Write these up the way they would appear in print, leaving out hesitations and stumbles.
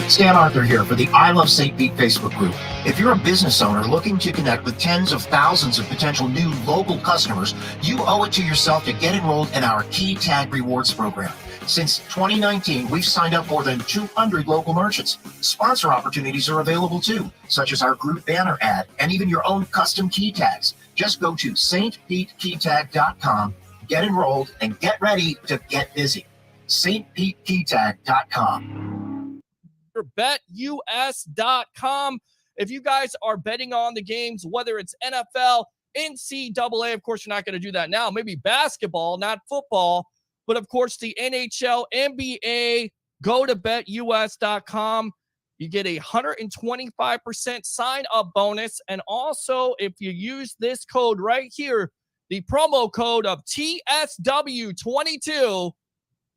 Stan Arthur here for the I Love St. Pete Facebook group. If you're a business owner looking to connect with tens of thousands of potential new local customers, you owe it to yourself to get enrolled in our Key Tag Rewards program. Since 2019, we've signed up more than 200 local merchants. Sponsor opportunities are available too, such as our group banner ad and even your own custom key tags. Just go to stpetekeytag.com, get enrolled, and get ready to get busy. stpetekeytag.com. BetUS.com. If you guys are betting on the games, whether it's NFL, NCAA, of course, you're not going to do that now. Maybe basketball, not football. But, of course, the NHL, NBA, go to BetUS.com. You get a 125% sign-up bonus. And also, if you use this code right here, the promo code of TSW22,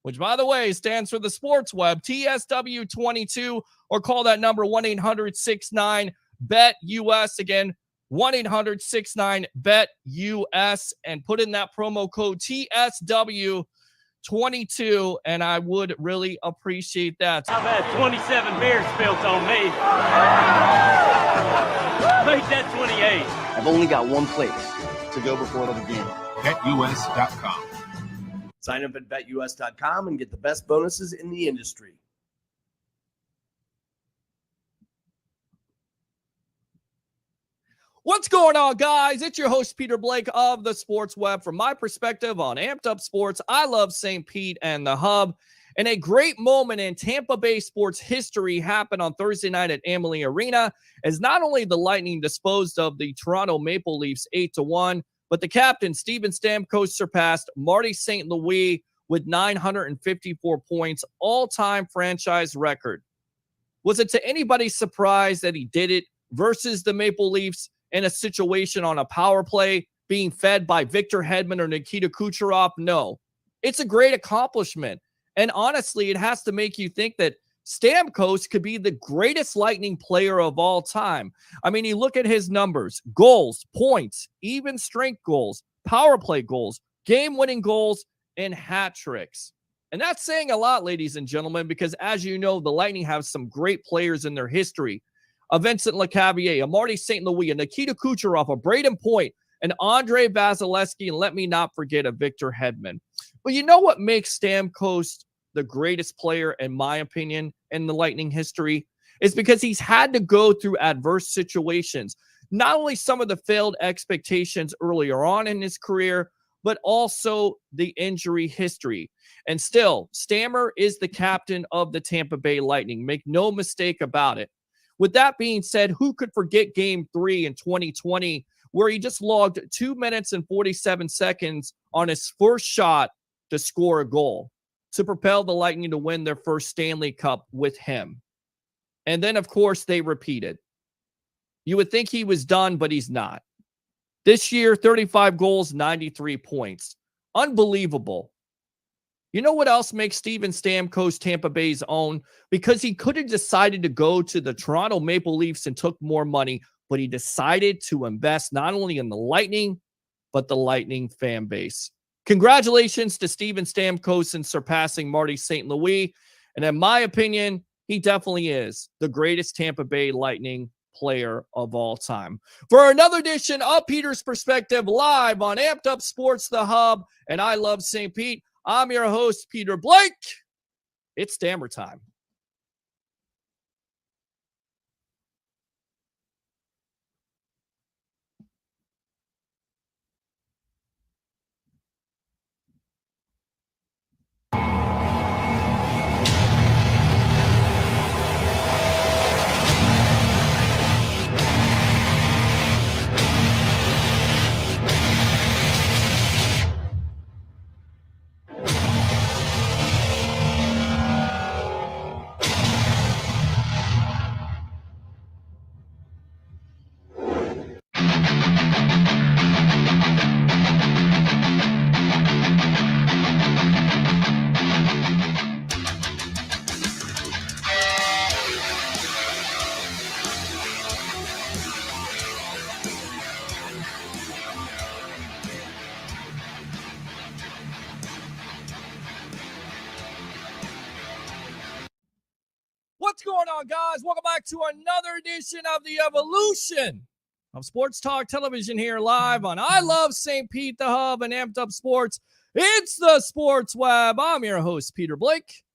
which, by the way, stands for the sports web, TSW22, or call that number 1-800-69-BET-US. Again, 1-800-69-BET-US, and put in that promo code TSW22, and I would really appreciate that. I've had 27 beers spilled on me. Make that 28. I've only got one place to go before the game. BetUS.com. Sign up at BetUS.com and get the best bonuses in the industry. What's going on, guys? It's your host, Peter Blake of the Sports Web. From my perspective on Amped Up Sports, I love St. Pete and the Hub. And a great moment in Tampa Bay sports history happened on Thursday night at Amalie Arena, as not only the Lightning disposed of the Toronto Maple Leafs 8-1, but the captain, Steven Stamkos, surpassed Marty St. Louis with 954 points, all-time franchise record. Was it to anybody's surprise that he did it versus the Maple Leafs in a situation on a power play being fed by Victor Hedman or Nikita Kucherov? No. It's a great accomplishment. And honestly, it has to make you think that Stamkos could be the greatest Lightning player of all time. I mean, you look at his numbers: goals, points, even strength goals, power play goals, game-winning goals, and hat tricks. And that's saying a lot, ladies and gentlemen, because as you know, the Lightning have some great players in their history. A Vincent Lecavalier, a Marty St. Louis, a Nikita Kucherov, a Braden Point, an Andre Vasilevsky, and let me not forget a Victor Hedman. But you know what makes Stamkos the greatest player, in my opinion, in the Lightning history, is because he's had to go through adverse situations. Not only some of the failed expectations earlier on in his career, but also the injury history. And still, Stammer is the captain of the Tampa Bay Lightning. Make no mistake about it. With that being said, who could forget Game 3 in 2020, where he just logged 2 minutes and 47 seconds on his first shot to score a goal, to propel the Lightning to win their first Stanley Cup with him. And then, of course, they repeated. You would think he was done, but he's not. This year, 35 goals, 93 points. Unbelievable. You know what else makes Steven Stamkos Tampa Bay's own? Because he could have decided to go to the Toronto Maple Leafs and took more money, but he decided to invest not only in the Lightning, but the Lightning fan base. Congratulations to Steven Stamkos in surpassing Marty St. Louis. And in my opinion, he definitely is the greatest Tampa Bay Lightning player of all time. For another edition of Peter's Perspective, live on Amped Up Sports, the Hub, and I Love St. Pete, I'm your host, Peter Blake. It's Stammer time. What's going on, guys? Welcome back to another edition of the Evolution of Sports Talk Television here live on I Love St. Pete, the Hub, and Amped Up Sports. It's the Sports Web. I'm your host, Peter Blake,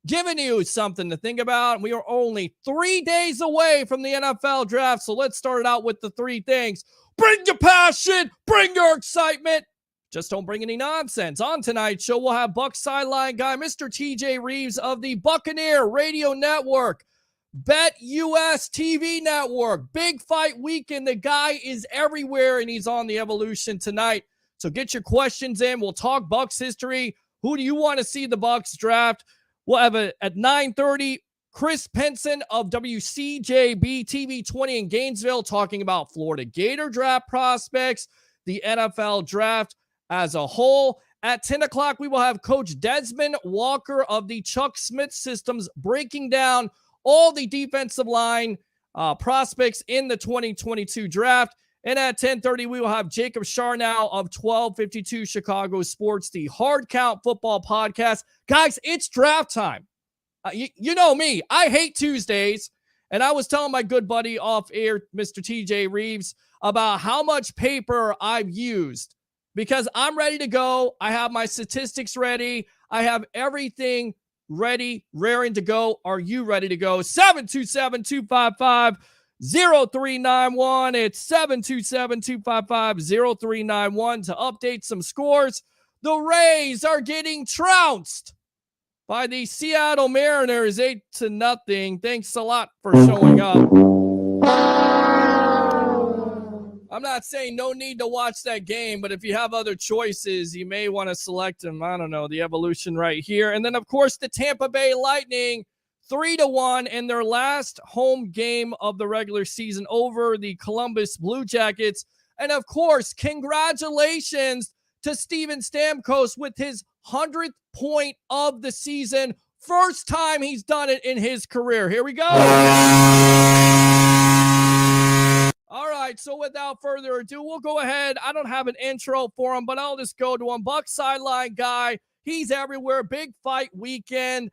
giving you something to think about. We are only 3 days away from the NFL draft, so let's start it out with the three things. Bring your passion, bring your excitement. Just don't bring any nonsense. On tonight's show, we'll have Bucs sideline guy, Mr. TJ Rives of the Buccaneer Radio Network, Bet US TV Network. Big fight weekend. The guy is everywhere, and he's on the Evolution tonight. So get your questions in. We'll talk Bucs history. Who do you want to see the Bucs draft? We'll have at 9:30, Chris Pinson of WCJB TV 20 in Gainesville talking about Florida Gator draft prospects, the NFL draft as a whole. At 10 o'clock, we will have Coach Dezmon Walker of the Chuck Smith Systems breaking down all the defensive line prospects in the 2022 draft. And at 10:30, we will have Jacob Charnow of 1252 Chicago Sports, the Hardcount football podcast. Guys, it's draft time. You know me. I hate Tuesdays. And I was telling my good buddy off air, Mr. TJ Rives, about how much paper I've used because I'm ready to go. I have my statistics ready. I have everything ready, raring to go. Are you ready to go? 727-255-0391. It's 727-255-0391 to update some scores. The Rays are getting trounced by the Seattle Mariners 8-0. Thanks a lot for showing up. I'm not saying no need to watch that game, but if you have other choices, you may want to select them. I don't know, the Evolution right here. And then, of course, the Tampa Bay Lightning 3-1 in their last home game of the regular season over the Columbus Blue Jackets. And, of course, congratulations to Steven Stamkos with his 100th point of the season. First time he's done it in his career. Here we go. All right, so without further ado, we'll go ahead. I don't have an intro for him, but I'll just go to him. Bucs sideline guy. He's everywhere. Big fight weekend.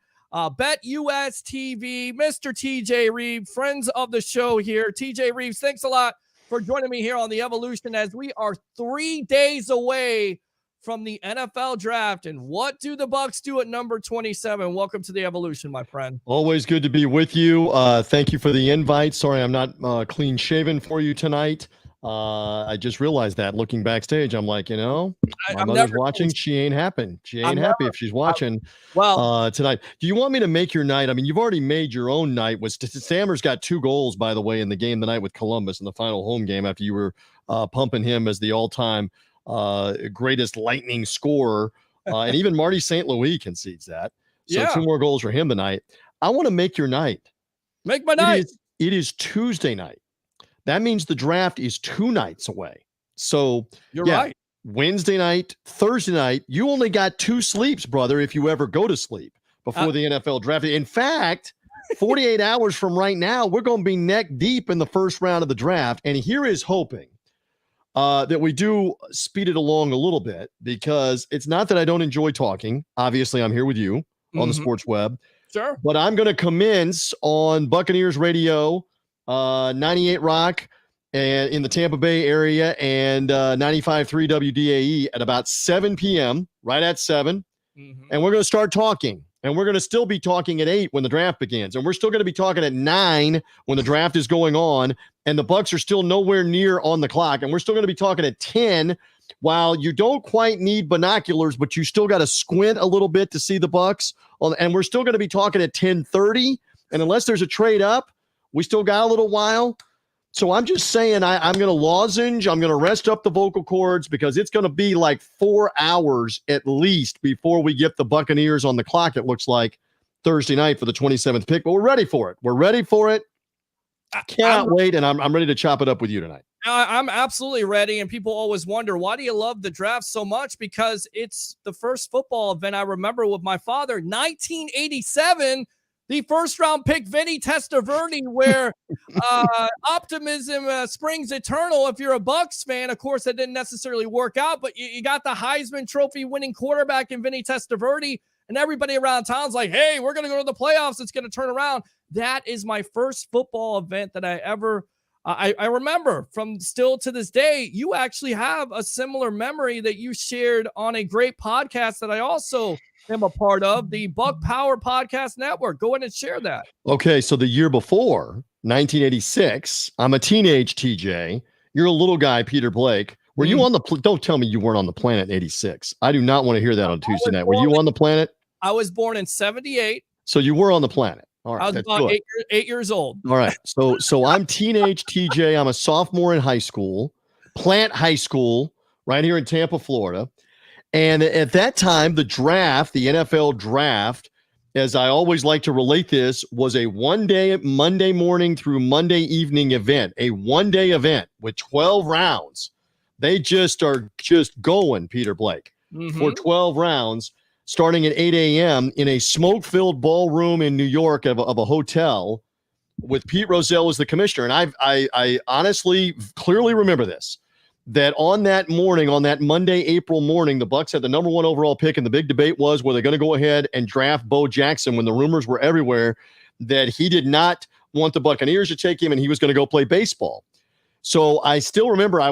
Bet US TV, Mr. TJ Rives, friends of the show here. TJ Rives, thanks a lot for joining me here on the Evolution as we are 3 days away from the NFL draft. And what do the Bucs do at number 27? Welcome to the Evolution, my friend. Always good to be with you. Thank you for the invite. Sorry, I'm not clean shaven for you tonight. I just realized that looking backstage, I'm like, my mother's watching. She ain't happy. She ain't happy if she's watching tonight. Do you want me to make your night? I mean, you've already made your own night. Stammer's got 2 goals, by the way, in the game tonight with Columbus in the final home game after you were pumping him as the all-time greatest Lightning scorer. And even Marty St. Louis concedes that. So 2 more goals for him tonight. I want to make your night. Make my night. It is Tuesday night. That means the draft is 2 nights away. So you're right. Wednesday night, Thursday night, you only got 2 sleeps, brother, if you ever go to sleep before the NFL draft. In fact, 48 hours from right now, we're going to be neck deep in the first round of the draft. And here is hoping that we do speed it along a little bit, because it's not that I don't enjoy talking. Obviously, I'm here with you on the Sports Web. Sure. But I'm going to commence on Buccaneers Radio, 98 Rock, and in the Tampa Bay area, and 95.3 WDAE at about 7 p.m., right at 7. And we're going to start talking. And we're going to still be talking at 8 when the draft begins. And we're still going to be talking at 9 when the draft is going on. And the Bucs are still nowhere near on the clock. And we're still going to be talking at 10 while you don't quite need binoculars, but you still got to squint a little bit to see the Bucs. And we're still going to be talking at 10:30. And unless there's a trade up, we still got a little while. So I'm just saying I'm going to lozenge. I'm going to rest up the vocal cords, because it's going to be like 4 hours at least before we get the Buccaneers on the clock, it looks like, Thursday night for the 27th pick. But we're ready for it. We're ready for it. I cannot wait, and I'm ready to chop it up with you tonight. I'm absolutely ready, and people always wonder, why do you love the draft so much? Because it's the first football event I remember with my father, 1987, the first-round pick, Vinny Testaverde, where optimism springs eternal. If you're a Bucs fan, of course, that didn't necessarily work out, but you got the Heisman Trophy winning quarterback in Vinny Testaverde, and everybody around town's like, hey, we're going to go to the playoffs. It's going to turn around. That is my first football event that I ever I remember from still to this day. You actually have a similar memory that you shared on a great podcast that I also am a part of, the Buck Power Podcast Network. Go ahead and share that. Okay, so the year before, 1986, I'm a teenage TJ. You're a little guy, Peter Blake. Were you on the don't tell me you weren't on the planet in 86. I do not want to hear that on Tuesday night. Were you on the planet? I was born in 78. So you were on the planet. All right. I was about 8 years old. All right. So I'm teenage TJ. I'm a sophomore in high school, Plant High School, right here in Tampa, Florida. And at that time, the draft, the NFL draft, as I always like to relate this, was a one-day Monday morning through Monday evening event, a one-day event with 12 rounds. They just are just going, Peter Blake, for 12 rounds, starting at 8 a.m. in a smoke-filled ballroom in New York of a hotel with Pete Rozelle as the commissioner. And I honestly clearly remember this, that on that morning, on that Monday, April morning, the Bucs had the number 1 overall pick, and the big debate was, were they going to go ahead and draft Bo Jackson when the rumors were everywhere that he did not want the Buccaneers to take him and he was going to go play baseball. So I still remember I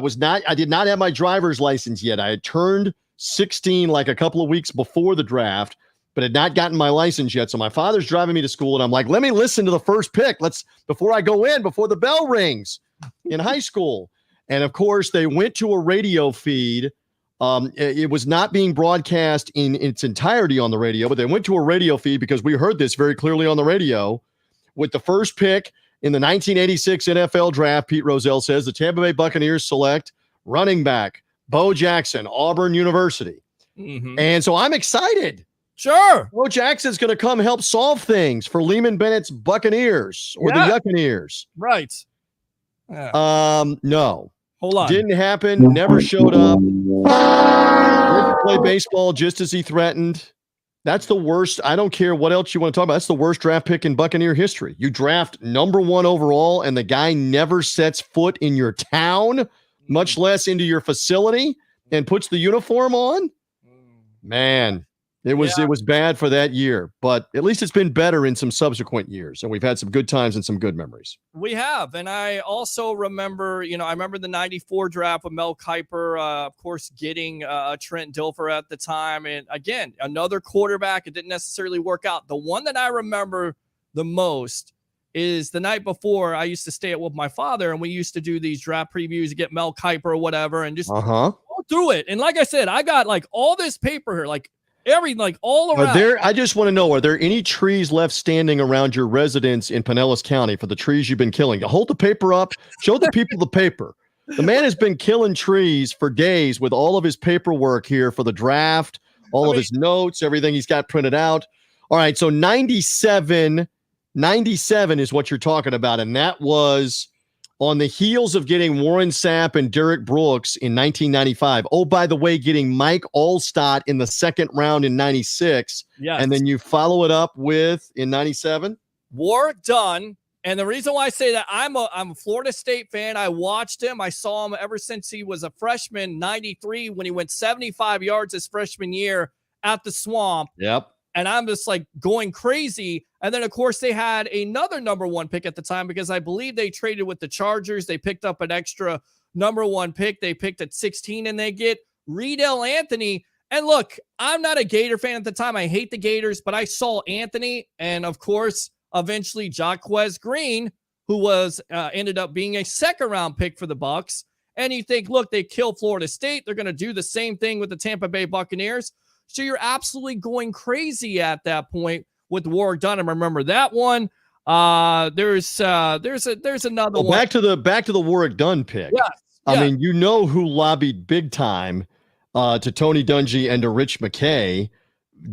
did not have my driver's license yet. I had turned 16 like a couple of weeks before the draft, but had not gotten my license yet. So my father's driving me to school, and I'm like, let me listen to the first pick. Before I go in, before the bell rings in high school. And of course, they went to a radio feed. It was not being broadcast in its entirety on the radio, but they went to a radio feed because we heard this very clearly on the radio. With the first pick in the 1986 NFL draft, Pete Rozelle says the Tampa Bay Buccaneers select running back Bo Jackson, Auburn University. And so I'm excited. Sure. Bo Jackson's going to come help solve things for Lehman Bennett's Buccaneers or the Yuccaneers. Right. No. Hold on. Didn't happen. Never showed up. Went to play baseball just as he threatened. That's the worst. I don't care what else you want to talk about. That's the worst draft pick in Buccaneer history. You draft number 1 overall, and the guy never sets foot in your town, much less into your facility, and puts the uniform on. Man, it was bad for that year, but at least it's been better in some subsequent years, and we've had some good times and some good memories. We have, and I also remember, I remember the 94 draft with Mel Kiper, of course, getting Trent Dilfer at the time, and again, another quarterback. It didn't necessarily work out. The one that I remember the most is the night before. I used to stay with my father, and we used to do these draft previews to get Mel Kiper or whatever, and just go through it. And like I said, I got like all this paper here, like all around. I just want to know, are there any trees left standing around your residence in Pinellas County for the trees you've been killing? Hold the paper up, show the people the paper. The man has been killing trees for days with all of his paperwork here for the draft, of his notes, everything he's got printed out. All right, so 97 is what you're talking about, and that was on the heels of getting Warren Sapp and Derek Brooks in 1995. Oh, by the way, getting Mike Allstott in the second round in 96. Yes. And then you follow it up with, in 97? Warwick Dunn. And the reason why I say that, I'm a Florida State fan. I watched him. I saw him ever since he was a freshman, 93, when he went 75 yards his freshman year at the Swamp. Yep. And I'm just like going crazy. And then, of course, they had another number 1 pick at the time because I believe they traded with the Chargers. They picked up an extra number 1 pick. They picked at 16, and they get Riedel Anthony. And look, I'm not a Gator fan at the time. I hate the Gators, but I saw Anthony and, of course, eventually Jaquez Green, who was ended up being a second-round pick for the Bucs. And you think, look, they killed Florida State. They're going to do the same thing with the Tampa Bay Buccaneers. So you're absolutely going crazy at that point with Warwick Dunn. Remember that one. There's another one. Back to the Warwick Dunn pick. Yes. I mean, who lobbied big time to Tony Dungy and to Rich McKay.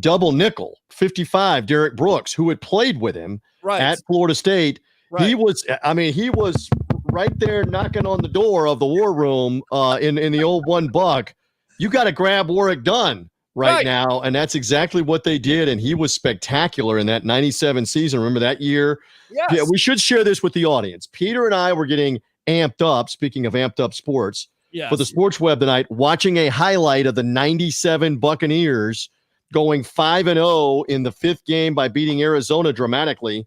Double nickel, 55, Derek Brooks, who had played with him at Florida State. Right. He was right there knocking on the door of the war room in the old $1. You got to grab Warwick Dunn right now, and that's exactly what they did, and he was spectacular in that 97 season. Remember that year? Yes. Yeah, we should share this with the audience. Peter and I were getting amped up, speaking of amped up sports, for the Sports Web tonight, watching a highlight of the 97 Buccaneers going 5-0 in the 5th game by beating Arizona dramatically.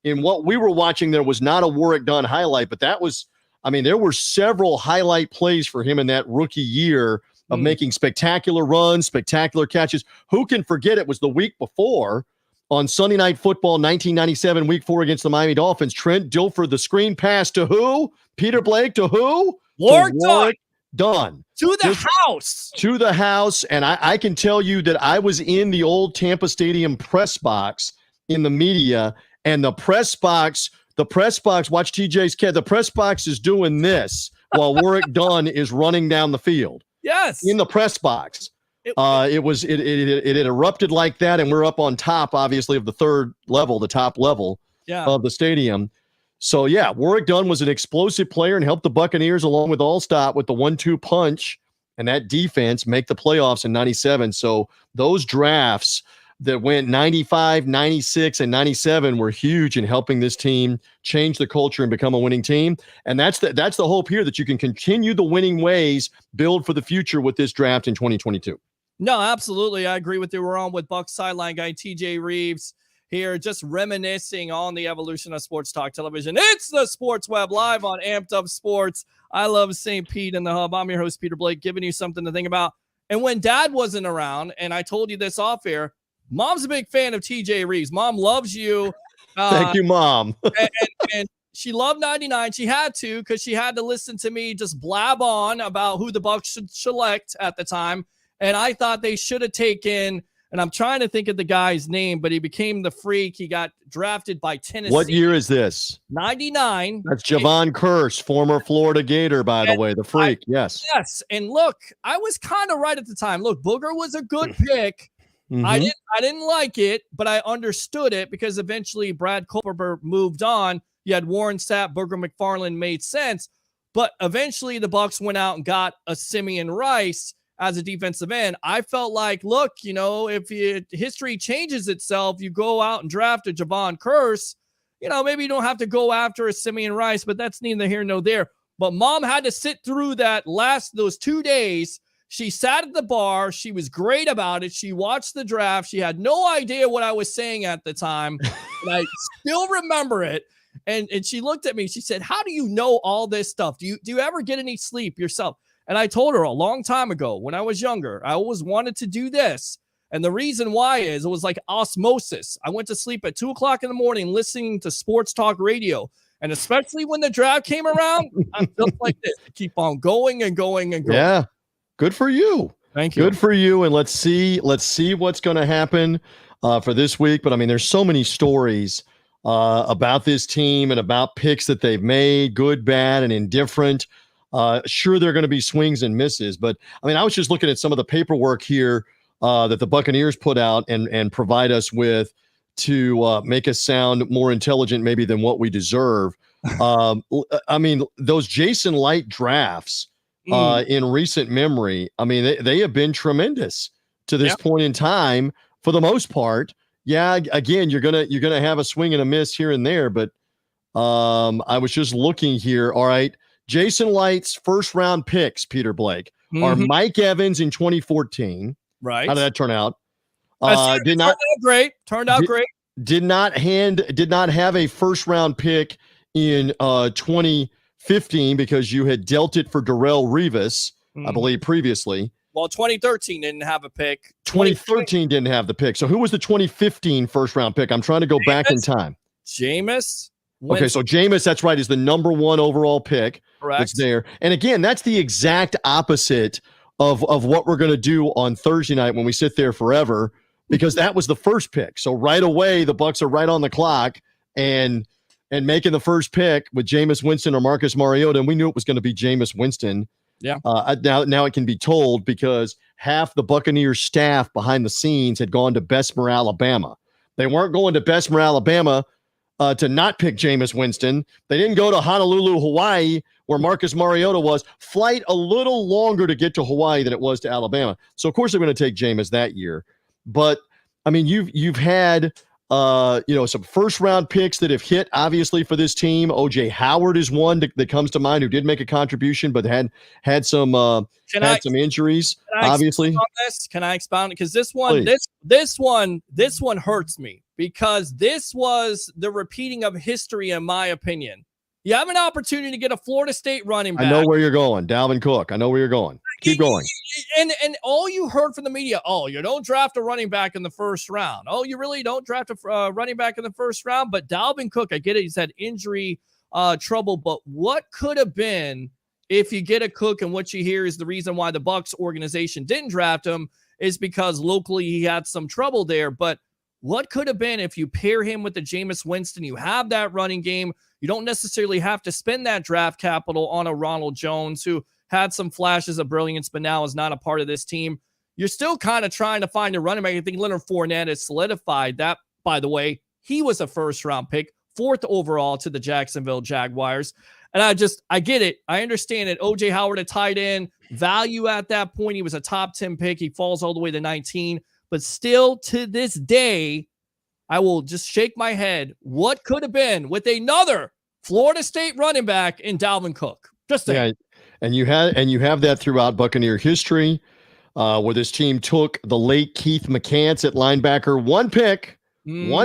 In what we were watching, there was not a Warrick Dunn highlight, but that was, I mean, there were several highlight plays for him in that rookie year of making spectacular runs, spectacular catches. Who can forget it was the week before on Sunday Night Football 1997, week 4 against the Miami Dolphins. Trent Dilfer, the screen pass to who? Peter Blake to who? Warrick Dunn. To the house. To the house. And I can tell you that I was in the old Tampa Stadium press box in the media, and the press box, watch TJ's kid, the press box is doing this while Warrick Dunn is running down the field. Yes. In the press box. It had erupted like that, and we're up on top, obviously, of the third level, the top level of the stadium. So, yeah, Warrick Dunn was an explosive player and helped the Buccaneers, along with Allstott, with the 1-2 punch and that defense make the playoffs in 97. So those drafts that went 95, 96, and 97 were huge in helping this team change the culture and become a winning team. And that's the hope here, that you can continue the winning ways, build for the future with this draft in 2022. No, absolutely. I agree with you. We're on with Bucs sideline guy TJ Rives here, just reminiscing on the evolution of sports talk television. It's the Sports Web live on Amped Up Sports. I love St. Pete in the Hub. I'm your host, Peter Blake, giving you something to think about. And when Dad wasn't around, and I told you this off air, Mom's a big fan of TJ Rives. Mom loves you. Thank you, Mom. and she loved 99. She had to, because she had to listen to me just blab on about who the Bucs should select at the time. And I thought they should have taken, and I'm trying to think of the guy's name, but he became the freak. He got drafted by Tennessee. What year is this? 99. That's Javon Curse, former Florida Gator, by the way, the freak. Yes. Yes. And look, I was kind of right at the time. Look, Booger was a good pick. Mm-hmm. I didn't like it, but I understood it because eventually Brad Culper moved on. You had Warren Sapp, Booger McFarland made sense, but eventually the Bucs went out and got a Simeon Rice as a defensive end. I felt like, look, if history changes itself, you go out and draft a Javon Curse, maybe you don't have to go after a Simeon Rice, but that's neither here nor there. But Mom had to sit through those 2 days. She sat at the bar. She was great about it. She watched the draft. She had no idea what I was saying at the time. And I still remember it. And she looked at me. She said, "How do you know all this stuff? Do you ever get any sleep yourself?" And I told her a long time ago, when I was younger, I always wanted to do this. And the reason why is it was like osmosis. I went to sleep at 2:00 in the morning listening to sports talk radio. And especially when the draft came around, I'm just like this. I keep on going and going and going. Yeah. Good for you. Thank you. Good for you. And let's see what's going to happen for this week. But I mean, there's so many stories about this team and about picks that they've made, good, bad, and indifferent. Sure, there are going to be swings and misses, but I mean, I was just looking at some of the paperwork here that the Buccaneers put out and provide us with to make us sound more intelligent maybe than what we deserve. I mean, those Jason Light drafts in recent memory, I mean, they have been tremendous to this point in time for the most part. Yeah, again, you're gonna have a swing and a miss here and there, but I was just looking here. All right. Jason Light's first round picks, Peter Blake, are Mike Evans in 2014. Right. How did that turn out? Turned out great. Did not have a first round pick in 2015 because you had dealt it for Darrelle Revis, I believe, previously. Well, 2013 didn't have a pick. 2013 didn't have the pick. So who was the 2015 first round pick? I'm trying to go back in time. Jameis. Okay, so Jameis, that's right, is the number 1 overall pick. Correct. That's there. And again, that's the exact opposite of what we're going to do on Thursday night when we sit there forever, because that was the first pick. So right away, the Bucs are right on the clock and making the first pick with Jameis Winston or Marcus Mariota, and we knew it was going to be Jameis Winston. Yeah. Now it can be told because half the Buccaneers staff behind the scenes had gone to Bessemer, Alabama. They weren't going to Bessemer, Alabama to not pick Jameis Winston. They didn't go to Honolulu, Hawaii, where Marcus Mariota was. Flight a little longer to get to Hawaii than it was to Alabama. So, of course, they're going to take Jameis that year. But, I mean, you've had some first round picks that have hit obviously for this team. OJ Howard is one that comes to mind who did make a contribution, but had some injuries. Obviously, can I expound? Because this one hurts me because this was the repeating of history, in my opinion. You have an opportunity to get a Florida State running back. I know where you're going, Dalvin Cook. I know where you're going. Keep going. And all you heard from the media, you don't draft a running back in the first round. Oh, you really don't draft a running back in the first round? But Dalvin Cook, I get it. He's had injury trouble. But what could have been if you get a Cook, and what you hear is the reason why the Bucs organization didn't draft him is because locally he had some trouble there. But what could have been if you pair him with the Jameis Winston? You have that running game. You don't necessarily have to spend that draft capital on a Ronald Jones who had some flashes of brilliance, but now is not a part of this team. You're still kind of trying to find a running back. I think Leonard Fournette has solidified that, by the way. He was a first-round pick, 4th overall to the Jacksonville Jaguars. And I get it. I understand it. OJ Howard, a tight end, value at that point. He was a top 10 pick. He falls all the way to 19. But still, to this day, I will just shake my head. What could have been with another Florida State running back in Dalvin Cook? Just saying. Yeah, and you have that throughout Buccaneer history, where this team took the late Keith McCants at linebacker, one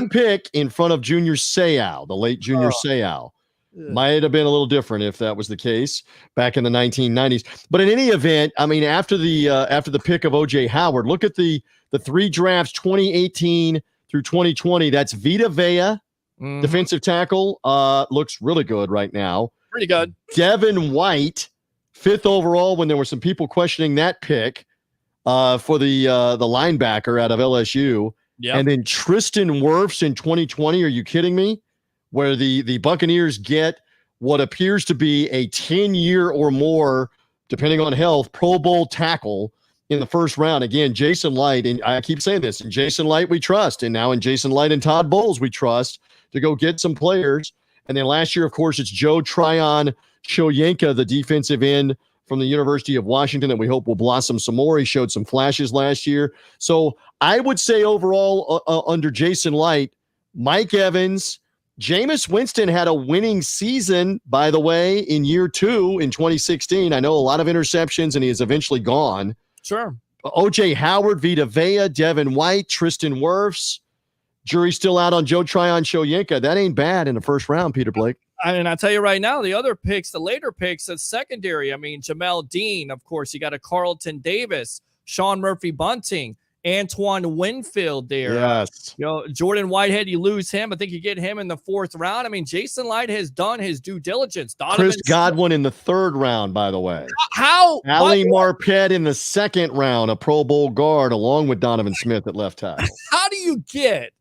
pick in front of Junior Seau, the late Junior Seau. Might have been a little different if that was the case back in the 1990s. But in any event, I mean, after the pick of OJ Howard, look at the 3 drafts, 2018 through 2020. That's Vita Vea, defensive tackle, looks really good right now. Pretty good. Devin White, 5th overall, when there were some people questioning that pick for the linebacker out of LSU. Yep. And then Tristan Wirfs in 2020. Are you kidding me? Where the Buccaneers get what appears to be a 10-year or more, depending on health, Pro Bowl tackle in the first round. Again, Jason Light, and I keep saying this, in Jason Light we trust, and now in Jason Light and Todd Bowles we trust to go get some players. And then last year, of course, it's Joe Tryon Shoyinka, the defensive end from the University of Washington that we hope will blossom some more. He showed some flashes last year. So I would say overall under Jason Light, Mike Evans, Jameis Winston had a winning season, by the way, in year 2 in 2016. I know a lot of interceptions, and he is eventually gone. Sure. OJ Howard, Vita Vea, Devin White, Tristan Wirfs. Jury's still out on Joe Tryon Shoyinka. That ain't bad in the first round, Peter Blake. And I'll tell you right now, the other picks, the later picks, the secondary. I mean, Jamel Dean, of course. You got a Carlton Davis, Sean Murphy Bunting, Antoine Winfield there. Yes. Jordan Whitehead, you lose him. I think you get him in the 4th round. I mean, Jason Light has done his due diligence. Chris Godwin in the 3rd round, by the way. How? Ali Marpet in the 2nd round, a Pro Bowl guard, along with Donovan Smith at left tackle. How do you get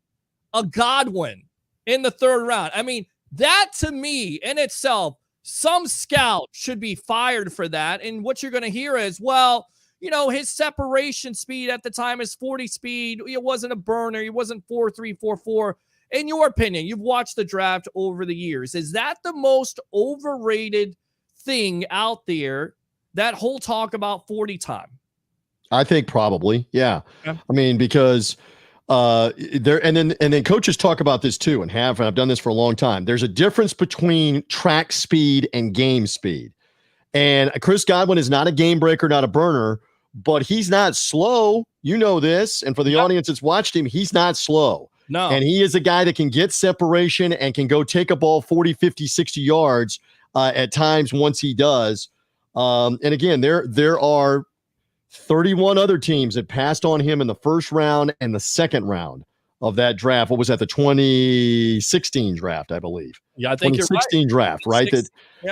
a Godwin in the 3rd round? I mean, that to me in itself, some scout should be fired for that. And what you're going to hear is, well, his separation speed at the time is 40 speed. It wasn't a burner. He wasn't 4.3, 4.4. In your opinion, you've watched the draft over the years. Is that the most overrated thing out there, that whole talk about 40 time? I think probably, yeah. I mean, because there, and then coaches talk about this too, and I've done this for a long time. There's a difference between track speed and game speed. And Chris Godwin is not a game breaker, not a burner, but he's not slow. You know this. And for the audience that's watched him, he's not slow. No. And he is a guy that can get separation and can go take a ball 40, 50, 60 yards at times once he does. And again, there are 31 other teams that passed on him in the 1st round and the 2nd round of that draft. What was that? The 2016 draft, I believe. Yeah, I think 2016 draft, right? That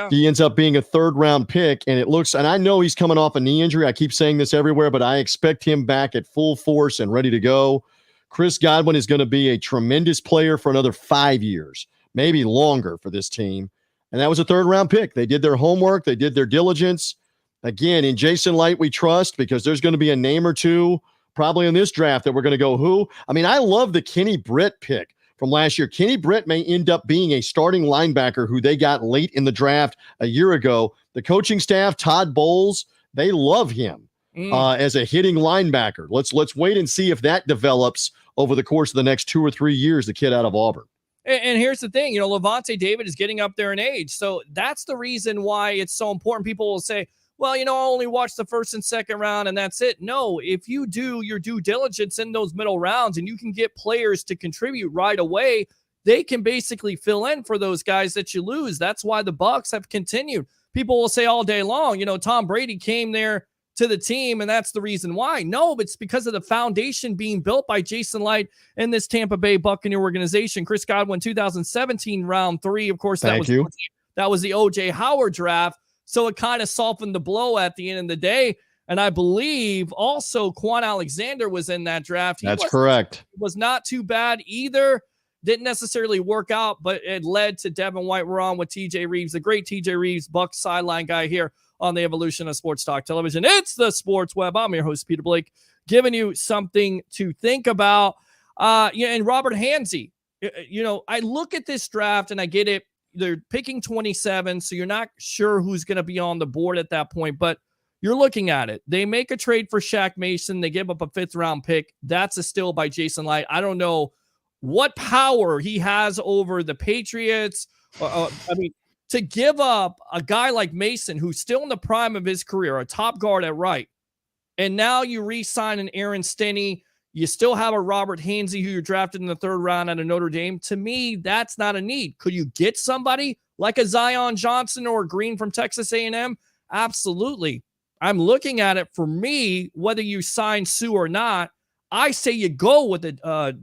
he ends up being a 3rd round pick, and and I know he's coming off a knee injury. I keep saying this everywhere, but I expect him back at full force and ready to go. Chris Godwin is going to be a tremendous player for another 5 years, maybe longer for this team. And that was a 3rd round pick. They did their homework. They did their diligence. Again, in Jason Light, we trust, because there's going to be a name or two probably in this draft that we're going to go, who? I mean, I love the Kenny Britt pick from last year. Kenny Britt may end up being a starting linebacker who they got late in the draft a year ago. The coaching staff, Todd Bowles, they love him. as a hitting linebacker. Let's wait and see if that develops over the course of the next 2 or 3 years, the kid out of Auburn. And here's the thing, Levante David is getting up there in age. So that's the reason why it's so important. People will say, well, I only watch the first and second round and that's it. No, if you do your due diligence in those middle rounds and you can get players to contribute right away, they can basically fill in for those guys that you lose. That's why the Bucs have continued. People will say all day long, Tom Brady came there to the team and that's the reason why. No, but it's because of the foundation being built by Jason Light and this Tampa Bay Buccaneer organization. Chris Godwin, 2017 round 3. Of course, that was the O.J. Howard draft. So it kind of softened the blow at the end of the day. And I believe also Quan Alexander was in that draft. That's correct. Was not too bad either. Didn't necessarily work out, but it led to Devin White. We're on with TJ Rives, the great TJ Rives, Bucs sideline guy here on the evolution of sports talk television. It's the Sports Web. I'm your host, Peter Blake, giving you something to think about. And Robert Hansey, I look at this draft and I get it. They're picking 27, so you're not sure who's going to be on the board at that point, but you're looking at it. They make a trade for Shaq Mason. They give up a 5th-round pick. That's a steal by Jason Light. I don't know what power he has over the Patriots. To give up a guy like Mason, who's still in the prime of his career, a top guard at right, and now you re-sign an Aaron Stinney. You still have a Robert Hansey who you drafted in the 3rd round out of Notre Dame. To me, that's not a need. Could you get somebody like a Zion Johnson or a Green from Texas A&M? Absolutely. I'm looking at it for me, whether you sign Sue or not. I say you go with the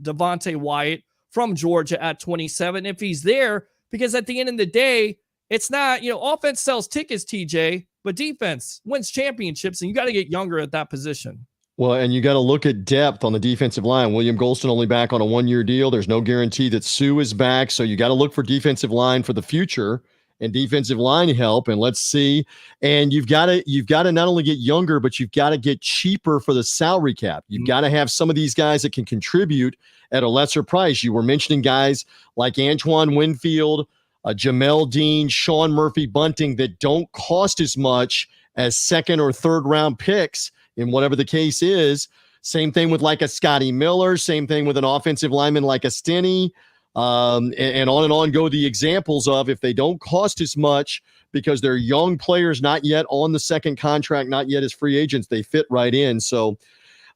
Devontae Wyatt from Georgia at 27 if he's there, because at the end of the day, it's not, offense sells tickets, TJ, but defense wins championships, and you got to get younger at that position. Well, and you got to look at depth on the defensive line. William Golston only back on a 1-year deal. There's no guarantee that Sue is back. So you got to look for defensive line for the future and defensive line help. And let's see. And you've got to not only get younger, but you've got to get cheaper for the salary cap. You've got to have some of these guys that can contribute at a lesser price. You were mentioning guys like Antoine Winfield, Jamel Dean, Sean Murphy Bunting that don't cost as much as 2nd or 3rd round picks in whatever the case is. Same thing with like a Scotty Miller, same thing with an offensive lineman like a Stinney, and on go the examples of if they don't cost as much because they're young players, not yet on the 2nd contract, not yet as free agents, they fit right in. So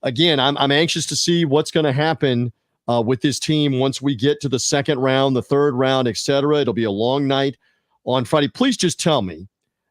again, I'm anxious to see what's going to happen with this team once we get to the 2nd round, the 3rd round, etc. It'll be a long night on Friday. Please just tell me,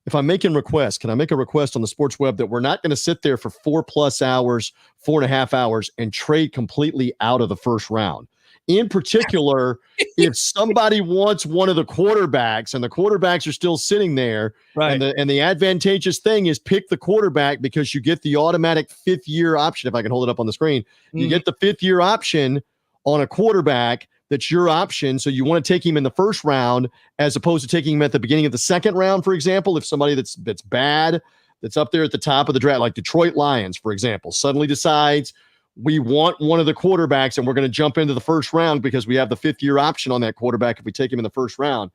if I'm making requests, can I make a request on the Sports Web that we're not going to sit there for 4+ hours, 4.5 hours, and trade completely out of the 1st round? In particular, if somebody wants one of the quarterbacks and the quarterbacks are still sitting there, right, and the advantageous thing is pick the quarterback because you get the automatic 5th-year option. If I can hold it up on the screen, you get the 5th-year option on a quarterback. That's your option. So you want to take him in the 1st round as opposed to taking him at the beginning of the 2nd round, for example. If somebody that's bad, that's up there at the top of the draft, like Detroit Lions, for example, suddenly decides we want one of the quarterbacks and we're going to jump into the 1st round because we have the 5th-year option on that quarterback if we take him in the 1st round.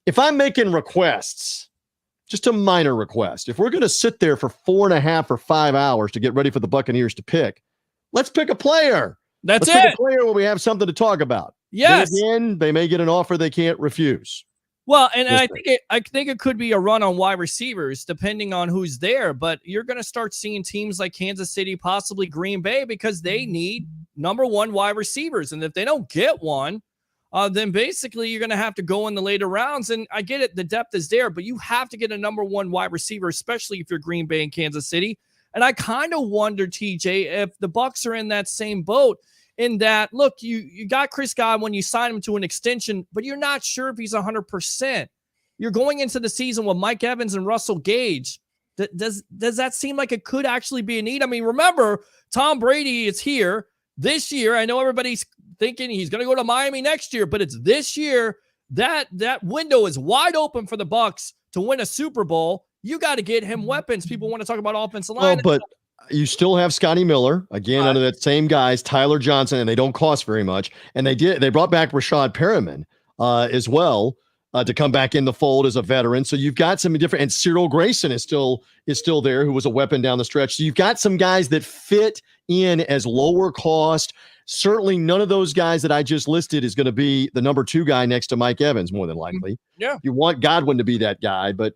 If I'm making requests, just a minor request, if we're going to sit there for 4.5 or 5 hours to get ready for the Buccaneers to pick, let's pick a player. Let's pick a player where we have something to talk about. Yes. Then again, they may get an offer they can't refuse. Well, and I think it could be a run on wide receivers depending on who's there, but you're going to start seeing teams like Kansas City, possibly Green Bay, because they need number 1 wide receivers. And if they don't get one, then basically you're going to have to go in the later rounds. And I get it, the depth is there, but you have to get a number 1 wide receiver, especially if you're Green Bay and Kansas City. And I kind of wonder, TJ, if the Bucs are in that same boat in that, look, you got Chris Godwin, you signed him to an extension, but you're not sure if he's 100%. You're going into the season with Mike Evans and Russell Gage. Does that seem like it could actually be a need? I mean, remember, Tom Brady is here this year. I know everybody's thinking he's going to go to Miami next year, but it's this year. That window is wide open for the Bucs to win a Super Bowl. You got to get him weapons. People want to talk about offensive line. Oh, but you still have Scotty Miller, again, under that same guys, Tyler Johnson, and they don't cost very much. And they brought back Rashad Perriman as well. to come back in the fold as a veteran. So you've got some different, and Cyril Grayson is still there, who was a weapon down the stretch. So you've got some guys that fit in as lower cost. Certainly none of those guys that I just listed is going to be the number 2 guy next to Mike Evans, more than likely. Yeah. You want Godwin to be that guy, but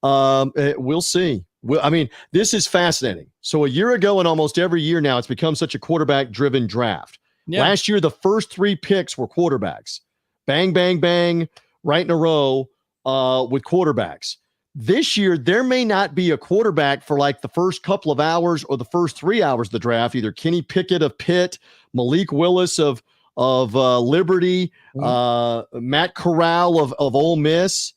we'll see. I mean, this is fascinating. So a year ago and almost every year now, it's become such a quarterback-driven draft. Yeah. Last year, the first 3 picks were quarterbacks. Bang, bang, bang, right in a row with quarterbacks. This year, there may not be a quarterback for like the first couple of hours or the first 3 hours of the draft. Either Kenny Pickett of Pitt, Malik Willis of Liberty, Matt Corral of Ole Miss.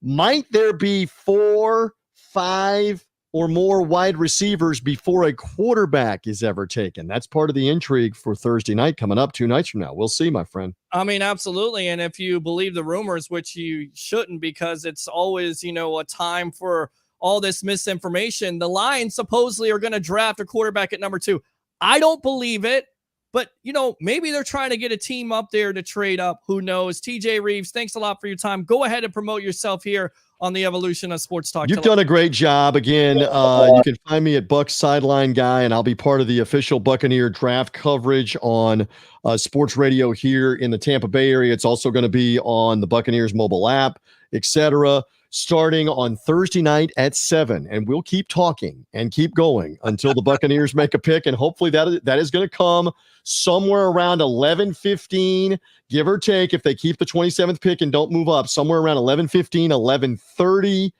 Might there be 4, 5 or more wide receivers before a quarterback is ever taken? That's part of the intrigue for Thursday night coming up 2 nights from now. We'll see, my friend. I mean, absolutely. And if you believe the rumors, which you shouldn't, because it's always, a time for all this misinformation, the Lions supposedly are going to draft a quarterback at number 2. I don't believe it, but, maybe they're trying to get a team up there to trade up. Who knows? TJ Rives, thanks a lot for your time. Go ahead and promote yourself here on the Evolution of Sports Talk. You've done a great job. Again, you can find me at Bucs Sideline Guy, and I'll be part of the official Buccaneer draft coverage on sports radio here in the Tampa Bay area. It's also going to be on the Buccaneers mobile app, etc., starting on Thursday night at 7. And we'll keep talking and keep going until the Buccaneers make a pick. And hopefully that is going to come somewhere around 11:15, give or take, if they keep the 27th pick and don't move up. Somewhere around 11:15, 11:30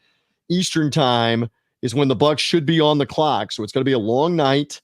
Eastern time is when the Bucs should be on the clock. So it's going to be a long night,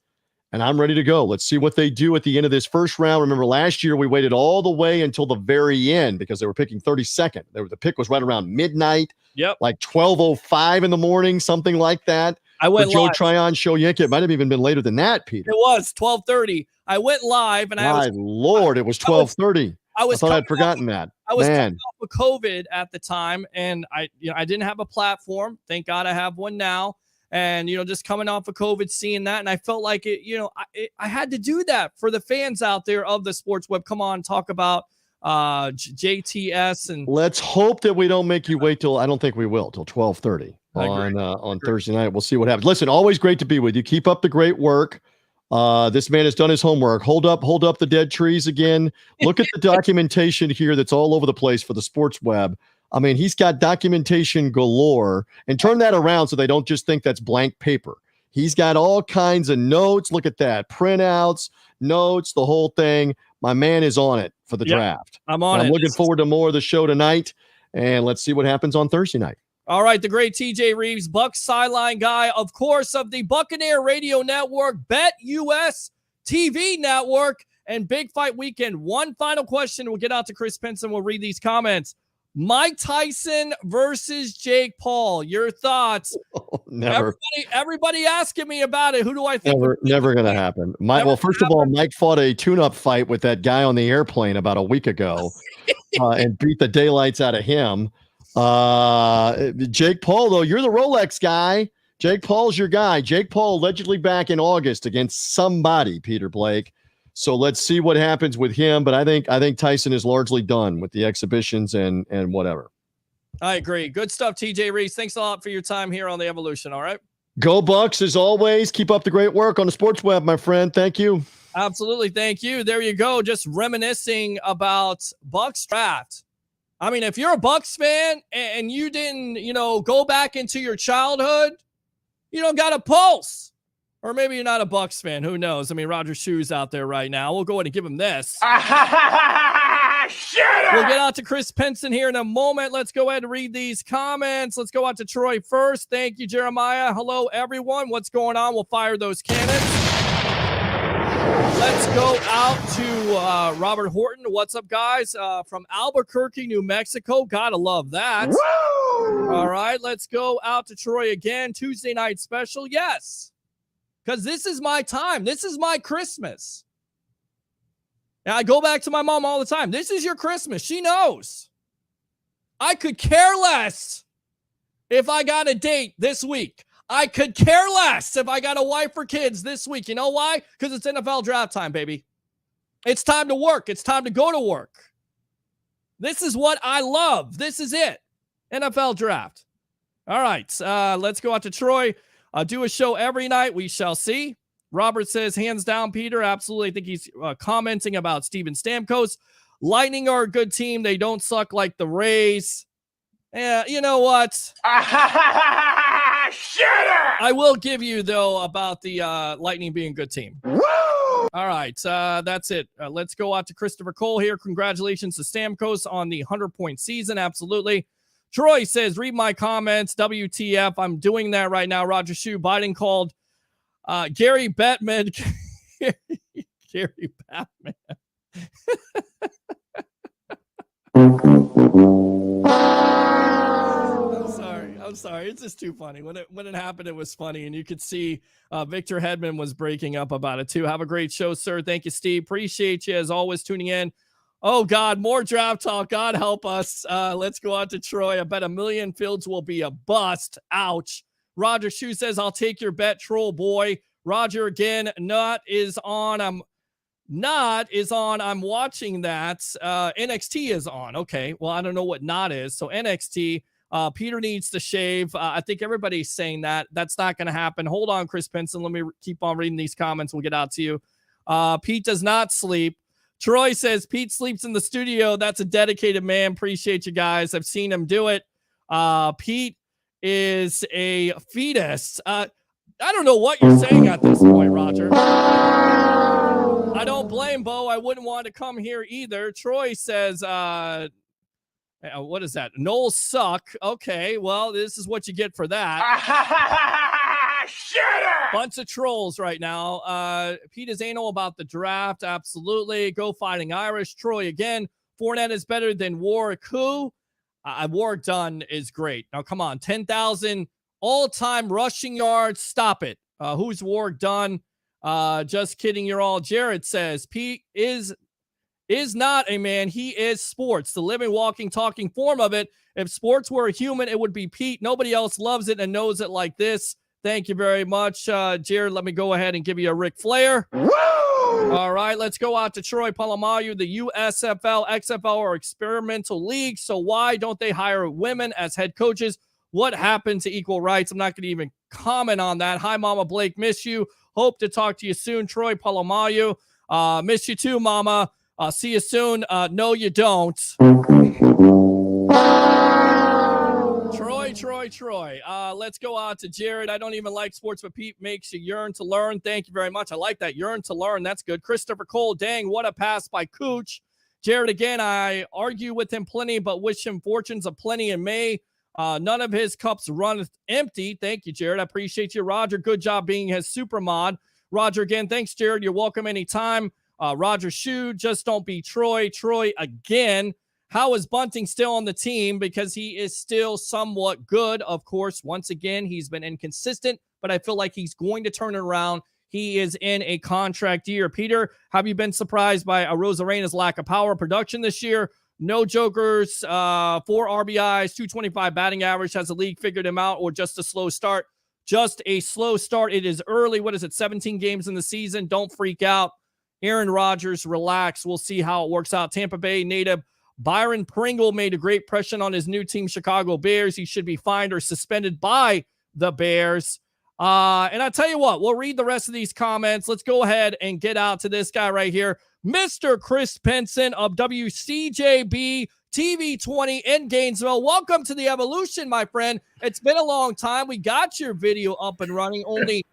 and I'm ready to go. Let's see what they do at the end of this first round. Remember, last year we waited all the way until the very end because they were picking 32nd. The pick was right around midnight. Yep. Like 12:05 in the morning, something like that. I went Joe live. Tryon show. It might have even been later than that, Peter. It was 12:30. I went live, and Lord, it was 12:30. I thought I'd forgotten that. I was coming off of COVID at the time, and I didn't have a platform. Thank God I have one now. And, just coming off of COVID, seeing that, and I felt like I had to do that for the fans out there of the sports web. Come on, talk about JTS. And let's hope that we don't make you wait till, I don't think we will, till 12:30 on Thursday night. We'll see what happens. Listen, always great to be with you. Keep up the great work. This man has done his homework. Hold up the dead trees again. Look at the documentation here that's all over the place for the sports web. I mean, he's got documentation galore, and turn that around so they don't just think that's blank paper. He's got all kinds of notes. Look at that. Printouts, notes, the whole thing. My man is on it for the draft. I'm looking forward to more of the show tonight, and let's see what happens on Thursday night. All right, the great TJ Rives, Bucs Sideline Guy, of course, of the Buccaneer Radio Network, Bet US TV Network, and Big Fight Weekend. One final question. We'll get out to Chris Pinson. We'll read these comments. Mike Tyson versus Jake Paul. Your thoughts? Never. Everybody asking me about it. Who do I think? Never going to happen. First of all, Mike fought a tune-up fight with that guy on the airplane about a week ago and beat the daylights out of him. Jake Paul, though, you're the Rolex guy. Jake Paul's your guy. Jake Paul allegedly back in August against somebody, Peter Blake. So let's see what happens with him. But I think Tyson is largely done with the exhibitions and whatever. I agree. Good stuff, TJ Rives. Thanks a lot for your time here on the Evolution. All right. Go Bucs as always. Keep up the great work on the sports web, my friend. Thank you. Absolutely. Thank you. There you go. Just reminiscing about Bucs draft. I mean, if you're a Bucs fan and you didn't, go back into your childhood, you don't got a pulse. Or maybe you're not a Bucs fan. Who knows? I mean, Roger Shoe's out there right now. We'll go ahead and give him this. We'll get out to Chris Pinson here in a moment. Let's go ahead and read these comments. Let's go out to Troy first. Thank you, Jeremiah. Hello, everyone. What's going on? We'll fire those cannons. Let's go out to Robert Horton. What's up, guys? From Albuquerque, New Mexico. Gotta love that. Woo! All right, let's go out to Troy again. Tuesday night special. Yes. Because this is my time. This is my Christmas. And I go back to my mom all the time. This is your Christmas. She knows. I could care less if I got a date this week. I could care less if I got a wife or kids this week. You know why? Because it's NFL draft time, baby. It's time to work. It's time to go to work. This is what I love. This is it. NFL draft. All right. Let's go out to Troy. Do a show every night. We shall see. Robert says, hands down, Peter. Absolutely. I think he's commenting about Steven Stamkos. Lightning are a good team. They don't suck like the Rays. Yeah, you know what? I will give you, though, about the Lightning being a good team. Woo! All right, that's it. Let's go out to Christopher Cole here. Congratulations to Stamkos on the 100-point season. Absolutely. Troy says, read my comments. WTF. I'm doing that right now. Roger Shue. Biden called Gary Bettman. Gary Bettman. I'm sorry. It's just too funny. When it happened, it was funny, and you could see Victor Hedman was breaking up about it too. Have a great show, sir. Thank you, Steve. Appreciate you as always tuning in. Oh God, more draft talk. God help us. Let's go on to Troy. I bet $1 million Fields will be a bust. Ouch. Roger Shue says, I'll take your bet, troll boy. Roger again. Not is on. I'm watching that. NXT is on. Okay. Well, I don't know what not is. So NXT. Peter needs to shave. I think everybody's saying that. That's not going to happen. Hold on, Chris Pinson. Let me keep on reading these comments. We'll get out to you. Pete does not sleep. Troy says, Pete sleeps in the studio. That's a dedicated man. Appreciate you guys. I've seen him do it. Pete is a fetus. I don't know what you're saying at this point, Roger. I don't blame Bo. I wouldn't want to come here either. Troy says, what is that? Knowles suck. Okay, well, this is what you get for that. Bunch of trolls right now. Pete is anal about the draft. Absolutely. Go Fighting Irish. Troy again. Fournette is better than Warwick. Who? Warwick Dunn is great. Now, come on. 10,000 all-time rushing yards. Stop it. Who's Warwick Dunn? Just kidding. You're all. Jared says Pete is not a man. He is sports, the living, walking, talking form of it. If sports were a human, it would be Pete. Nobody else loves it and knows it like this. Thank you very much, Jared. Let me go ahead and give you a Ric Flair. Woo! All right, let's go out to Troy Polamalu. The USFL, XFL are experimental leagues, so why don't they hire women as head coaches? What happened to equal rights? I'm not going to even comment on that. Hi, Mama Blake. Miss you. Hope to talk to you soon, Troy Polamalu. Miss you too, Mama. See you soon. No, you don't. Troy. Let's go out to Jared. I don't even like sports, but Pete makes you yearn to learn. Thank you very much. I like that. Yearn to learn. That's good. Christopher Cole. Dang, what a pass by Cooch. Jared, again, I argue with him plenty, but wish him fortunes of plenty in May. None of his cups run empty. Thank you, Jared. I appreciate you. Roger, good job being his super mod. Roger, again, thanks, Jared. You're welcome anytime. Roger Shue, just don't be Troy. Troy, again. How is Bunting still on the team? Because he is still somewhat good. Of course, once again, he's been inconsistent, but I feel like he's going to turn it around. He is in a contract year. Peter, have you been surprised by Rosarena's lack of power production this year? No jokers, 4 RBIs, 225 batting average. Has the league figured him out, or just a slow start? Just a slow start. It is early. What is it, 17 games in the season? Don't freak out. Aaron Rodgers, relax. We'll see how it works out. Tampa Bay native Byron Pringle made a great impression on his new team, Chicago Bears. He should be fined or suspended by the Bears. And I tell you what, we'll read the rest of these comments. Let's go ahead and get out to this guy right here, Mr. Chris Pinson of WCJB TV 20 in Gainesville. Welcome to the evolution, my friend. It's been a long time. We got your video up and running only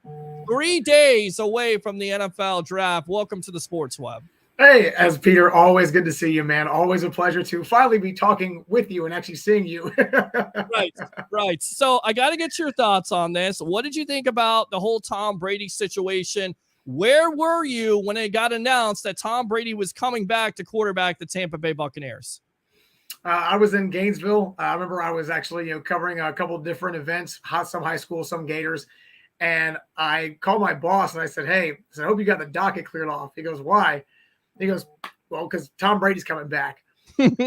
3 days away from the NFL draft. Welcome to the Sports Web. Hey, as Peter, always good to see you, man. Always a pleasure to finally be talking with you and actually seeing you. Right. So I got to get your thoughts on this. What did you think about the whole Tom Brady situation? Where were you when it got announced that Tom Brady was coming back to quarterback the Tampa Bay Buccaneers? I was in Gainesville. I remember I was actually covering a couple of different events, some high school, some Gators. And I called my boss and I said, hey, I hope you got the docket cleared off. He goes, why? He goes, well, because Tom Brady's coming back.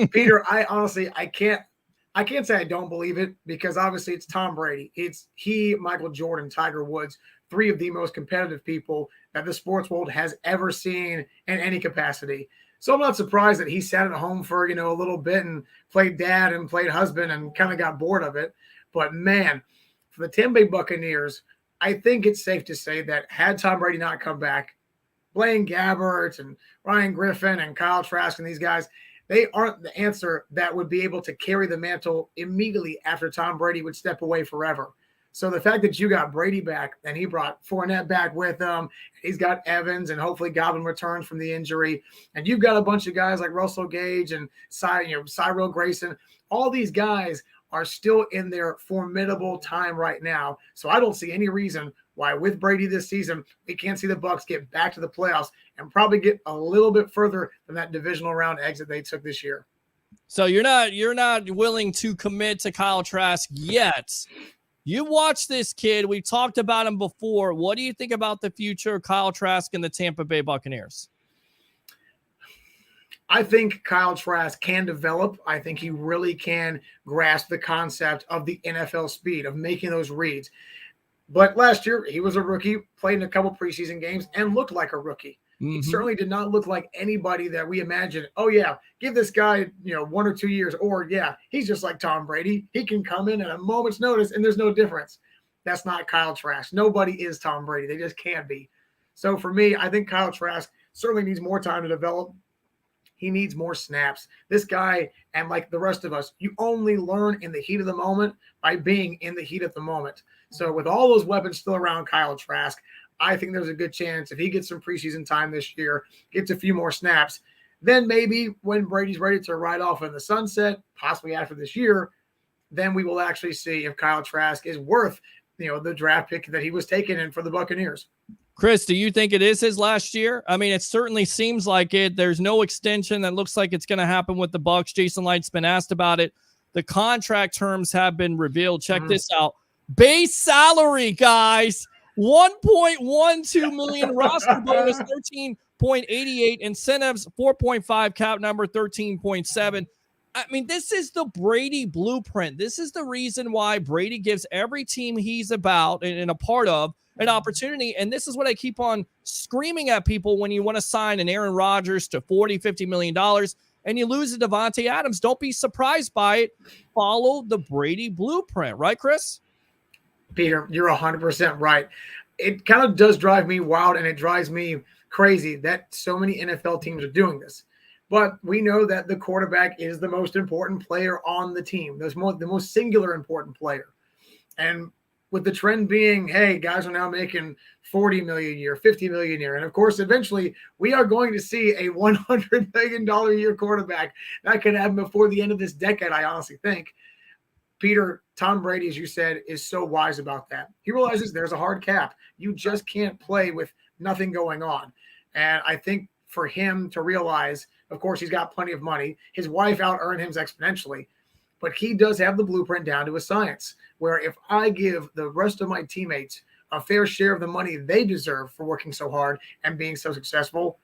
Peter, I can't say I don't believe it, because obviously it's Tom Brady. It's he, Michael Jordan, Tiger Woods, 3 of the most competitive people that the sports world has ever seen in any capacity. So I'm not surprised that he sat at home for, a little bit and played dad and played husband and kind of got bored of it. But man, for the Tampa Bay Buccaneers, I think it's safe to say that had Tom Brady not come back, Blaine Gabbert and Ryan Griffin and Kyle Trask and these guys, they aren't the answer that would be able to carry the mantle immediately after Tom Brady would step away forever. So the fact that you got Brady back and he brought Fournette back with him, he's got Evans and hopefully Godwin returns from the injury, and you've got a bunch of guys like Russell Gage and Cyril Grayson. All these guys are still in their formidable time right now. So I don't see any reason why with Brady this season, we can't see the Bucs get back to the playoffs and probably get a little bit further than that divisional round exit they took this year. So you're not willing to commit to Kyle Trask yet. You watch this kid. We talked about him before. What do you think about the future of Kyle Trask and the Tampa Bay Buccaneers? I think Kyle Trask can develop. I think he really can grasp the concept of the NFL speed, of making those reads. But last year, he was a rookie, played in a couple preseason games, and looked like a rookie. He certainly did not look like anybody that we imagined, oh, yeah, give this guy 1 or 2 years, or, yeah, he's just like Tom Brady. He can come in at a moment's notice, and there's no difference. That's not Kyle Trask. Nobody is Tom Brady. They just can't be. So for me, I think Kyle Trask certainly needs more time to develop. He needs more snaps. This guy, and like the rest of us, you only learn in the heat of the moment by being in the heat of the moment. So with all those weapons still around Kyle Trask, I think there's a good chance if he gets some preseason time this year, gets a few more snaps, then maybe when Brady's ready to ride off in the sunset, possibly after this year, then we will actually see if Kyle Trask is worth, the draft pick that he was taken in for the Buccaneers. Chris, do you think it is his last year? I mean, it certainly seems like it. There's no extension that looks like it's going to happen with the Bucs. Jason Light's been asked about it. The contract terms have been revealed. Check this out. Base salary, guys. $1.12 million roster bonus, 13.88 incentives, 4.5 cap number, 13.7. I mean, this is the Brady blueprint. This is the reason why Brady gives every team he's about and a part of an opportunity. And this is what I keep on screaming at people when you want to sign an Aaron Rodgers to $40-50 million and you lose a Devontae Adams. Don't be surprised by it. Follow the Brady blueprint. Right, Chris? Peter, you're 100% right. It kind of does drive me wild, and it drives me crazy that so many NFL teams are doing this. But we know that the quarterback is the most important player on the team, the most singular important player. And with the trend being, hey, guys are now making $40 million a year, $50 million a year. And of course, eventually we are going to see a $100 million a year quarterback. That could happen before the end of this decade, I honestly think. Peter, Tom Brady, as you said, is so wise about that. He realizes there's a hard cap. You just can't play with nothing going on. And I think for him to realize, of course, he's got plenty of money. His wife out-earned him exponentially. But he does have the blueprint down to a science, where if I give the rest of my teammates a fair share of the money they deserve for working so hard and being so successful,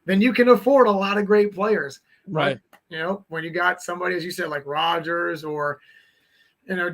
then you can afford a lot of great players. Right. But, when you got somebody, as you said, like Rodgers or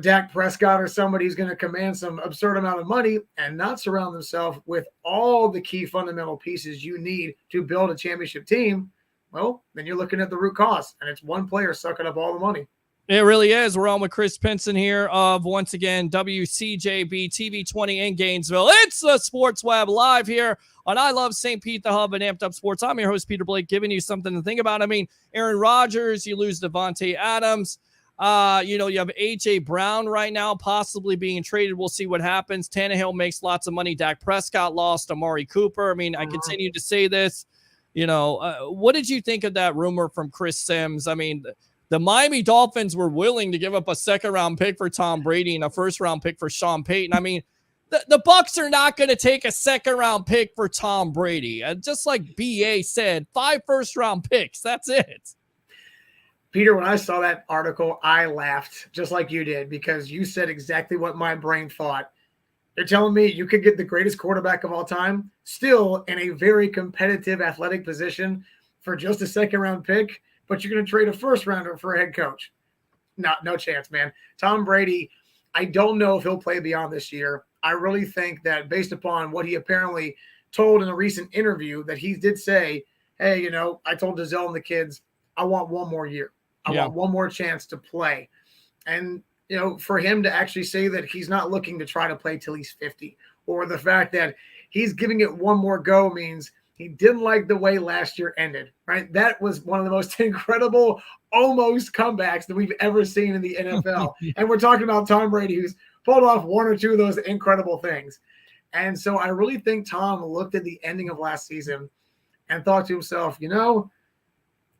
Dak Prescott or somebody who's going to command some absurd amount of money and not surround themselves with all the key fundamental pieces you need to build a championship team, well, then you're looking at the root cause, and it's one player sucking up all the money. It really is. We're on with Chris Pinson here of, once again, WCJB TV 20 in Gainesville. It's the Sports Web live here on I Love St. Pete, the hub and Amped Up Sports. I'm your host, Peter Blake, giving you something to think about. I mean, Aaron Rodgers, you lose Devontae Adams. You have A.J. Brown right now possibly being traded. We'll see what happens. Tannehill makes lots of money. Dak Prescott lost Amari Cooper. I mean, I continue to say this. What did you think of that rumor from Chris Sims? I mean, the Miami Dolphins were willing to give up a second-round pick for Tom Brady and a first-round pick for Sean Payton. I mean, the Bucs are not going to take a second-round pick for Tom Brady. Just like B.A. said, 5 first-round picks. That's it. Peter, when I saw that article, I laughed just like you did, because you said exactly what my brain thought. You're telling me you could get the greatest quarterback of all time still in a very competitive athletic position for just a second-round pick, but you're going to trade a first-rounder for a head coach. No chance, man. Tom Brady, I don't know if he'll play beyond this year. I really think that based upon what he apparently told in a recent interview, that he did say, hey, I told Dezmon and the kids, I want one more year. I want one more chance to play. And, for him to actually say that he's not looking to try to play till he's 50, or the fact that he's giving it one more go means he didn't like the way last year ended, right? That was one of the most incredible almost comebacks that we've ever seen in the NFL. And we're talking about Tom Brady, who's pulled off one or two of those incredible things. And so I really think Tom looked at the ending of last season and thought to himself,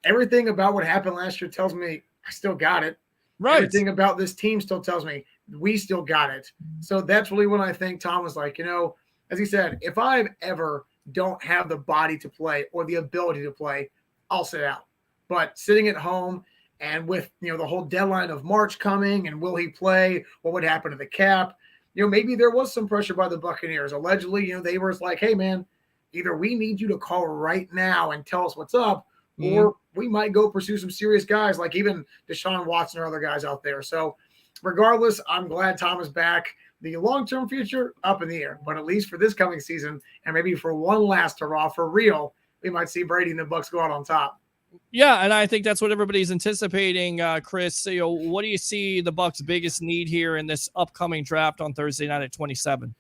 everything about what happened last year tells me I still got it. Right. Everything about this team still tells me we still got it. So that's really when I think Tom was like, as he said, if I ever don't have the body to play or the ability to play, I'll sit out. But sitting at home and with, the whole deadline of March coming and will he play? What would happen to the cap? Maybe there was some pressure by the Buccaneers. Allegedly, they were like, hey, man, either we need you to call right now and tell us what's up, or we might go pursue some serious guys like even Deshaun Watson or other guys out there. So regardless, I'm glad Tom is back. The long-term future, up in the air. But at least for this coming season, and maybe for one last hurrah for real, we might see Brady and the Bucs go out on top. Yeah, and I think that's what everybody's anticipating, Chris. What do you see the Bucs' biggest need here in this upcoming draft on Thursday night at 27?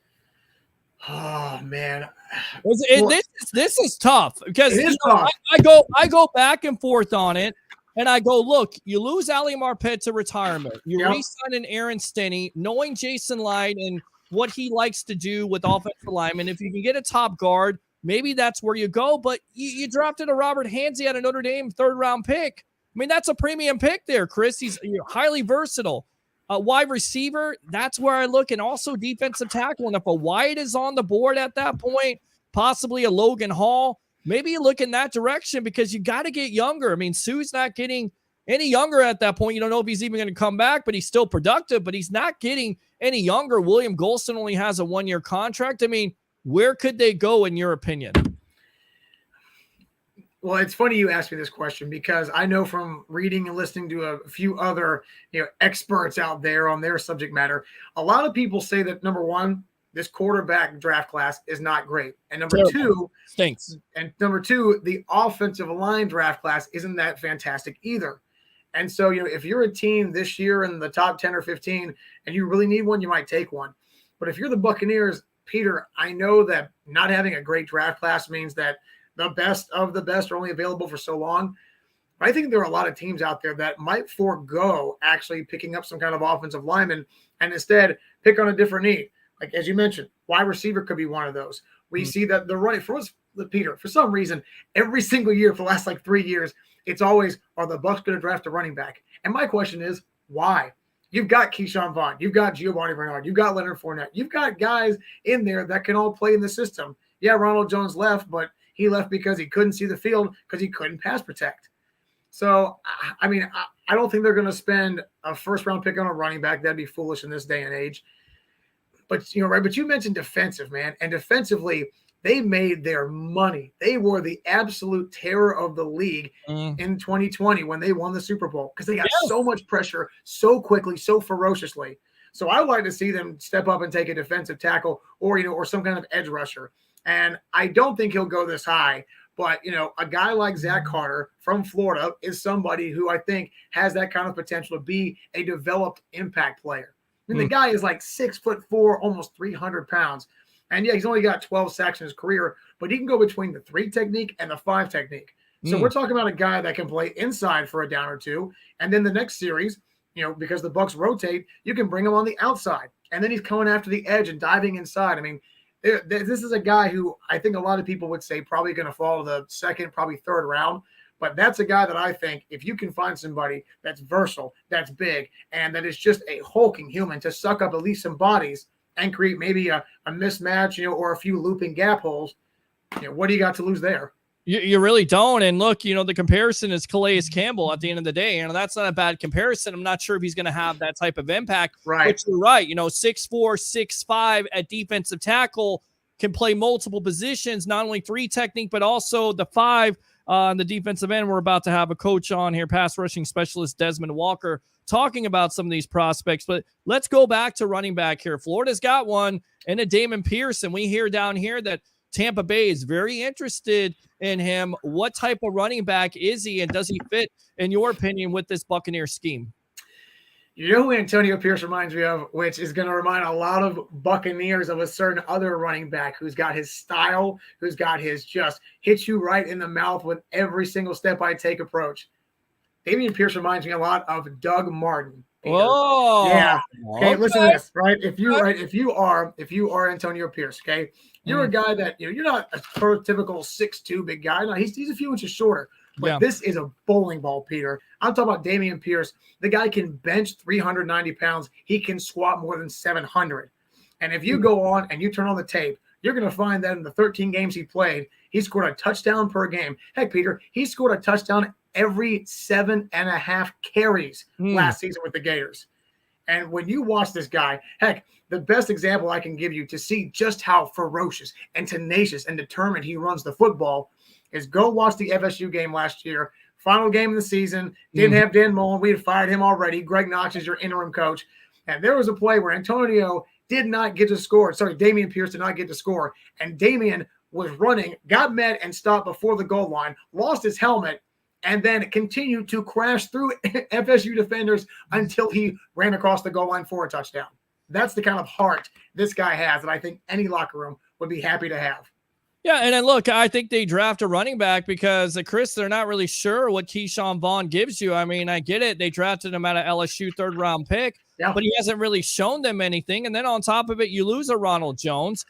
Oh man, this is tough because tough. I go back and forth on it, and I go, look, you lose Ali Marpet to retirement, you re-sign an Aaron Stinney, knowing Jason Light and what he likes to do with offensive linemen. If you can get a top guard, maybe that's where you go. But you drafted a Robert Hansey at a Notre Dame 3rd-round pick. I mean, that's a premium pick there, Chris. He's highly versatile. Wide receiver, that's where I look, and also defensive tackle. And if a White is on the board at that point, possibly a Logan Hall, maybe you look in that direction because you got to get younger. I mean, Sue's not getting any younger at that point. You don't know if he's even going to come back, but he's still productive, but he's not getting any younger. William Golston only has a 1-year contract. I mean, where could they go in your opinion? Well, it's funny you asked me this question because I know from reading and listening to a few other, experts out there on their subject matter, a lot of people say that, number one, this quarterback draft class is not great. And number two, stinks. And number two, the offensive line draft class isn't that fantastic either. And so, if you're a team this year in the top 10 or 15 and you really need one, you might take one. But if you're the Buccaneers, Peter, I know that not having a great draft class means that the best of the best are only available for so long. But I think there are a lot of teams out there that might forego actually picking up some kind of offensive lineman and instead pick on a different need. Like, as you mentioned, wide receiver could be one of those. We see that the running for us, Peter, for some reason, every single year for the last 3 years, it's always, are the Bucs going to draft a running back? And my question is, why? You've got Keyshawn Vaughn. You've got Giovanni Bernard. You've got Leonard Fournette. You've got guys in there that can all play in the system. Yeah, Ronald Jones left, but he left because he couldn't see the field because he couldn't pass protect. So, I mean, I don't think they're going to spend a 1st-round pick on a running back. That'd be foolish in this day and age. But, right, but you mentioned defensive, man. And defensively, they made their money. They were the absolute terror of the league in 2020 when they won the Super Bowl because they got so much pressure so quickly, so ferociously. So I would like to see them step up and take a defensive tackle or some kind of edge rusher. And I don't think he'll go this high, but, a guy like Zach Carter from Florida is somebody who I think has that kind of potential to be a developed impact player. I mean, the guy is 6'4", almost 300 pounds. And yeah, he's only got 12 sacks in his career, but he can go between the 3 technique and the 5 technique. So we're talking about a guy that can play inside for a down or two. And then the next series, because the Bucs rotate, you can bring him on the outside. And then he's coming after the edge and diving inside. I mean, this is a guy who I think a lot of people would say probably going to fall to the 2nd, probably 3rd round. But that's a guy that I think if you can find somebody that's versatile, that's big, and that is just a hulking human to suck up at least some bodies and create maybe a mismatch, or a few looping gap holes, what do you got to lose there? You really don't. And look, the comparison is Calais Campbell at the end of the day. That's not a bad comparison. I'm not sure if he's going to have that type of impact. Right. But you're right. 6'4", 6'5" at defensive tackle, can play multiple positions, not only 3 technique, but also the 5 on the defensive end. We're about to have a coach on here, pass rushing specialist Dezmon Walker, talking about some of these prospects. But let's go back to running back here. Florida's got one and a Damian Pierce. And we hear down here that Tampa Bay is very interested in him. What type of running back is he, and does he fit, in your opinion, with this Buccaneer scheme? You know who Antonio Pierce reminds me of, which is going to remind a lot of Buccaneers of a certain other running back who's got his style, who's got his just hit you right in the mouth with every single step I take approach. Damian Pierce reminds me a lot of Doug Martin. Oh, yeah. Okay, listen to this, right? If you are Antonio Pierce, okay, you're a guy that you're not a prototypical 6'2" big guy. No, he's a few inches shorter. But this is a bowling ball, Peter. I'm talking about Damian Pierce. The guy can bench 390 pounds. He can squat more than 700. And if you go on and you turn on the tape, you're going to find that in the 13 games he played, he scored a touchdown per game. Heck, Peter, he scored a touchdown every 7.5 carries last season with the Gators. And when you watch this guy, heck, the best example I can give you to see just how ferocious and tenacious and determined he runs the football is go watch the FSU game last year. Final game of the season. Didn't have Dan Mullen. We had fired him already. Greg Knox is your interim coach. And there was a play where Antonio did not get to score. Sorry, Damian Pierce did not get to score. And Damian was running, got met and stopped before the goal line, lost his helmet, and then continued to crash through FSU defenders until he ran across the goal line for a touchdown. That's the kind of heart this guy has that I think any locker room would be happy to have. Yeah, and then look, I think they draft a running back because, Chris, they're not really sure what Keyshawn Vaughn gives you. I mean, I get it. They drafted him out of LSU third-round pick, but he hasn't really shown them anything. And then on top of it, you lose a Ronald Jones.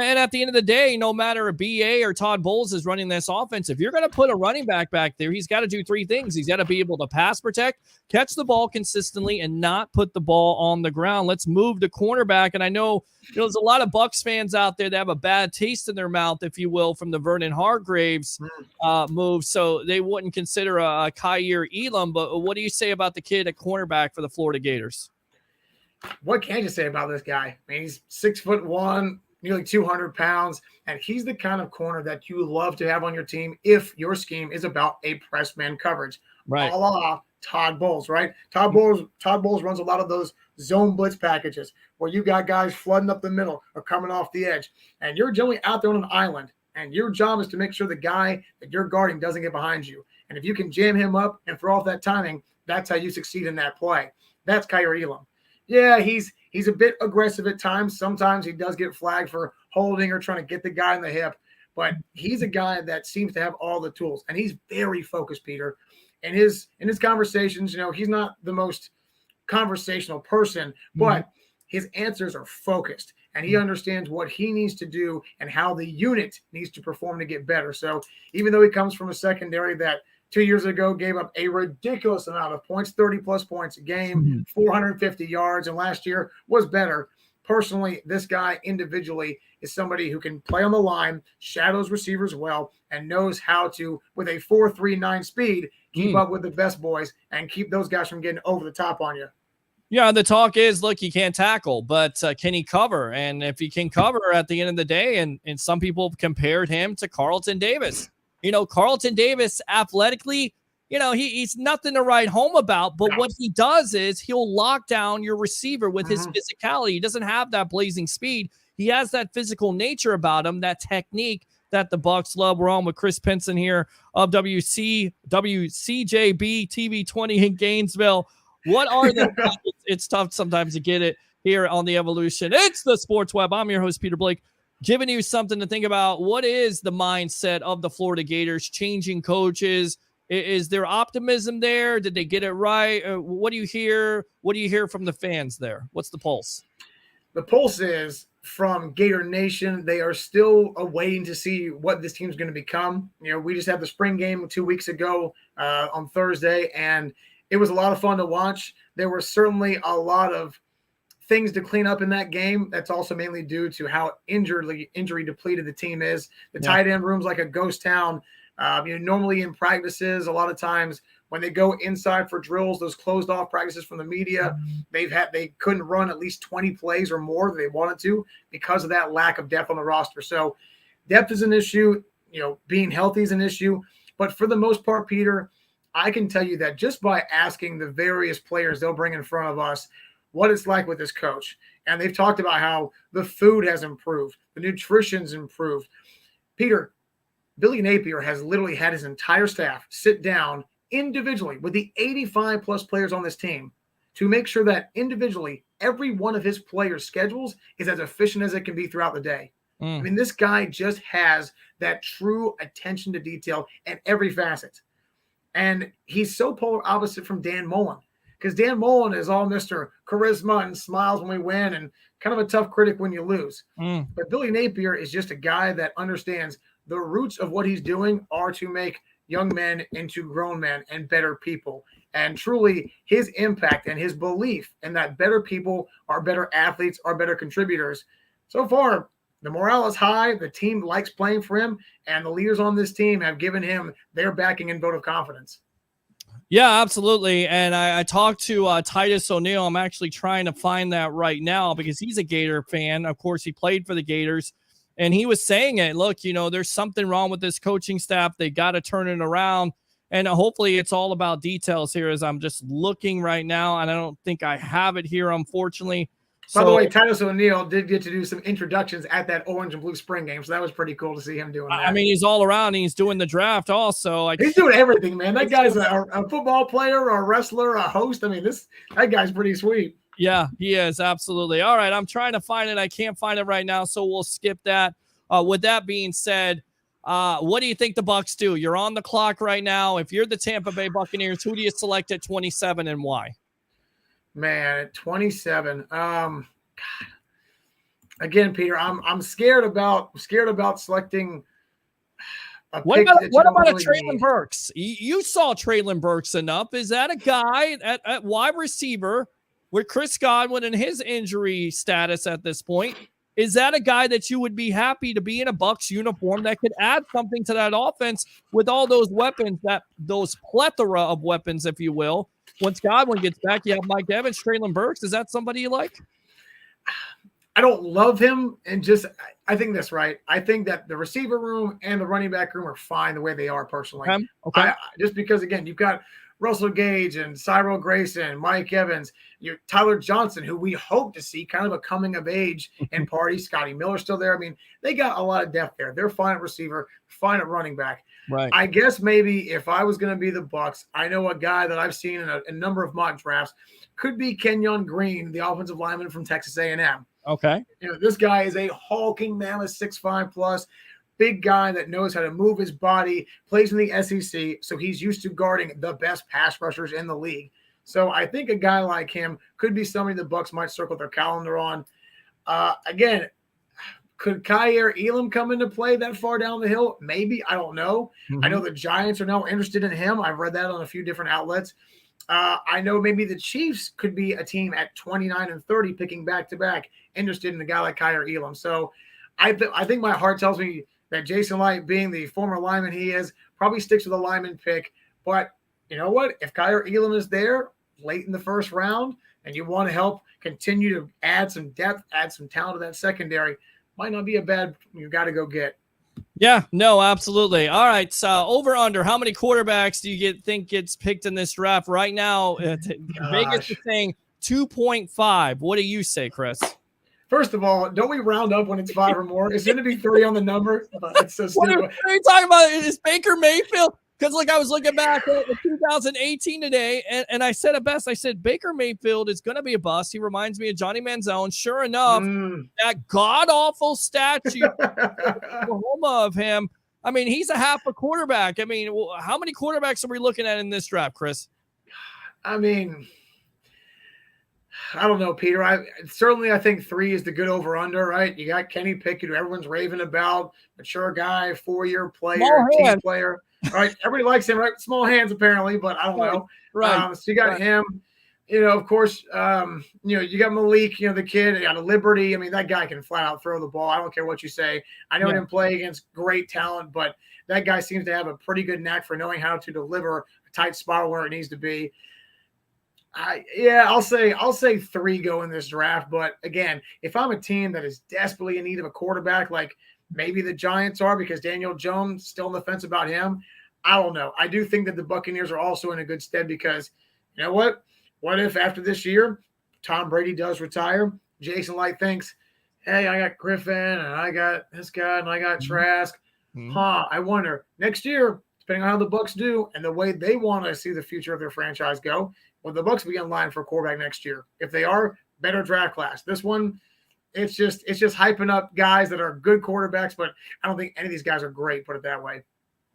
And at the end of the day, no matter a BA or Todd Bowles is running this offense, if you're going to put a running back there, he's got to do three things. He's got to be able to pass protect, catch the ball consistently, and not put the ball on the ground. Let's move to cornerback. And I know there's a lot of Bucs fans out there that have a bad taste in their mouth, if you will, from the Vernon Hargreaves move. So they wouldn't consider a Kaiir Elam. But what do you say about the kid at cornerback for the Florida Gators? What can you say about this guy? I mean, he's 6'1", nearly 200 pounds, and he's the kind of corner that you love to have on your team if your scheme is about a press man coverage. Right. A la Todd Bowles, right? Todd Bowles runs a lot of those zone blitz packages where you got guys flooding up the middle or coming off the edge, and you're generally out there on an island, and your job is to make sure the guy that you're guarding doesn't get behind you. And if you can jam him up and throw off that timing, that's how you succeed in that play. That's Kaiir Elam. Yeah, he's a bit aggressive at times. Sometimes he does get flagged for holding or trying to get the guy in the hip, but he's a guy that seems to have all the tools, and he's very focused, Peter. In his conversations, he's not the most conversational person, but his answers are focused, and he understands what he needs to do and how the unit needs to perform to get better. So even though he comes from a secondary that 2 years ago gave up a ridiculous amount of points, 30-plus points a game, 450 yards, and last year was better. Personally, this guy individually is somebody who can play on the line, shadows receivers well, and knows how to, with a 4.39 speed, keep up with the best boys and keep those guys from getting over the top on you. Yeah, the talk is, look, he can't tackle, but can he cover? And if he can cover at the end of the day, and some people compared him to Carlton Davis. Carlton Davis athletically, he's nothing to write home about, but what he does is he'll lock down your receiver with his physicality. He doesn't have that blazing speed. He has that physical nature about him, that technique that the Bucs love. We're on with Chris Pinson here of WCJB TV 20 in Gainesville. What are the it's tough sometimes to get it here on the Evolution. It's the Sports Web. I'm your host, Peter Blake, giving you something to think about. What is the mindset of the Florida Gators? Changing coaches. Is there optimism there? Did they get it right? What do you hear? What do you hear from the fans there? What's the pulse? The pulse is from Gator Nation. They are still waiting to see what this team's going to become. We just had the spring game 2 weeks ago on Thursday, and it was a lot of fun to watch. There were certainly a lot of things to clean up in that game. That's also mainly due to how injury depleted the team is. The tight end room's like a ghost town. Normally in practices, a lot of times when they go inside for drills, those closed off practices from the media, they couldn't run at least 20 plays or more that they wanted to because of that lack of depth on the roster. So depth is an issue, being healthy is an issue, but for the most part, Peter, I can tell you that just by asking the various players they'll bring in front of us what it's like with this coach. And they've talked about how the food has improved, the nutrition's improved. Peter, Billy Napier has literally had his entire staff sit down individually with the 85 plus players on this team to make sure that individually every one of his players' schedules is as efficient as it can be throughout the day. I mean, this guy just has that true attention to detail in every facet. And he's so polar opposite from Dan Mullen, because Dan Mullen is all Mr. Charisma and smiles when we win and kind of a tough critic when you lose. But Billy Napier is just a guy that understands the roots of what he's doing are to make young men into grown men and better people. And truly his impact and his belief in that better people are better athletes, are better contributors. So far, the morale is high. The team likes playing for him, and the leaders on this team have given him their backing and vote of confidence. Yeah, absolutely. And I talked to Titus O'Neil. I'm actually trying to find that right now because he's a Gator fan. Of course, he played for the Gators. And he was saying it, look, there's something wrong with this coaching staff. They got to turn it around. And hopefully it's all about details here as I'm just looking right now. And I don't think I have it here, unfortunately. By the way, Titus O'Neil did get to do some introductions at that orange and blue spring game. So that was pretty cool to see him doing that. I mean, he's all around. He's doing the draft also. He's doing everything, man. That guy's a football player, a wrestler, a host. I mean, that guy's pretty sweet. Yeah, he is. Absolutely. All right. I'm trying to find it. I can't find it right now. So we'll skip that. With that being said, what do you think the Bucs do? You're on the clock right now. If you're the Tampa Bay Buccaneers, who do you select at 27 and why? Man, at 27. God. Again, Peter, I'm scared about selecting a What pick about really a Traylon Burks? You saw Traylon Burks enough. Is that a guy at wide receiver with Chris Godwin and his injury status at this point? Is that a guy that you would be happy to be in a Bucs uniform that could add something to that offense with all those weapons, those plethora of weapons, if you will? Once Godwin gets back, you have Mike Evans, Traylon Burks. Is that somebody you like? I don't love him, and I think that's right. I think that the receiver room and the running back room are fine the way they are personally. Okay. Just because, again, you've got Russell Gage and Cyril Grayson, Mike Evans, Tyler Johnson, who we hope to see kind of a coming of age and party. Scotty Miller's still there. I mean, they got a lot of depth there. They're fine at receiver, fine at running back. Right. I guess maybe if I was going to be the Bucs, I know a guy that I've seen in a number of mock drafts could be Kenyon Green, the offensive lineman from Texas A&M. Okay. This guy is a hulking mammoth, 6'5 plus, big guy that knows how to move his body, plays in the SEC, so he's used to guarding the best pass rushers in the league. So I think a guy like him could be somebody the Bucs might circle their calendar on. Again, could Kaiir Elam come into play that far down the hill? Maybe. I don't know. I know the Giants are now interested in him. I've read that on a few different outlets. I know maybe the Chiefs could be a team at 29 and 30 picking back-to-back interested in a guy like Kaiir Elam. So I think my heart tells me that Jason Light, being the former lineman he is, probably sticks with a lineman pick. But you know what? If Kaiir Elam is there late in the first round and you want to help continue to add some depth, add some talent to that secondary, might not be a bad you got to go get. Yeah, no, absolutely. All right, so over under, how many quarterbacks do you think gets picked in this draft right now? Vegas is saying 2.5. What do you say, Chris? First of all, don't we round up when it's 5 or more? It's going to be 3 on the number. That's so stupid. What are you talking about? Is Baker Mayfield? Because I was looking back at 2018 today, and I said it best. I said Baker Mayfield is going to be a bust. He reminds me of Johnny Manziel, and sure enough, that god-awful statue Oklahoma of him, I mean, he's a half a quarterback. I mean, how many quarterbacks are we looking at in this draft, Chris? I mean, I don't know, Peter. I think 3 is the good over-under, right? You got Kenny Pickett, who everyone's raving about, mature guy, 4-year player, team player. All right, everybody likes him, right? Small hands, apparently, but I don't know. Right. So you got him. Of course, you got Malik, the kid out of Liberty. I mean, that guy can flat out throw the ball. I don't care what you say. I know he didn't play against great talent, but that guy seems to have a pretty good knack for knowing how to deliver a tight spot where it needs to be. I'll say 3 go in this draft. But again, if I'm a team that is desperately in need of a quarterback, like maybe the Giants are because Daniel Jones still on the fence about him, I don't know. I do think that the Buccaneers are also in a good stead because you know what? What if after this year, Tom Brady does retire? Jason Light thinks, hey, I got Griffin and I got this guy and I got Trask. I wonder next year, depending on how the Bucs do and the way they want to see the future of their franchise go, will the Bucs be in line for a quarterback next year? If they are, better draft class. This one, it's just hyping up guys that are good quarterbacks, but I don't think any of these guys are great, put it that way.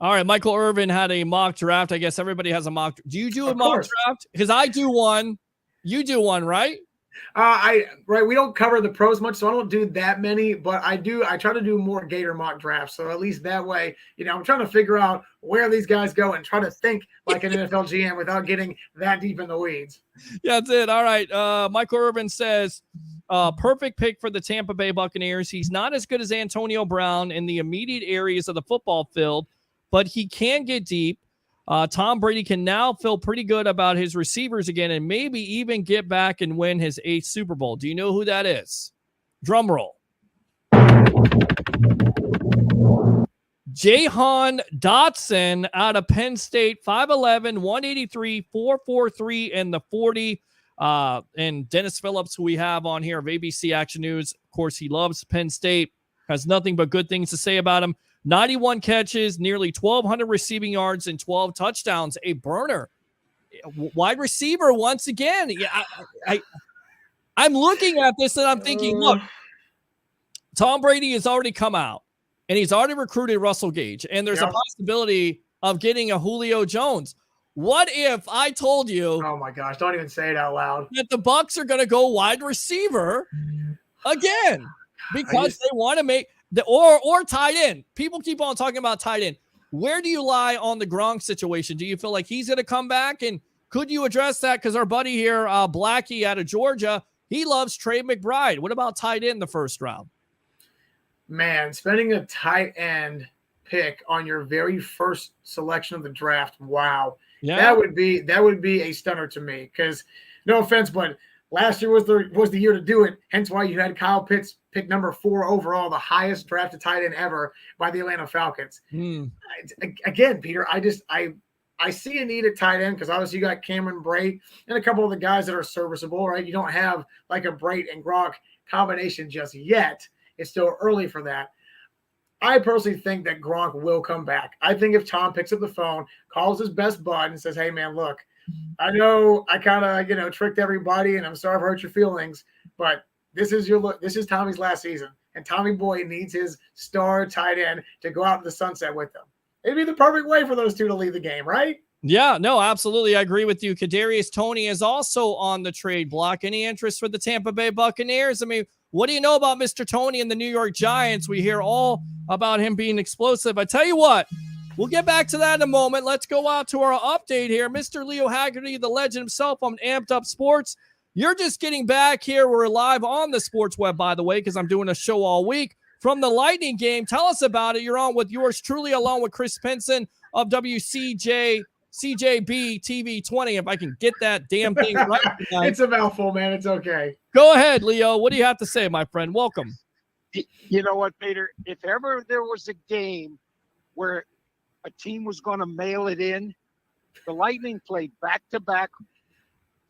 All right, Michael Irvin had a mock draft. I guess everybody has a mock. Do you do a mock draft? Because I do one. You do one, right? We don't cover the pros much, so I don't do that many, but I try to do more Gator mock drafts. So at least that way, I'm trying to figure out where these guys go and try to think like an NFL GM without getting that deep in the weeds. Yeah, that's it. All right. Michael Irvin says, perfect pick for the Tampa Bay Buccaneers. He's not as good as Antonio Brown in the immediate areas of the football field, but he can get deep. Tom Brady can now feel pretty good about his receivers again and maybe even get back and win his 8th Super Bowl. Do you know who that is? Drum roll. Jahan Dotson out of Penn State, 5'11", 183, 443 in the 40. And Dennis Phillips, who we have on here of ABC Action News. Of course, he loves Penn State, has nothing but good things to say about him. 91 catches, nearly 1,200 receiving yards, and 12 touchdowns. A burner. Wide receiver once again. Yeah, I'm looking at this and I'm thinking, look, Tom Brady has already come out and he's already recruited Russell Gage, and there's a possibility of getting a Julio Jones. What if I told you? Oh my gosh! Don't even say it out loud. That the Bucs are going to go wide receiver again because they want to make. Or tight end. People keep on talking about tight end. Where do you lie on the Gronk situation? Do you feel like he's going to come back? And could you address that? Because our buddy here, Blackie out of Georgia, he loves Trey McBride. What about tight end the first round? Man, spending a tight end pick on your very first selection of the draft, wow. Yeah. That would be a stunner to me. Because no offense, but last year was the year to do it. Hence why you had Kyle Pitts pick number 4 overall, the highest drafted tight end ever by the Atlanta Falcons. Again, Peter, I see a need at tight end because obviously you got Cameron Brate and a couple of the guys that are serviceable, right? You don't have like a Brate and Gronk combination just yet. It's still early for that. I personally think that Gronk will come back. I think if Tom picks up the phone, calls his best bud and says, hey, man, look, I know I kind of, tricked everybody and I'm sorry if I hurt your feelings, but this is Tommy's last season, and Tommy Boy needs his star tight end to go out in the sunset with them. It'd be the perfect way for those two to leave the game, right? Yeah, no, absolutely. I agree with you. Kadarius Toney is also on the trade block. Any interest for the Tampa Bay Buccaneers? I mean, what do you know about Mr. Toney and the New York Giants? We hear all about him being explosive. I tell you what, we'll get back to that in a moment. Let's go out to our update here. Mr. Leo Haggerty, the legend himself on Amped Up Sports. You're just getting back here. We're live on the sports web, by the way, because I'm doing a show all week from the Lightning game. Tell us about it. You're on with yours truly, along with Chris Pinson of WCJB TV 20. If I can get that damn thing right. It's a mouthful, man. It's okay. Go ahead, Leo. What do you have to say, my friend? Welcome. You know what, Peter? If ever there was a game where a team was going to mail it in, the Lightning played back-to-back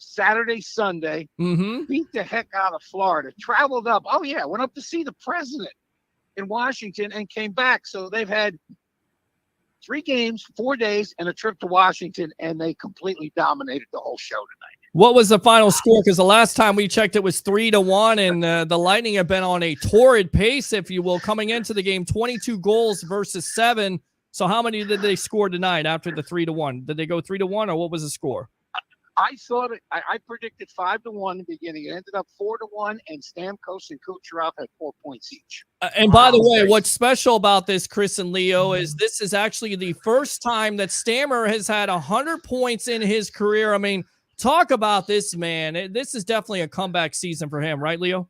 Saturday, Sunday, beat the heck out of Florida, traveled up. Oh, yeah, went up to see the president in Washington and came back. So they've had 3 games, 4 days, and a trip to Washington, and they completely dominated the whole show tonight. What was the final score? Because the last time we checked, it was 3-1, and the Lightning have been on a torrid pace, if you will, coming into the game. 22 goals versus 7. So how many did they score tonight after the 3-1? Did they go 3-1, or what was the score? I thought I predicted 5-1 in the beginning. It ended up 4-1, and Stamkos and Kucherov had 4 points each. And by the way, what's special about this, Chris and Leo, is this is actually the first time that Stammer has had 100 points in his career. I mean, talk about this, man. This is definitely a comeback season for him, right, Leo?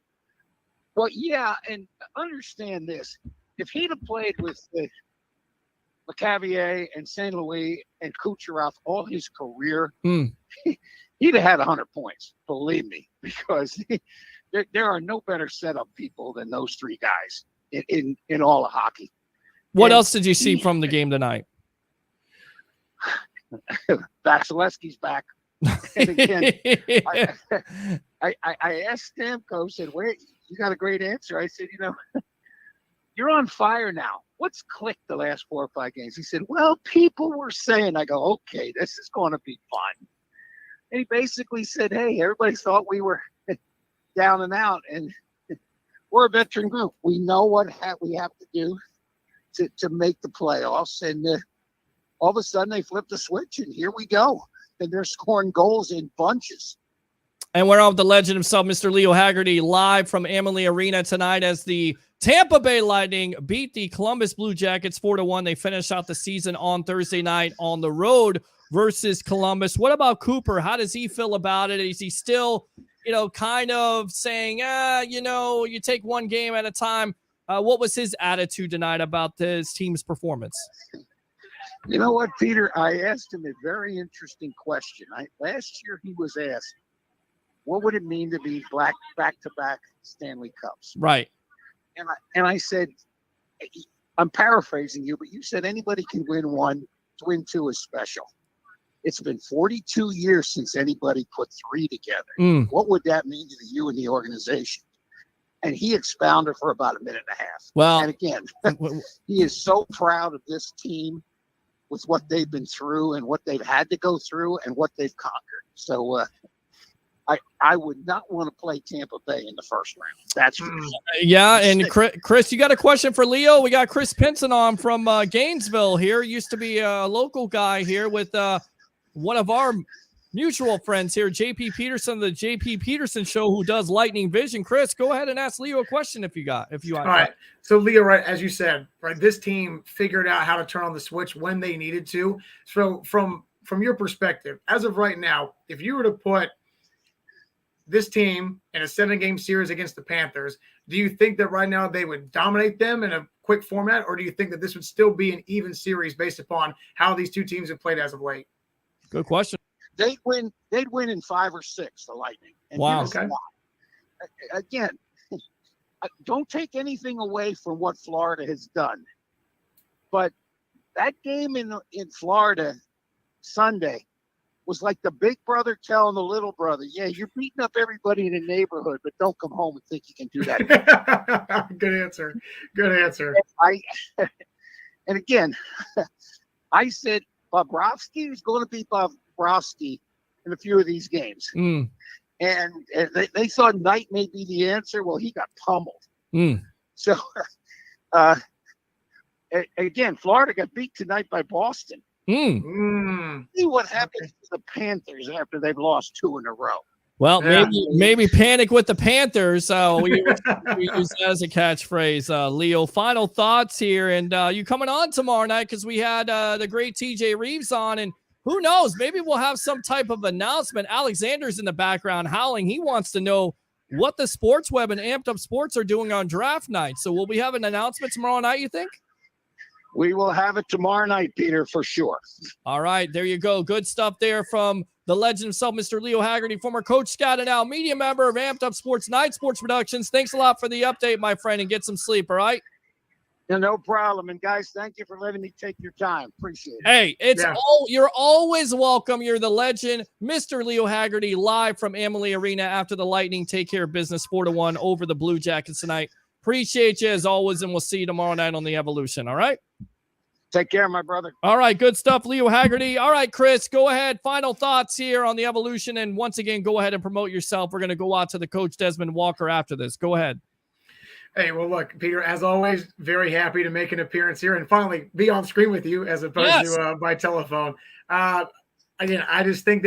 Well, yeah, and understand this. If he'd have played with LeCavier and St. Louis and Kucherov all his career, he'd have had 100 points, believe me, because there are no better setup people than those 3 guys in all of hockey. What else did you see from the game tonight? Vasilevsky's back. And again, I, I asked Stamkos, said, "Where you got a great answer?" I said, you're on fire now. What's clicked the last 4 or 5 games? He said, well, people were saying. I go, okay, this is going to be fun. And he basically said, hey, everybody thought we were down and out, and we're a veteran group. We know what we have to do to make the playoffs. And all of a sudden they flipped the switch, and here we go. And they're scoring goals in bunches. And we're on with the legend himself, Mr. Leo Haggerty, live from Amalie Arena tonight as the Tampa Bay Lightning beat the Columbus Blue Jackets 4-1. They finish out the season on Thursday night on the road versus Columbus. What about Cooper? How does he feel about it? Is he still, kind of saying, you take one game at a time? What was his attitude tonight about his team's performance? You know what, Peter? I asked him a very interesting question. Last year he was asked, what would it mean to be back-to-back Stanley Cups? Right. And I said, I'm paraphrasing you, but you said anybody can win one. To win two is special. It's been 42 years since anybody put 3 together. What would that mean to you and the organization? And he expounded for about a minute and a half. Well, and again, he is so proud of this team with what they've been through and what they've had to go through and what they've conquered. So I would not want to play Tampa Bay in the first round. That's for sure. Yeah, and Chris, you got a question for Leo? We got Chris Pinson on from Gainesville here. Used to be a local guy here with one of our mutual friends here, JP Peterson, the JP Peterson Show, who does Lightning Vision. Chris, go ahead and ask Leo a question if you want. All right. So Leo, right, as you said, right, this team figured out how to turn on the switch when they needed to. So from your perspective, as of right now, if you were to put this team in a 7-game series against the Panthers, do you think that right now they would dominate them in a quick format, or do you think that this would still be an even series based upon how these two teams have played as of late? Good question. They'd win in 5 or 6, the Lightning. And wow. Okay. Again, don't take anything away from what Florida has done. But that game in Florida Sunday was like the big brother telling the little brother, yeah, you're beating up everybody in the neighborhood, but don't come home and think you can do that. Good answer. Good answer. And again, I said Bobrovsky is going to be Bobrovsky in a few of these games. And they thought Knight may be the answer. Well, he got pummeled. So, again, Florida got beat tonight by Boston. See what happens to the Panthers after they've lost 2 in a row. Well, maybe panic with the Panthers. We use that as a catchphrase. Leo, final thoughts here, and you coming on tomorrow night because we had the great TJ Rives on, and who knows, maybe we'll have some type of announcement. Alexander's in the background howling. He wants to know what the Sports Web and Amped Up Sports are doing on draft night. So will we have an announcement tomorrow night, you think? We will have it tomorrow night, Peter, for sure. All right, there you go. Good stuff there from the legend himself, Mr. Leo Haggerty, former coach, scout, and now media member of Amped Up Sports, Night Sports Productions. Thanks a lot for the update, my friend, and get some sleep, all right? Yeah, no problem. And, guys, thank you for letting me take your time. Appreciate it. Hey, you're always welcome. You're the legend, Mr. Leo Haggerty, live from Amalie Arena after the Lightning take care of business 4-1 over the Blue Jackets tonight. Appreciate you as always, and we'll see you tomorrow night on the Evolution, all right? Take care, my brother. All right, good stuff, Leo Haggerty. All right, Chris, go ahead. Final thoughts here on the Evolution, and once again, go ahead and promote yourself. We're going to go out to the coach, Dezmon Walker, after this. Go ahead. Hey, well, look, Peter, as always, very happy to make an appearance here and finally be on screen with you as opposed to by telephone. Again, I just think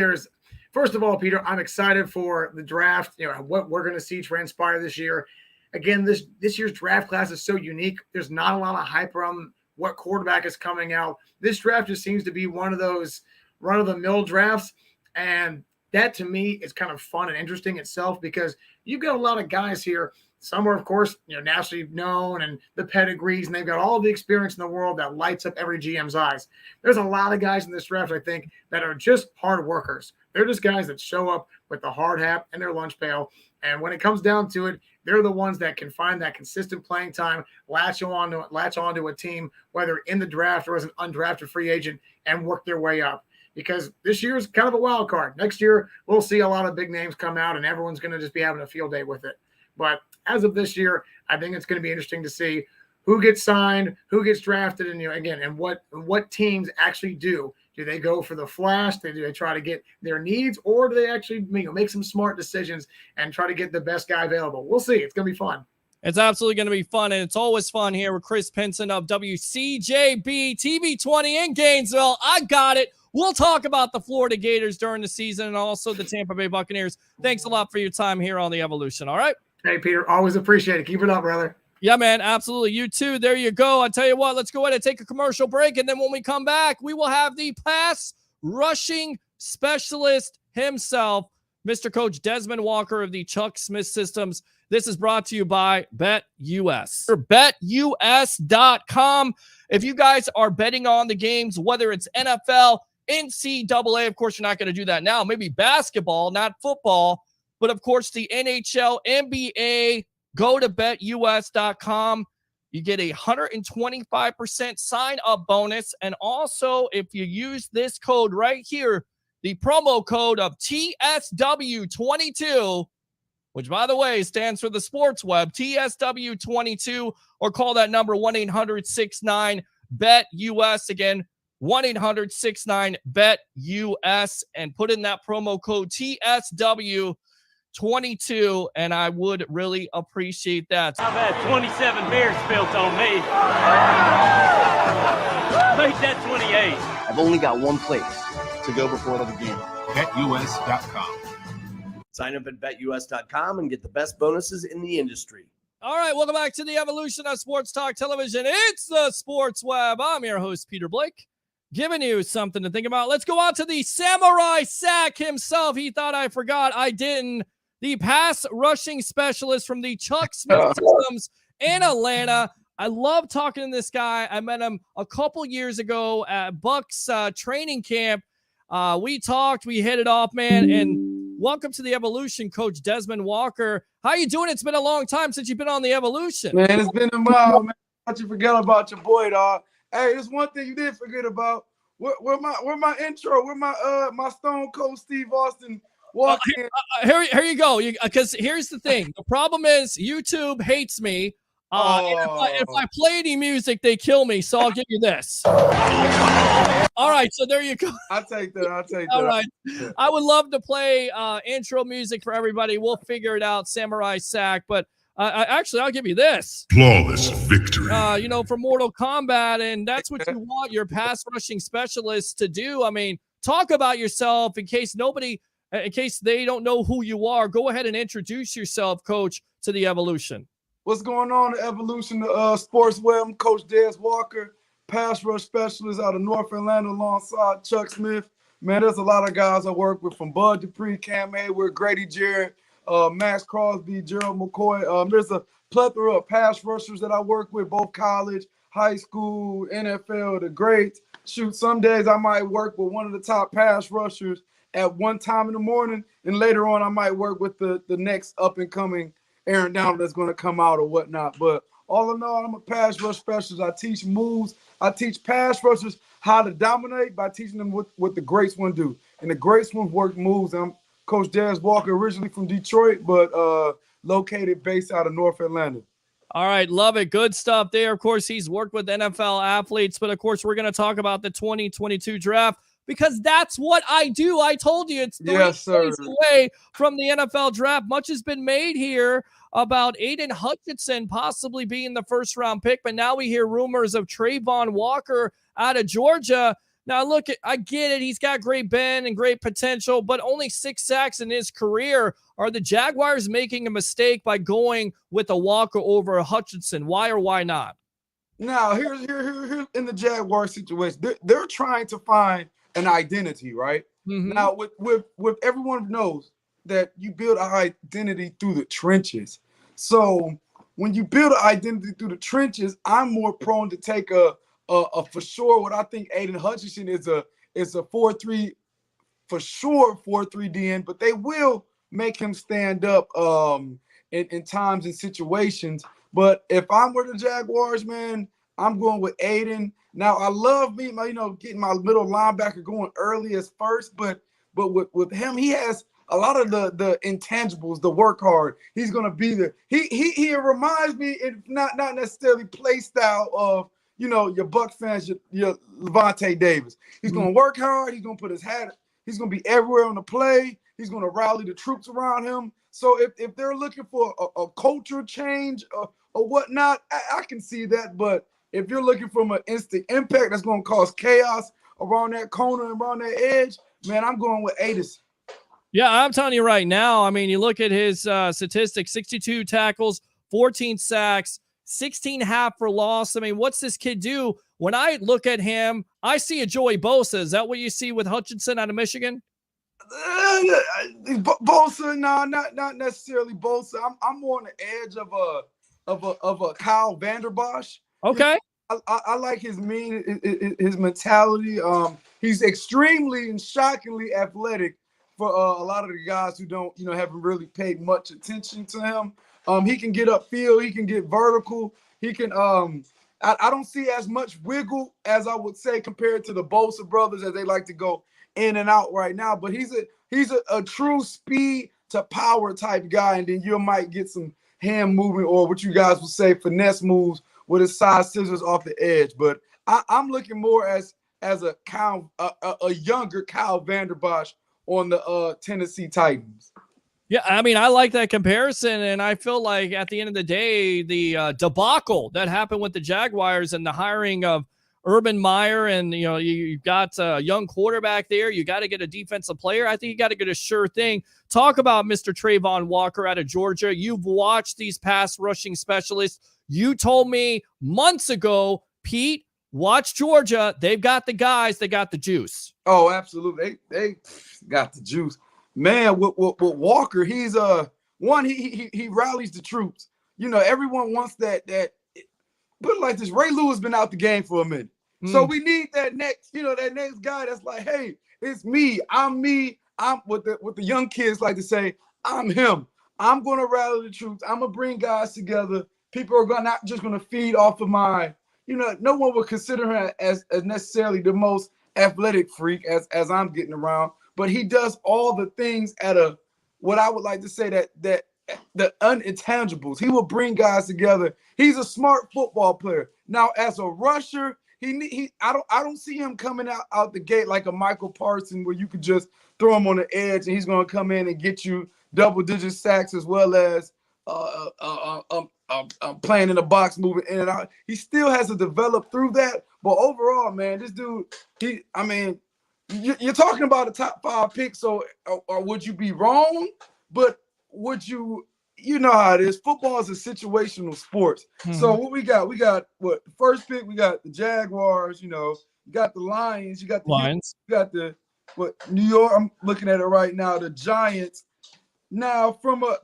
first of all, Peter, I'm excited for the draft, what we're going to see transpire this year. Again, this year's draft class is so unique. There's not a lot of hype around what quarterback is coming out. This draft just seems to be one of those run-of-the-mill drafts, and that to me is kind of fun and interesting itself because you've got a lot of guys here. Some are, of course, nationally known and the pedigrees, and they've got all the experience in the world that lights up every GM's eyes. There's a lot of guys in this draft, I think, that are just hard workers. They're just guys that show up with the hard hat and their lunch pail, and when it comes down to it, they're the ones that can find that consistent playing time, latch on to a team, whether in the draft or as an undrafted free agent, and work their way up. Because this year is kind of a wild card. Next year, we'll see a lot of big names come out, and everyone's going to just be having a field day with it. But as of this year, I think it's going to be interesting to see who gets signed, who gets drafted, and again, and what teams actually do. Do they go for the flash? Do they try to get their needs, or do they actually make some smart decisions and try to get the best guy available? We'll see. It's going to be fun. It's absolutely going to be fun, and it's always fun here with Chris Pinson of WCJB TV 20 in Gainesville. I got it. We'll talk about the Florida Gators during the season and also the Tampa Bay Buccaneers. Thanks a lot for your time here on The Evolution, all right? Hey, Peter, always appreciate it. Keep it up, brother. Yeah, man, absolutely. You too. There you go. I tell you what, let's go ahead and take a commercial break, and then when we come back, we will have the pass rushing specialist himself, Mr. Coach Dezmon Walker of the Chuck Smith Systems. This is brought to you by BetUS. BetUS.com. If you guys are betting on the games, whether it's NFL, NCAA, of course, you're not going to do that now. Maybe basketball, not football, but of course, the NHL, NBA, go to BetUS.com. You get a 125% sign-up bonus. And also, if you use this code right here, the promo code of TSW22, which, by the way, stands for the Sports Web, TSW22, or call that number 1-800-69-BET-US. Again, 1-800-69-BET-US, and put in that promo code TSW22, and I would really appreciate that. I've had 27 beers spilt on me. Make that 28. I've only got one place to go before the game. BetUS.com. Sign up at BetUS.com and get the best bonuses in the industry. All right, welcome back to the Evolution of Sports Talk Television. It's the Sports Web. I'm your host, Peter Blake, giving you something to think about. Let's go out to the Samurai Sack himself. He thought I forgot. I didn't. The pass rushing specialist from the Chuck Smith Systems in Atlanta. I love talking to this guy. I met him a couple years ago at Bucks training camp. We talked. We hit it off, man, and welcome to the Evolution, Coach Dezmon Walker. How you doing? It's been a long time since you've been on the Evolution. Man, it's been a while, man. Thought you forgot about your boy, dog. Hey, there's one thing you did forget about. Where my intro? Where my Stone Cold Steve Austin walk in? Here you go. Because here's the thing. The problem is YouTube hates me. And if I play any music, they kill me. So I'll give you this. All right, so there you go. I'll take that. All right. I would love to play intro music for everybody. We'll figure it out, Samurai Sack. But actually, I'll give you this. Flawless victory. For Mortal Kombat, and that's what you want your pass rushing specialists to do. I mean, talk about yourself in case they don't know who you are. Go ahead and introduce yourself, Coach, to the Evolution. What's going on, the Evolution Sports Web? I'm Coach Dez Walker, pass rush specialist out of North Atlanta alongside Chuck Smith. Man, there's a lot of guys I work with, from Bud Dupree, Cam Hayward, Grady Jarrett, Max Crosby, Gerald McCoy. There's a plethora of pass rushers that I work with, both college, high school, NFL, the greats. Shoot, some days I might work with one of the top pass rushers at one time in the morning, and later on I might work with the next up-and-coming Aaron Donald that's going to come out or whatnot. But all in all, I'm a pass rush specialist. I teach moves. I teach pass rushers how to dominate by teaching them what the greats want to do. And the greats want work moves. I'm Coach Dez Walker, originally from Detroit, but based out of North Atlanta. All right, love it. Good stuff there. Of course, he's worked with NFL athletes, but of course, we're going to talk about the 2022 draft because that's what I do. I told you it's 3 days away from the NFL draft. Much has been made here about Aiden Hutchinson possibly being the first-round pick, but now we hear rumors of Trayvon Walker out of Georgia. Now, look, I get it. He's got great bend and great potential, but only 6 sacks in his career. Are the Jaguars making a mistake by going with a Walker over a Hutchinson? Why or why not? Now, here's in the Jaguar situation. They're trying to find an identity, right? Mm-hmm. Now, with everyone knows that you build an identity through the trenches. So when you build an identity through the trenches, I'm more prone to take a for sure. What I think Aiden Hutchinson is a 4-3 for sure, 4-3 DN, but they will make him stand up in times and situations. But if I'm with the Jaguars, man, I'm going with Aiden. Now I love getting my middle linebacker going early as first, but with him, he has a lot of the intangibles, the work hard. He's gonna be there. He reminds me, not necessarily play style of your Buck fans, your Levante Davis. He's gonna work hard. He's gonna put his hat. He's gonna be everywhere on the play. He's gonna rally the troops around him. So if they're looking for a culture change or whatnot, I can see that. But if you're looking for an instant impact that's gonna cause chaos around that corner and around that edge, man, I'm going with Addison. Yeah, I'm telling you right now, I mean, you look at his statistics, 62 tackles, 14 sacks, 16 half for loss. I mean, what's this kid do? When I look at him, I see a Joey Bosa. Is that what you see with Hutchinson out of Michigan? Bosa, no, not necessarily Bosa. I'm more on the edge of a Kyle Vanderbosch. Okay. I like his his mentality. He's extremely and shockingly athletic for a lot of the guys who don't, haven't really paid much attention to him. He can get upfield. He can get vertical. He can. I don't see as much wiggle as I would say compared to the Bosa brothers, as they like to go in and out right now. But he's a true speed to power type guy, and then you might get some hand movement, or what you guys would say finesse moves with his side scissors off the edge. But I'm looking more as a younger Kyle Vanderbosch on the Tennessee Titans. Yeah, I mean, I like that comparison, and I feel like at the end of the day, the debacle that happened with the Jaguars and the hiring of Urban Meyer, and you've got a young quarterback there. You got to get a defensive player. I think you got to get a sure thing. Talk about Mr. Trayvon Walker out of Georgia. You've watched these pass rushing specialists. You told me months ago, Pete, watch Georgia. They've got the guys. They got the juice. Oh, absolutely. They got the juice. Man, with Walker, he's he rallies the troops. Everyone wants that. Put it like this: Ray Lewis been out the game for a minute, so we need that next guy that's like, hey, it's me. I'm me. I'm what the young kids like to say. I'm him. I'm gonna rally the troops. I'm gonna bring guys together. People are not just gonna feed off of my. No one would consider him as necessarily the most athletic freak as I'm getting around. But he does all the things at what I would like to say that the unintangibles. He will bring guys together. He's a smart football player. Now, as a rusher, I don't see him coming out the gate like a Michael Parsons, where you could just throw him on the edge and he's going to come in and get you double-digit sacks, as well as playing in the box, moving in and out. He still has to develop through that. But overall, man, this dude, you're talking about a top 5 pick, so or would you be wrong? But would you? You know how it is. Football is a situational sport. So what we got? We got what? The first pick, we got the Jaguars. You got the Lions. You got the Lions. You got the New York. I'm looking at it right now. The Giants. Now, from a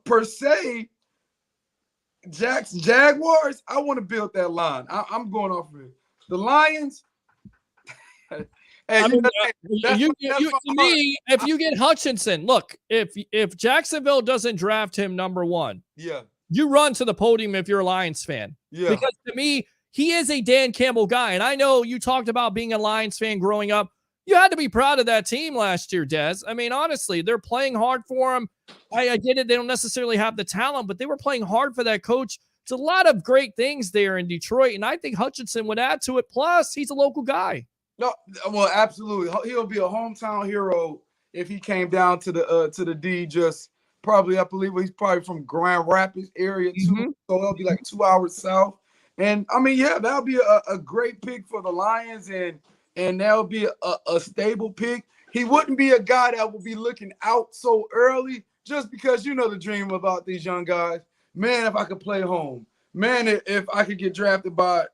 per se, Jaguars. I want to build that line. I'm going off of it. The Lions. To me, if you get Hutchinson, look, if Jacksonville doesn't draft him number 1, you run to the podium if you're a Lions fan. Yeah. Because to me, he is a Dan Campbell guy. And I know you talked about being a Lions fan growing up. You had to be proud of that team last year, Des. I mean, honestly, they're playing hard for him. I get it. They don't necessarily have the talent, but they were playing hard for that coach. It's a lot of great things there in Detroit. And I think Hutchinson would add to it. Plus, he's a local guy. No, well, absolutely. He'll be a hometown hero if he came down to the D. Just probably, I believe he's probably from Grand Rapids area too. So it'll be like 2 hours south. And I mean, yeah, that'll be a great pick for the Lions, and that'll be a stable pick. He wouldn't be a guy that would be looking out so early, just because the dream about these young guys. Man, if I could play home. Man, if I could get drafted by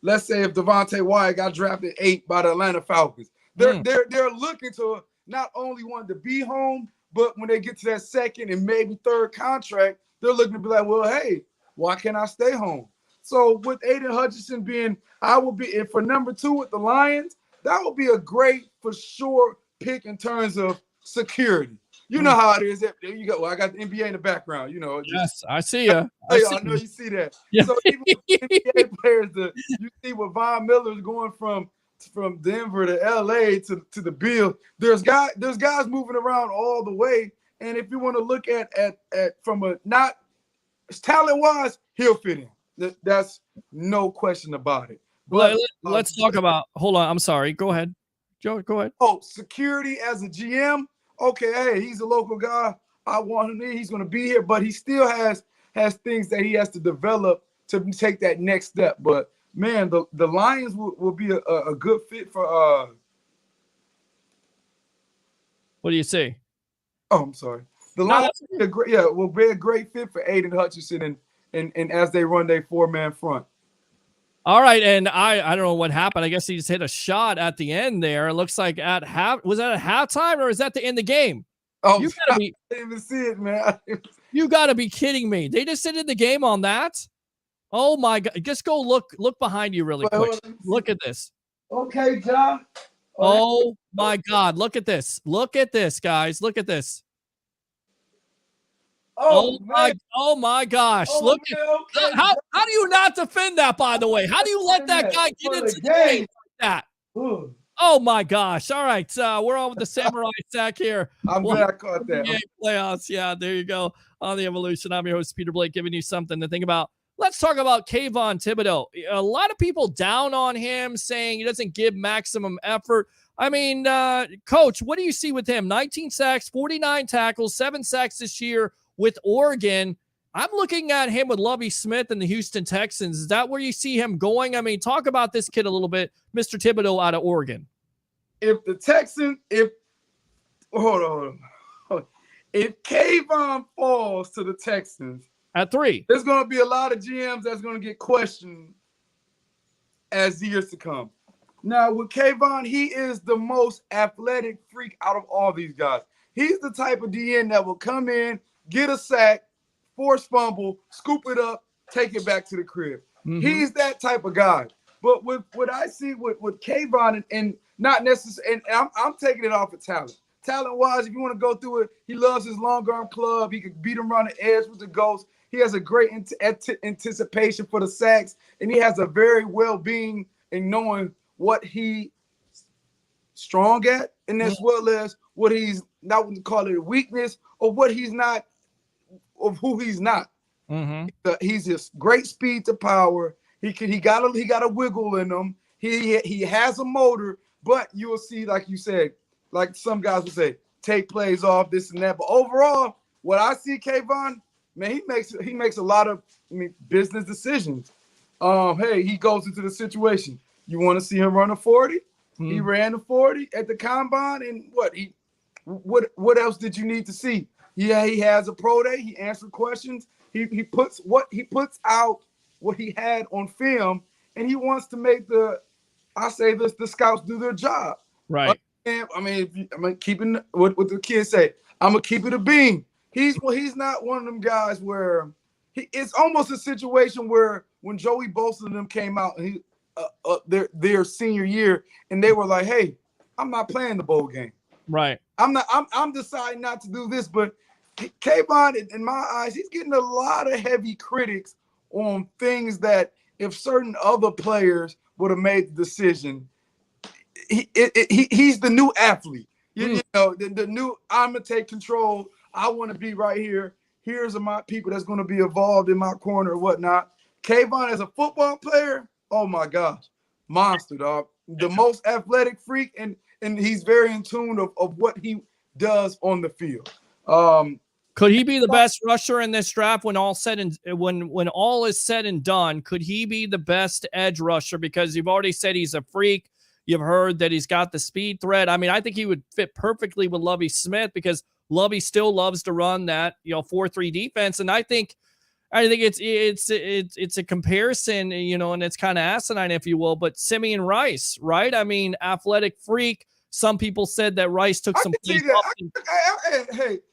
let's say if Devontae Wyatt got drafted 8 by the Atlanta Falcons, they're looking to not only want to be home, but when they get to that second and maybe third contract, they're looking to be like, well, hey, why can't I stay home? So with Aiden Hutchinson I will be for number 2 with the Lions. That would be a great for sure pick in terms of security. You know how it is. You go. Well, I got the NBA in the background. Yes, I see you. I know you see that. Yeah. So even with NBA players, you see what Von Miller is going from from Denver to LA to the Bills. There's guys moving around all the way. And if you want to look at from a not talent wise, he'll fit in. That's no question about it. But let's talk about. Hold on, I'm sorry. Go ahead, Joe. Go ahead. Oh, security as a GM. Okay, hey, he's a local guy. I want him in. He's going to be here, but he still has things that he has to develop to take that next step. But man, the Lions will be a good fit for. What do you say? Oh, I'm sorry. The Lions will be a great fit for Aiden Hutchinson and as they run their 4-man front. All right, and I don't know what happened. I guess he just hit a shot at the end there. It looks like was that at halftime or is that the end of the game? Oh, you gotta I didn't even see it, man. You gotta be kidding me. They just ended the game on that? Oh my God. Just go look behind you really quick. Look at this. Okay, John. Oh my God. Look at this. Look at this, guys. Look at this. Oh my gosh. Look at how do you not defend that, by the way? How do you let that guy get into the game like that? Ooh. Oh my gosh. All right. We're on with the Samurai Sack here. I'm glad I caught that. Playoffs. Yeah, there you go. On the Evolution. I'm your host, Peter Blake, giving you something to think about. Let's talk about Kayvon Thibodeau. A lot of people down on him, saying he doesn't give maximum effort. I mean, Coach, what do you see with him? 19 sacks, 49 tackles, 7 sacks this year with Oregon. I'm looking at him with Lovie Smith and the Houston Texans. Is that where you see him going? I mean, talk about this kid a little bit, Mr. Thibodeau out of Oregon. If the Texans, hold on. If Kayvon falls to the Texans at 3, there's going to be a lot of GMs that's going to get questioned as years to come. Now, with Kayvon, he is the most athletic freak out of all these guys. He's the type of DN that will come in, get a sack, force fumble, scoop it up, take it back to the crib. Mm-hmm. He's that type of guy. But with what I see with Kayvon and not necessarily, and I'm taking it off of talent. Talent-wise, if you want to go through it, he loves his long arm club. He could beat him around the edge with the Ghost. He has a great anticipation for the sacks, and he has a very well-being in knowing what he's strong at, and as well as what he's not going to call it a weakness or what he's not, of who he's not. Mm-hmm. He's just great speed to power. He got a wiggle in him. He has a motor, but you will see, like you said, like some guys would say, take plays off, this and that. But overall, what I see Kayvon, man, he makes a lot of business decisions. Hey, he goes into the situation. You want to see him run a 40? Mm-hmm. He ran a 40 at the combine, and what else did you need to see? Yeah, he has a pro day. He answered questions. He puts out what he had on film, and he wants to make the scouts do their job. Right. I mean, keeping what the kids say. I'm gonna keep it a beam. He's not one of them guys where it's almost a situation where when Joey Bosa and them came out and their senior year, and they were like, "Hey, I'm not playing the bowl game. Right. I'm deciding not to do this." But Kayvon, in my eyes, he's getting a lot of heavy critics on things that if certain other players would have made the decision, he's the new athlete. You know, the new, I'm going to take control. I want to be right here. Here's my people that's going to be involved in my corner or whatnot. Kayvon as a football player, oh my gosh, monster, dog. The most athletic freak, and he's very in tune of what he does on the field. Could he be the best rusher in this draft when all said and when all is said and done? Could he be the best edge rusher? Because you've already said he's a freak. You've heard that he's got the speed threat. I mean, I think he would fit perfectly with Lovie Smith because Lovie still loves to run that 4-3 defense, and I think it's a comparison, and it's kind of asinine, if you will. But Simeon Rice, right? I mean, athletic freak. Some people said that Rice took some.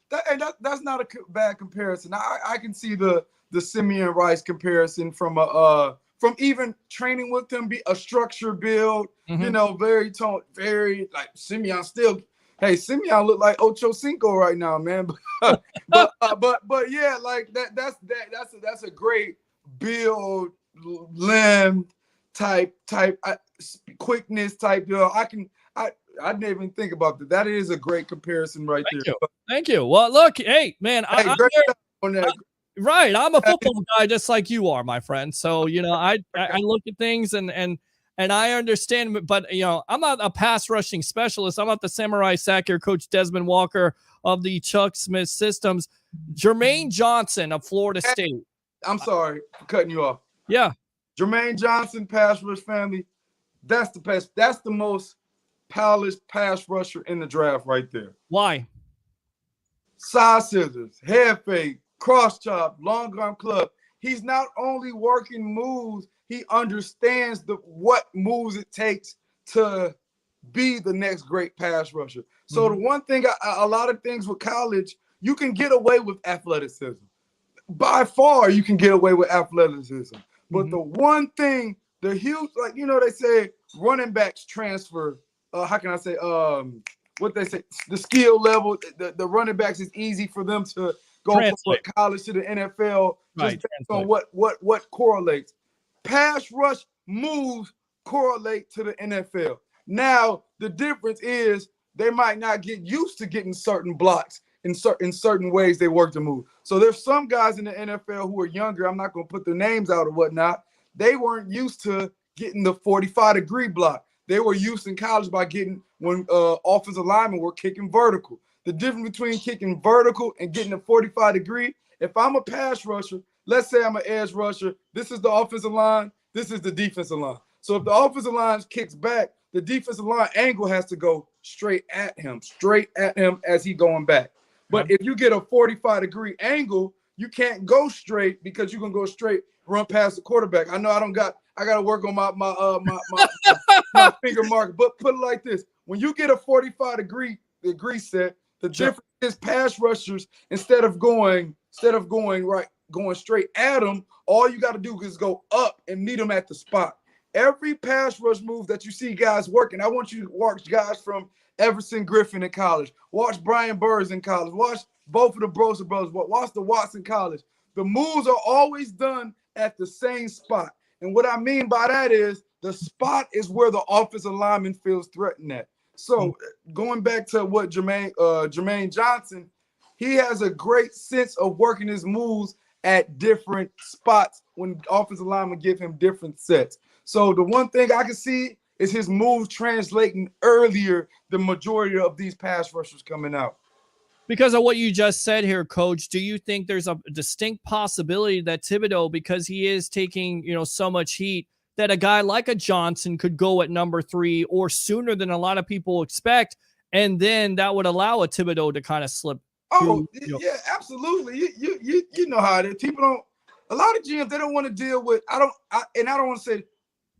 That's not a bad comparison. I can see the Simeon Rice comparison from even training with him, be a structure build, very very like Simeon still. Hey, Simeon look like Ocho Cinco right now, man. but yeah, like that's a great build, limb, type, quickness type. I didn't even think about that. That is a great comparison right there. Thank you. Well, look, hey, man, Hey, I'm great here. job on that. Right. I'm a football guy just like you are, my friend. So, I look at things and I understand, but I'm not a pass rushing specialist. I'm not the samurai sack here, Coach Dezmon Walker of the Chuck Smith systems. Jermaine Johnson of Florida State. I'm sorry for cutting you off. Yeah. Jermaine Johnson, pass rush family. That's the best. That's the most polished pass rusher in the draft right there. Why? Side scissors, head fake, cross chop, long arm club. He's not only working moves, he understands what moves it takes to be the next great pass rusher. So the one thing, a lot of things with college, you can get away with athleticism. By far, you can get away with athleticism. But the one thing, the huge, they say running backs transfer. How can I say? What they say, the skill level, the running backs is easy for them to go from college to the NFL, just based on what correlates. Pass rush moves correlate to the NFL. Now, the difference is they might not get used to getting certain blocks in certain ways they work the move. So there's some guys in the NFL who are younger. I'm not going to put their names out or whatnot. They weren't used to getting the 45-degree block. They were used in college by getting when offensive linemen were kicking vertical. The difference between kicking vertical and getting a 45-degree, if I'm a pass rusher, let's say I'm an edge rusher, this is the offensive line, this is the defensive line. So if the offensive line kicks back, the defensive line angle has to go straight at him as he going back. But if you get a 45-degree angle, you can't go straight because you can go straight, run past the quarterback. I know I got to work on my finger mark, but put it like this. When you get a 45-degree set, the difference is pass rushers, instead of going straight at them, all you got to do is go up and meet them at the spot. Every pass rush move that you see guys working, I want you to watch guys from Everson Griffin in college, watch Brian Burrs in college, watch both of the Broser brothers, watch the Watts in college. The moves are always done at the same spot. And what I mean by that is the spot is where the offensive lineman feels threatened at. So going back to what Jermaine Johnson, he has a great sense of working his moves at different spots when offensive linemen give him different sets. So the one thing I can see is his moves translating earlier than majority of these pass rushers coming out. Because of what you just said here, Coach, do you think there's a distinct possibility that Thibodeau, because he is taking, so much heat, that a guy like a Johnson could go at number 3 or sooner than a lot of people expect, and then that would allow a Thibodeau to kind of slip? Yeah, absolutely. You know how it is. People don't. A lot of GMs, they don't want to deal with. I don't want to say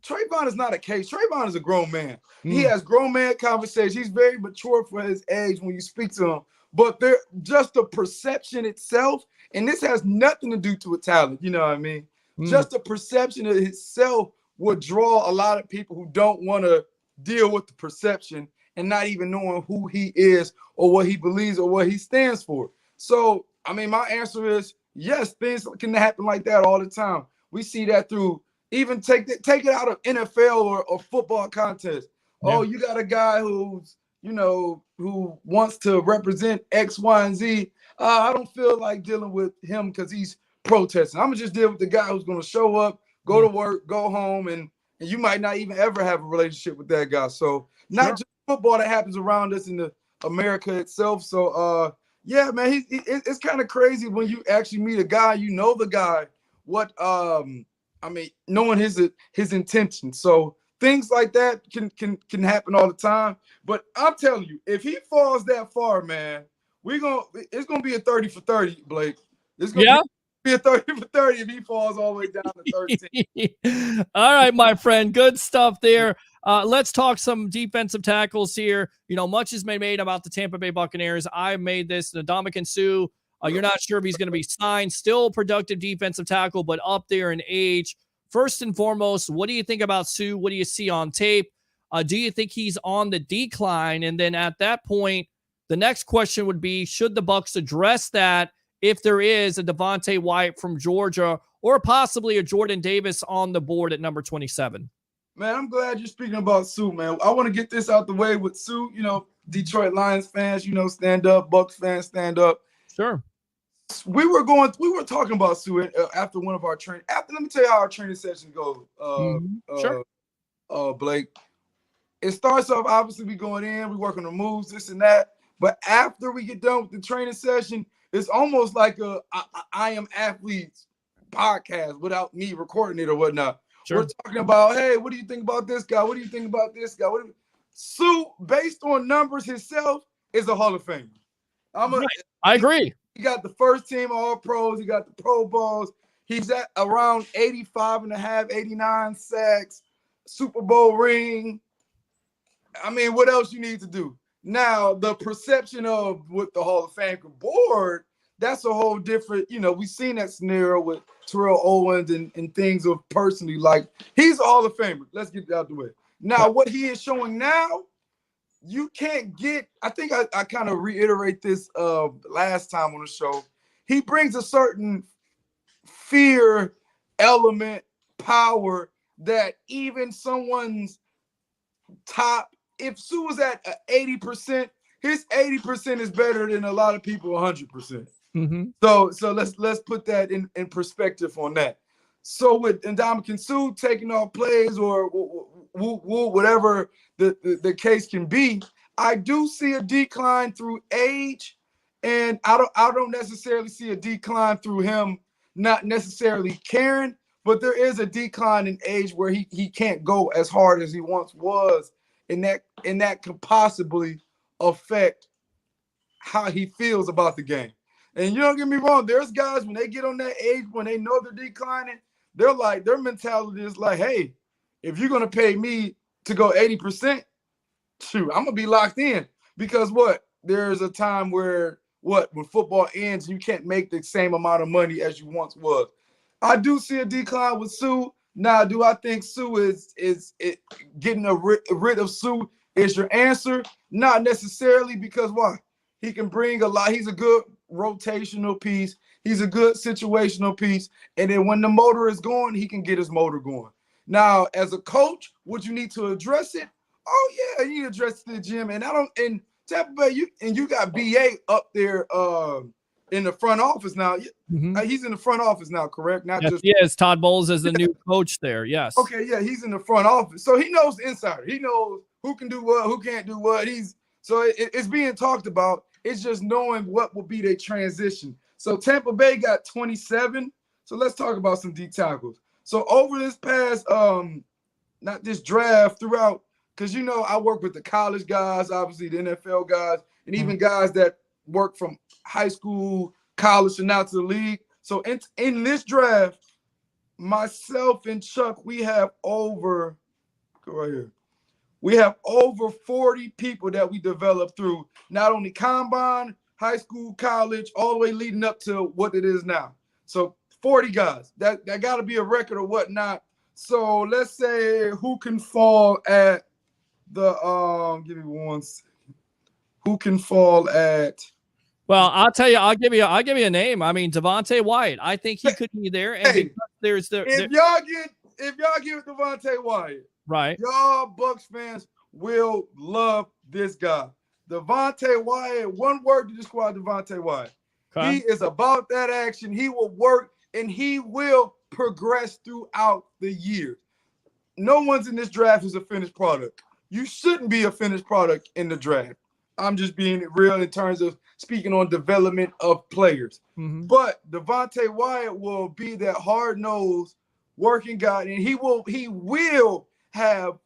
Trayvon is not a case. Trayvon is a grown man. He has grown man conversations. He's very mature for his age when you speak to him. But they're just the perception itself, and this has nothing to do to a talent. You know what I mean? Just the perception of itself would draw a lot of people who don't want to deal with the perception and not even knowing who he is or what he believes or what he stands for. So, I mean, my answer is yes, things can happen like that all the time. We see that through even take it out of NFL or football contests. Yeah. Oh, you got a guy who's, who wants to represent X, Y, and Z. I don't feel like dealing with him because he's protesting. I'm going to just deal with the guy who's going to show up, go to work, go home, and you might not even ever have a relationship with that guy. So not just football that happens around us in the America itself. So, yeah, man, it's kind of crazy when you actually meet a guy, the guy, knowing his intentions. So things like that can happen all the time. But I'm telling you, if he falls that far, man, it's gonna be a 30 for 30, Blake. It's gonna be a 30 for 30 if he falls all the way down to 13. All right, my friend, good stuff there. Let's talk some defensive tackles here. Much has been made about the Tampa Bay Buccaneers. I made this. Ndamukong Suh, you're not sure if he's going to be signed. Still productive defensive tackle, but up there in age. First and foremost, what do you think about Suh? What do you see on tape? Do you think he's on the decline? And then at that point, the next question would be, should the Bucs address that if there is a Devontae Wyatt from Georgia or possibly a Jordan Davis on the board at number 27? Man, I'm glad you're speaking about Sue, man. I want to get this out the way with Sue. You know, Detroit Lions fans, you know, stand up. Bucs fans, stand up. Sure. We were talking about Sue after one of our training. Let me tell you how our training session goes. Sure. Blake. It starts off, obviously, we going in, we working on moves, this and that. But after we get done with the training session, it's almost like I Am Athletes podcast without me recording it or whatnot. Sure. We're talking about, hey, what do you think about this guy? What do you think about this guy? Sue, based on numbers himself, is a Hall of Famer. I agree. He got the first team All-Pros. He got the Pro Bowls. He's at around 85.5, 89 sacks, Super Bowl ring. I mean, what else you need to do? Now, the perception of what the Hall of Fame board, that's a whole different, you know, we've seen that scenario with Terrell Owens and things of personally, like, he's a Hall of Famer. Let's get that out the way. Now, what he is showing now, you can't get, I think I kind of reiterate this last time on the show. He brings a certain fear element, power that even someone's top, if Sue was at 80%, his 80% is better than a lot of people 100%. Mm-hmm. So let's put that in perspective on that. So with Ndamukong Suh taking off plays or whatever the case can be, I do see a decline through age, and I don't necessarily see a decline through him not necessarily caring, but there is a decline in age where he can't go as hard as he once was, and that could possibly affect how he feels about the game. And you don't get me wrong, there's guys when they get on that age, when they know they're declining, they're like, their mentality is like, hey, if you're gonna pay me to go 80%, shoot, I'm gonna be locked in. Because there's a time where when football ends, you can't make the same amount of money as you once was. I do see a decline with Sue. Now, do I think Sue is getting rid of Sue is your answer? Not necessarily, because why? He can bring a lot. He's a good rotational piece. He's a good situational piece. And then when the motor is going, he can get his motor going. Now, as a coach, would you need to address it? Oh, yeah, you need to address it to the gym. And in Tampa Bay, you got BA up there in the front office now. Mm-hmm. He's in the front office now, correct? Not yes, just yes. Todd Bowles is the new coach there. Yes. Okay, yeah, he's in the front office, so he knows the insider. He knows who can do what, who can't do what. It's being talked about. It's just knowing what will be their transition. So Tampa Bay got 27. So let's talk about some D tackles. So over this past not this draft throughout, because you know I work with the college guys, obviously the NFL guys, and even guys that work from high school, college, and now to the league. So in this draft, myself and Chuck, we have over 40 people that we developed through not only combine, high school, college, all the way leading up to what it is now. So 40 guys. That got to be a record or whatnot. So let's say who can fall at the give me one second. Who can fall at? Well, I'll tell you, I'll give you a name. I mean, Devontae Wyatt. I think he could be there. And Hey, there's if y'all give Devontae Wyatt, right. y'all Bucs fans will love this guy. Devontae Wyatt, one word to describe Devontae Wyatt. Okay. He is about that action. He will work and he will progress throughout the year. No one's in this draft is a finished product. You shouldn't be a finished product in the draft. I'm just being real in terms of speaking on development of players. Mm-hmm. But Devontae Wyatt will be that hard-nosed working guy, and he will have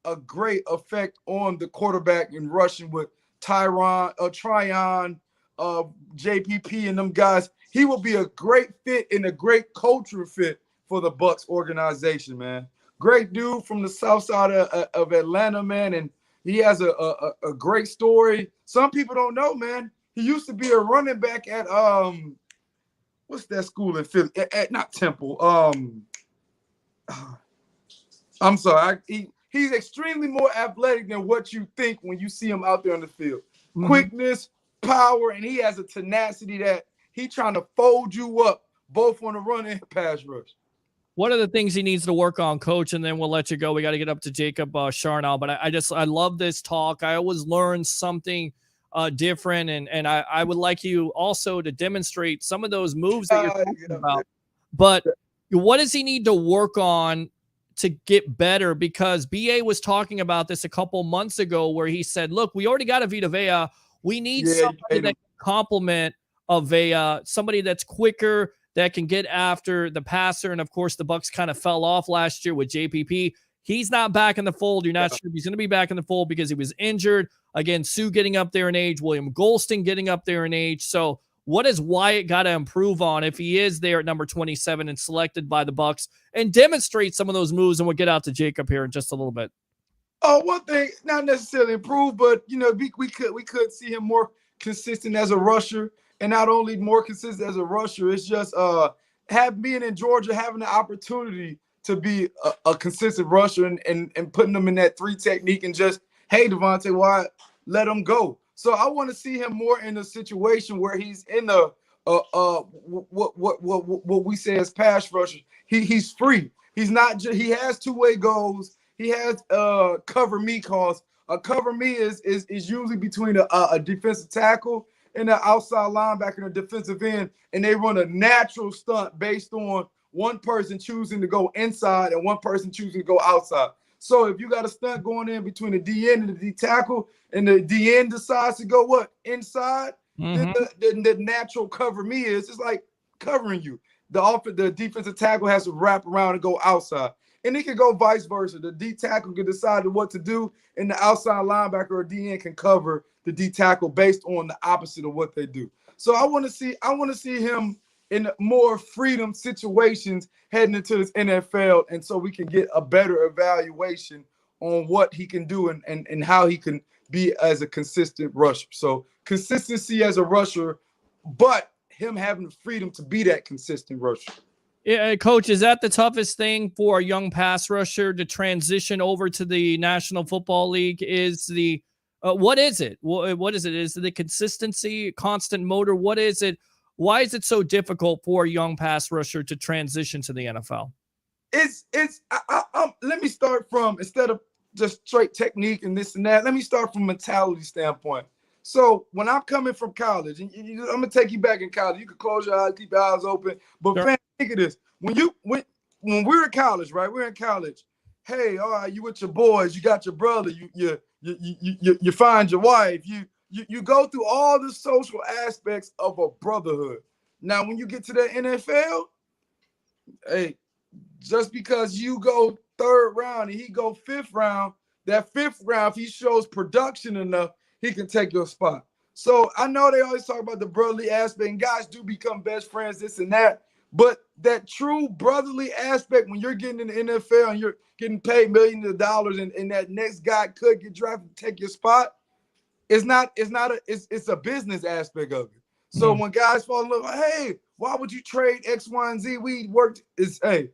a great effect on the quarterback in rushing with Tryon, JPP, and them guys. He will be a great fit and a great cultural fit for the Bucs organization, man. Great dude from the south side of Atlanta, man, and he has a great story. Some people don't know, man. He used to be a running back at what's that school in Philly? At not Temple. I'm sorry. He's extremely more athletic than what you think when you see him out there on the field. Mm-hmm. Quickness, power, and he has a tenacity that he trying to fold you up both on the run and pass rush. What are the things he needs to work on, Coach? And then we'll let you go. We got to get up to Jacob Charnow. But I love this talk. I always learn something different, and I would like you also to demonstrate some of those moves that you're talking about. But what does he need to work on to get better? Because BA was talking about this a couple months ago where he said, look, we already got a Vita Vea. We need somebody that can complement a Vea, somebody that's quicker, that can get after the passer. And of course, the Bucs kind of fell off last year with JPP. He's not back in the fold. You're not sure if he's going to be back in the fold because he was injured. Again, Sue getting up there in age, William Golston getting up there in age. So what has Wyatt got to improve on if he is there at number 27 and selected by the Bucs, and demonstrate some of those moves? And we'll get out to Jacob here in just a little bit. Oh, one thing, not necessarily improve, but we could see him more consistent as a rusher, and not only more consistent as a rusher. It's just being in Georgia, having the opportunity to be a consistent rusher and putting them in that 3 technique, and just, hey, Devontae Wyatt, let him go. So I want to see him more in a situation where he's in the what we say as pass rushers. He's free. He's not just, he has two-way goals. He has cover me calls. A cover me is usually between a defensive tackle and an outside linebacker and a defensive end, and they run a natural stunt based on one person choosing to go inside and one person choosing to go outside. So if you got a stunt going in between the DN and the D tackle, and the DN decides to go inside, then the natural cover me is it's like covering you. The defensive tackle has to wrap around and go outside. And it can go vice versa. The D tackle can decide what to do, and the outside linebacker or DN can cover the D tackle based on the opposite of what they do. So I want to see him in more freedom situations heading into this NFL, and so we can get a better evaluation on what he can do and how he can be as a consistent rusher. So consistency as a rusher, but him having the freedom to be that consistent rusher. Yeah, Coach, is that the toughest thing for a young pass rusher to transition over to the National Football League? Is the what is it? What is it? Is it the consistency, constant motor? What is it? Why is it so difficult for a young pass rusher to transition to the NFL? Let me start from, instead of just straight technique and this and that, let me start from a mentality standpoint. So when I'm coming from college, and I'm gonna take you back in college. You can close your eyes, keep your eyes open, but sure. Think of this: when we're in college, right? We're in college. Hey, all right, you with your boys, you got your brother, you find your wife, you go through all the social aspects of a brotherhood. Now, when you get to the NFL, hey, just because you go 3rd round and he go 5th round, that 5th round, if he shows production enough, he can take your spot. So I know they always talk about the brotherly aspect, and guys do become best friends, this and that. But that true brotherly aspect, when you're getting in the NFL and you're getting paid millions of dollars, and that next guy could get drafted to take your spot, it's a business aspect of it. So when guys fall in love, like, hey, why would you trade X, Y, and Z? We worked. It's a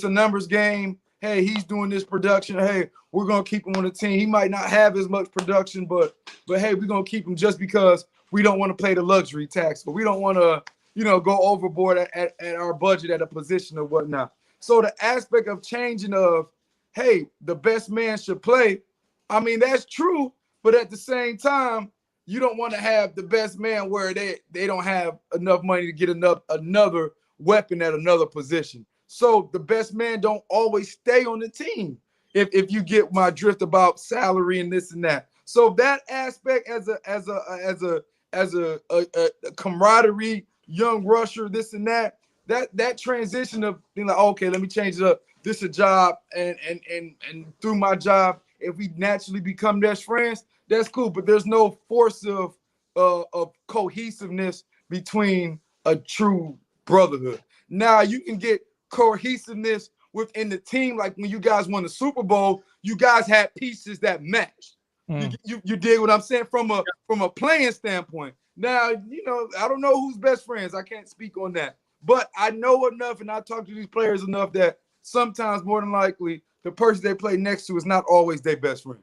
numbers game. Hey, he's doing this production. Hey, we're gonna keep him on the team. He might not have as much production, but hey, we're gonna keep him just because we don't want to pay the luxury tax, or we don't want to, go overboard at our budget at a position or whatnot. So the aspect of changing of, hey, the best man should play. I mean, that's true, but at the same time, you don't want to have the best man where they don't have enough money to get another weapon at another position. So the best man don't always stay on the team. If you get my drift about salary and this and that. So that aspect as a camaraderie, young rusher, this and that transition of being like, okay, let me change it up. This is a job, and through my job, if we naturally become best friends, that's cool. But there's no force of cohesiveness between a true brotherhood. Now you can get cohesiveness within the team, like when you guys won the Super Bowl, you guys had pieces that matched. You dig what I'm saying from a playing standpoint. Now, I don't know who's best friends. I can't speak on that. But I know enough, and I talk to these players enough, that sometimes more than likely the person they play next to is not always their best friend.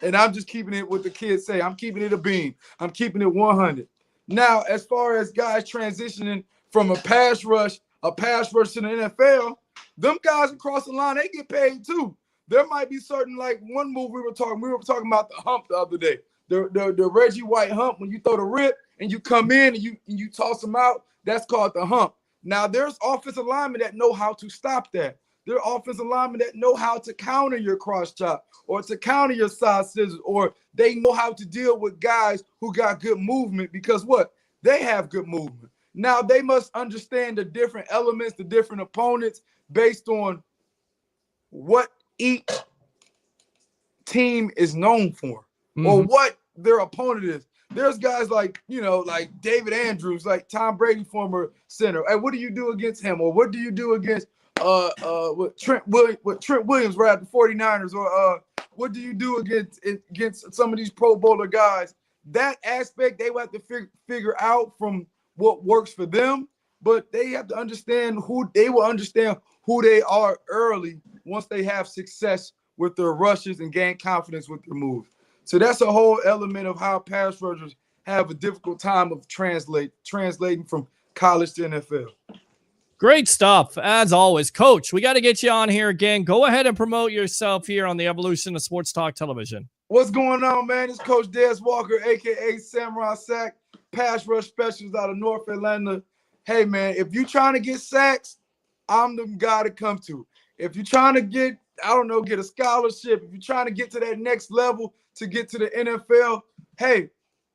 And I'm just keeping it what the kids say. I'm keeping it a beam. I'm keeping it 100. Now, as far as guys transitioning from a pass rush to the NFL, Them guys across the line, they get paid too. There might be certain, like one move we were talking about the hump the other day. The Reggie White hump, when you throw the rip and you come in and you toss them out, that's called the hump. Now there's offensive linemen that know how to stop that. There are offensive linemen that know how to counter your cross chop or to counter your side scissors, or they know how to deal with guys who got good movement because what? They have good movement. Now they must understand the different elements, the different opponents based on what each team is known for or what their opponent is. There's guys like, like David Andrews, like Tom Brady, former center. Hey, what do you do against him? Or what do you do against Trent Williams right at the 49ers? Or what do you do against some of these Pro Bowler guys? That aspect they will have to figure out from what works for them, but they have to understand who they are early once they have success with their rushes and gain confidence with their moves. So that's a whole element of how pass rushers have a difficult time of translating from college to NFL. Great stuff, as always. Coach, we got to get you on here again. Go ahead and promote yourself here on the Evolution of Sports Talk Television. What's going on, man? It's Coach Dez Walker, a.k.a. Samurai Sack, pass rush specialist out of North Atlanta. Hey, man, if you're trying to get sacks, I'm the guy to come to. If you're trying to get a scholarship, if you're trying to get to that next level to get to the NFL, hey,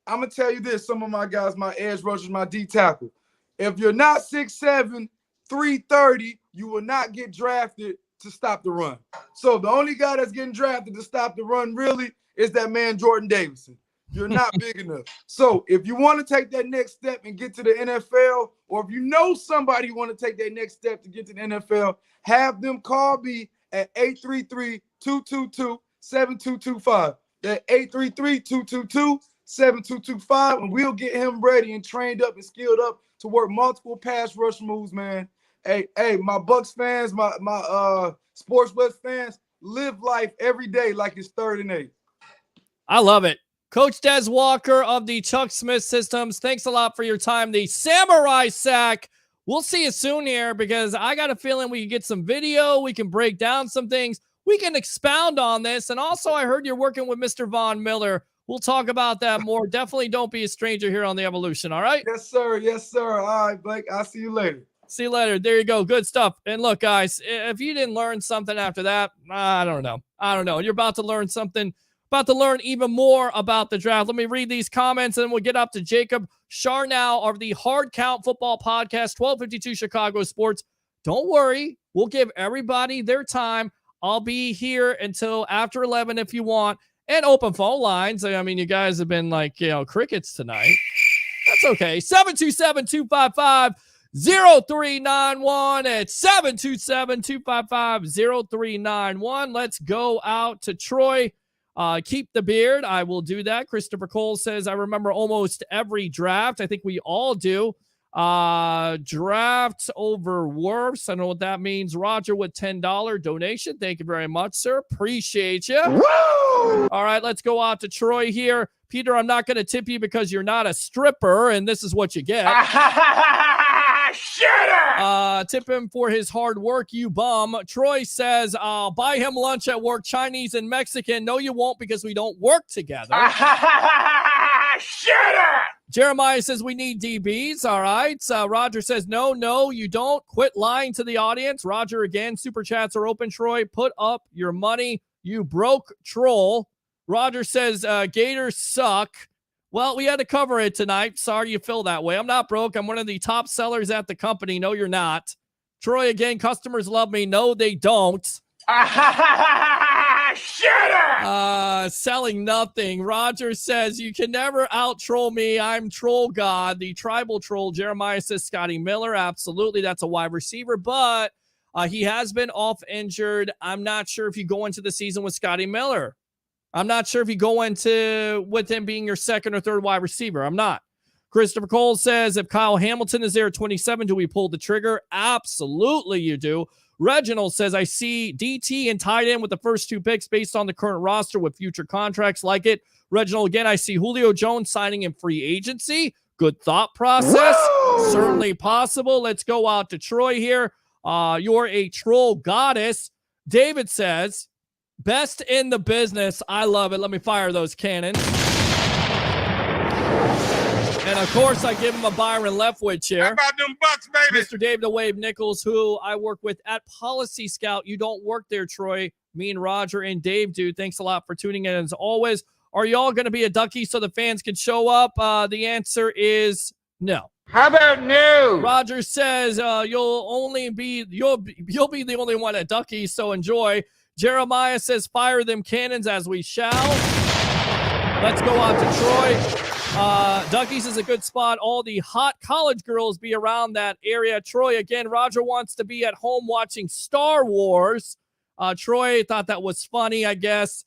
I'm going to tell you this, some of my guys, my edge rushers, my D tackle. If you're not 6'7", 330, you will not get drafted to stop the run. So the only guy that's getting drafted to stop the run really is that man Jordan Davidson. You're not big enough. So if you want to take that next step and get to the NFL, or if you know somebody who want to take that next step to get to the NFL, have them call me at 833-222-7225. That 833-222-7225, and we'll get him ready and trained up and skilled up to work multiple pass rush moves, man. Hey, my Bucs fans, my Sports West fans, live life every day like it's 3rd and 8. I love it. Coach Dez Walker of the Chuck Smith Systems, thanks a lot for your time. The Samurai Sack. We'll see you soon here because I got a feeling we can get some video. We can break down some things. We can expound on this. And also, I heard you're working with Mr. Von Miller. We'll talk about that more. Definitely don't be a stranger here on the Evolution, all right? Yes, sir. Yes, sir. All right, Blake. I'll see you later. See you later. There you go. Good stuff. And look, guys, if you didn't learn something after that, I don't know. You're about to learn something. About to learn even more about the draft. Let me read these comments, and then we'll get up to Jacob Charnow of the Hardcount Football Podcast, 1252 Chicago Sports. Don't worry. We'll give everybody their time. I'll be here until after 11 if you want. And open phone lines. I mean, you guys have been like, crickets tonight. That's okay. 727-255-0391. It's 727-255-0391. Let's go out to Troy. Keep the beard. I will do that. Christopher Cole says, I remember almost every draft. I think we all do. Draft over worfs. I don't know what that means. Roger with $10 donation. Thank you very much, sir. Appreciate you. Woo! All right, let's go out to Troy here. Peter, I'm not going to tip you because you're not a stripper, and this is what you get. Tip him for his hard work, you bum. Troy says, I'll buy him lunch at work, Chinese and Mexican. No, you won't because we don't work together. Jeremiah says we need DBs. All right. Roger says, no, you don't. Quit lying to the audience. Roger again. Super chats are open, Troy. Put up your money, you broke troll. Roger says, Gators suck. Well, we had to cover it tonight. Sorry you feel that way. I'm not broke. I'm one of the top sellers at the company. No, you're not. Troy, again, customers love me. No, they don't. Selling nothing. Roger says, you can never out-troll me. I'm troll god. The tribal troll. Jeremiah says, Scotty Miller. Absolutely. That's a wide receiver, but he has been off injured. I'm not sure if you go into the season with Scotty Miller. I'm not sure if you go into with him being your second or third wide receiver. I'm not. Christopher Cole says, if Kyle Hamilton is there at 27, do we pull the trigger? Absolutely you do. Reginald says, I see DT and tight end with the first 2 picks based on the current roster with future contracts like it. Reginald, again, I see Julio Jones signing in free agency. Good thought process. Woo! Certainly possible. Let's go out to Troy here. You're a troll goddess. David says, best in the business. I love it. Let me fire those cannons. And of course, I give him a Byron Leftwich here. How about them Bucks, baby? Mr. Dave the Wave Nichols, who I work with at Policy Scout. You don't work there, Troy. Me and Roger and Dave do. Thanks a lot for tuning in as always. Are y'all going to be a ducky so the fans can show up? The answer is no. How about no? Roger says you'll be the only one at ducky, so enjoy. Jeremiah says fire them cannons as we shall. Let's go on to Troy. Duckies is a good spot. All the hot college girls be around that area. Troy, again, Roger wants to be at home watching Star Wars. Troy thought that was funny, I guess.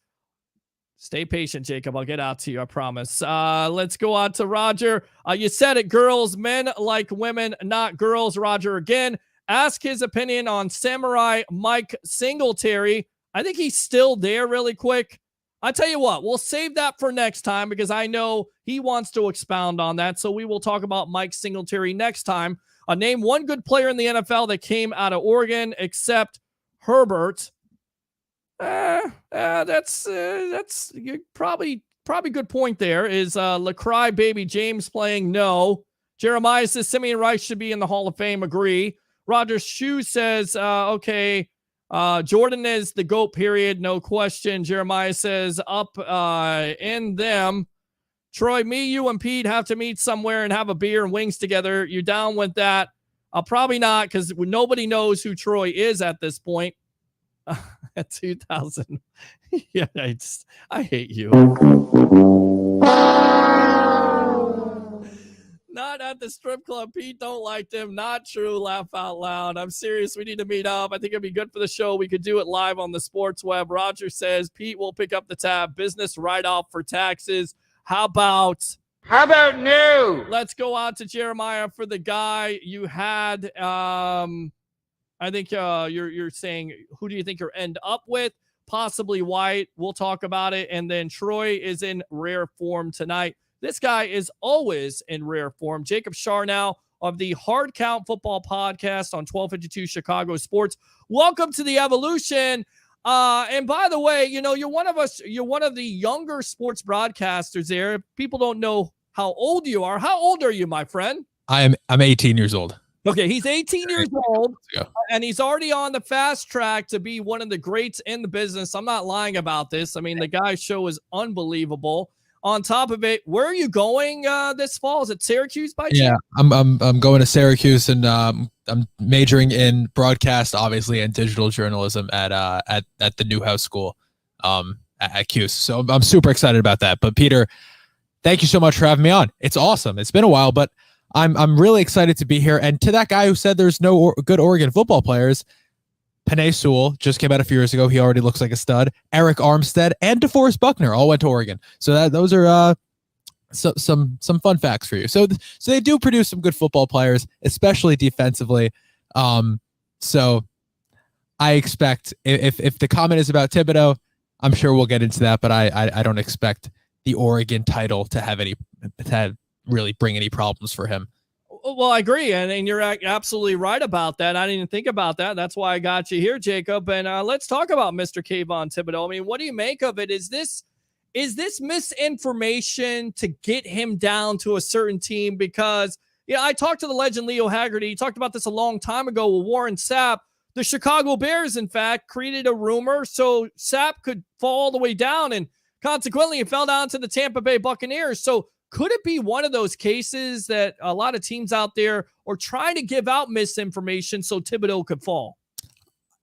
Stay patient, Jacob. I'll get out to you, I promise. Let's go on to Roger. You said it, girls. Men like women, not girls. Roger again. Ask his opinion on Samurai Mike Singletary. I think he's still there really quick. I tell you what, we'll save that for next time because I know he wants to expound on that. So we will talk about Mike Singletary next time. Name one good player in the NFL that came out of Oregon except Herbert. That's probably good point there. Is LaCry Baby James playing? No. Jeremiah says Simeon Rice should be in the Hall of Fame. Agree. Roger Shue says, okay. Jordan is the GOAT, period. No question. Jeremiah says up in them. Troy, me, you, and Pete have to meet somewhere and have a beer and wings together. You down with that? Probably not, because nobody knows who Troy is at this point. At 2000. Yeah, I hate you. Not at the strip club. Pete don't like them. Not true. Laugh out loud. I'm serious. We need to meet up. I think it'd be good for the show. We could do it live on the sports web. Roger says Pete will pick up the tab. Business write-off for taxes. How about no? Let's go out to Jeremiah for the guy you had. I think you're saying, who do you think you'll end up with? Possibly White. We'll talk about it. And then Troy is in rare form tonight. This guy is always in rare form. Jacob Charnow of the Hardcount Football Podcast on 1252 Chicago Sports. Welcome to the Evolution. And by the way, you're one of the younger sports broadcasters there. People don't know how old you are. How old are you, my friend? I'm 18 years old. Okay, he's 18 years old, and he's already on the fast track to be one of the greats in the business. I'm not lying about this. I mean, the guy's show is unbelievable. On top of it, where are you going this fall? Is it Syracuse by chance? Yeah, I'm going to Syracuse, and I'm majoring in broadcast, obviously, and digital journalism at the Newhouse School at Cuse. So I'm super excited about that. But Peter, thank you so much for having me on. It's awesome. It's been a while, but I'm really excited to be here. And to that guy who said there's no good Oregon football players, Penei Sewell just came out a few years ago. He already looks like a stud. Eric Armstead and DeForest Buckner all went to Oregon. So those are some fun facts for you. So they do produce some good football players, especially defensively. So I expect if the comment is about Thibodeau, I'm sure we'll get into that. But I don't expect the Oregon title to really bring any problems for him. Well, I agree, and you're absolutely right about that. I didn't even think about that. That's why I got you here, Jacob. And let's talk about Mr. Kayvon Thibodeau. I mean, what do you make of it? Is this misinformation to get him down to a certain team? Because I talked to the legend Leo Haggerty. He talked about this a long time ago with Warren Sapp. The Chicago Bears, in fact, created a rumor so Sapp could fall all the way down, and consequently, it fell down to the Tampa Bay Buccaneers. So could it be one of those cases that a lot of teams out there are trying to give out misinformation so Thibodeau could fall?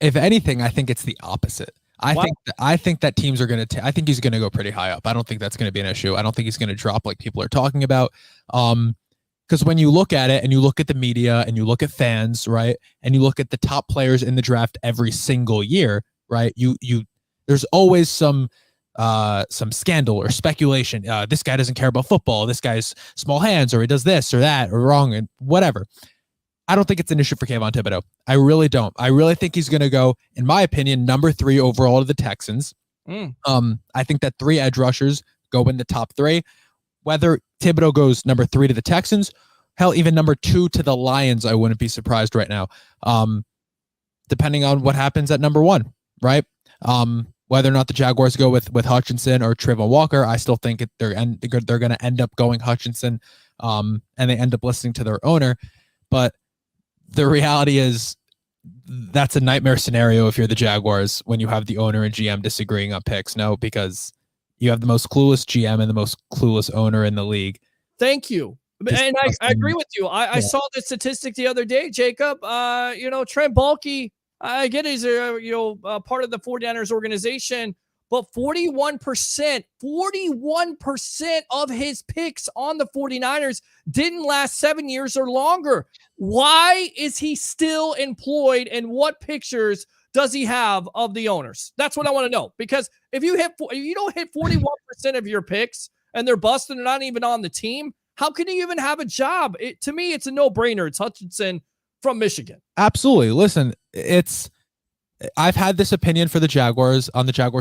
If anything, I think it's the opposite. I think that teams are going to. I think he's going to go pretty high up. I don't think that's going to be an issue. I don't think he's going to drop like people are talking about. Because when you look at it and you look at the media and you look at fans, right, and you look at the top players in the draft every single year, right, there's always some scandal or speculation. This guy doesn't care about football. This guy's small hands, or he does this or that or wrong and whatever. I don't think it's an issue for Kayvon Thibodeau. I really don't. I really think he's going to go, in my opinion, number 3 overall to the Texans. I think that 3 edge rushers go in the top 3. Whether Thibodeau goes number 3 to the Texans, hell, even number 2 to the Lions, I wouldn't be surprised right now. depending on what happens at number 1, right? Whether or not the Jaguars go with Hutchinson or Trayvon Walker, I still think they're going to end up going Hutchinson, and they end up listening to their owner. But the reality is that's a nightmare scenario if you're the Jaguars when you have the owner and GM disagreeing on picks. No, because you have the most clueless GM and the most clueless owner in the league. Thank you. And I agree with you. I saw the statistic the other day, Jacob. Trent Baalke, I get he's part of the 49ers organization, but 41% of his picks on the 49ers didn't last 7 years or longer. Why is he still employed, and what pictures does he have of the owners? That's what I want to know, because if you don't hit 41% of your picks and they're busted and not even on the team, how can you even have a job? To me, it's a no-brainer. It's Hutchinson from Michigan. Absolutely. Listen, I've had this opinion for the Jaguars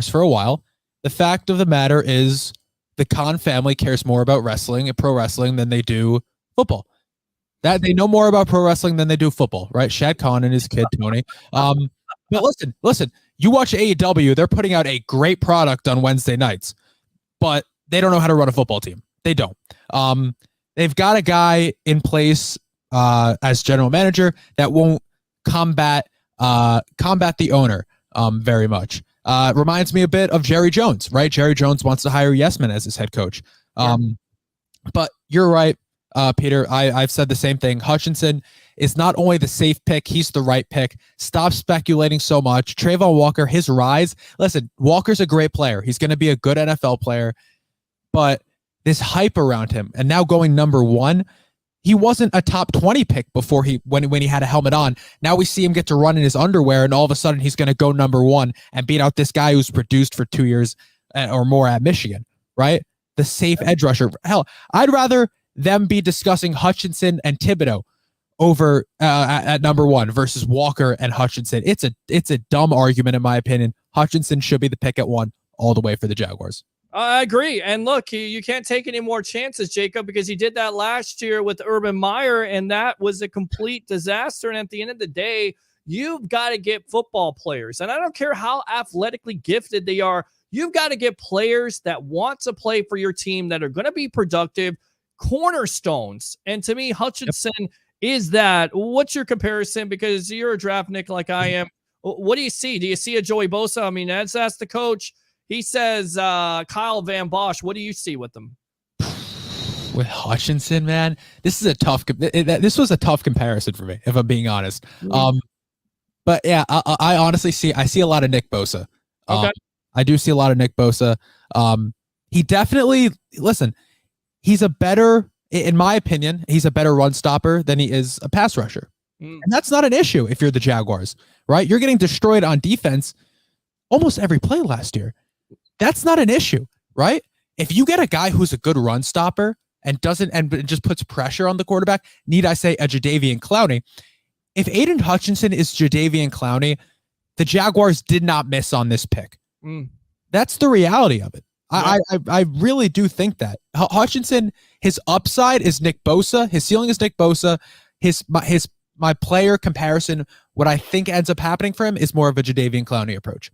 for a while. The fact of the matter is the Khan family cares more about wrestling and pro wrestling than they do football. That they know more about pro wrestling than they do football, right? Shad Khan and his kid, Tony. But listen, you watch AEW, they're putting out a great product on Wednesday nights, but they don't know how to run a football team. They don't. They've got a guy in place as general manager that won't combat the owner very much. Reminds me a bit of Jerry Jones, right? Jerry Jones wants to hire Yesman as his head coach. But you're right, Peter. I've said the same thing. Hutchinson is not only the safe pick, he's the right pick. Stop speculating so much. Trayvon Walker, his rise. Listen, Walker's a great player. He's going to be a good NFL player, but this hype around him, and now going number 1, he wasn't a top 20 pick before when he had a helmet on. Now we see him get to run in his underwear, and all of a sudden he's going to go number 1 and beat out this guy who's produced for 2 years or more at Michigan, right? The safe edge rusher. Hell, I'd rather them be discussing Hutchinson and Thibodeau over at number 1 versus Walker and Hutchinson. It's a dumb argument in my opinion. Hutchinson should be the pick at 1 all the way for the Jaguars. I agree. And look, you can't take any more chances, Jacob, because he did that last year with Urban Meyer, and that was a complete disaster. And at the end of the day, you've got to get football players. And I don't care how athletically gifted they are. You've got to get players that want to play for your team, that are going to be productive, cornerstones. And to me, Hutchinson is that. What's your comparison? Because you're a draft Nick like I am. What do you see? Do you see a Joey Bosa? I mean, that's the coach. He says Kyle Van Bosch. What do you see with them? With Hutchinson, man, this was a tough comparison for me, if I'm being honest. But yeah, I honestly see a lot of Nick Bosa. Okay. I do see a lot of Nick Bosa. He definitely, listen, in my opinion, he's a better run stopper than he is a pass rusher. And that's not an issue if you're the Jaguars, right? You're getting destroyed on defense almost every play last year. That's not an issue, right? If you get a guy who's a good run stopper and just puts pressure on the quarterback, need I say a Jadeveon Clowney? If Aiden Hutchinson is Jadeveon Clowney, the Jaguars did not miss on this pick. That's the reality of it. Yeah. I really do think that Hutchinson, his upside is Nick Bosa, his ceiling is Nick Bosa, my player comparison, what I think ends up happening for him is more of a Jadeveon Clowney approach.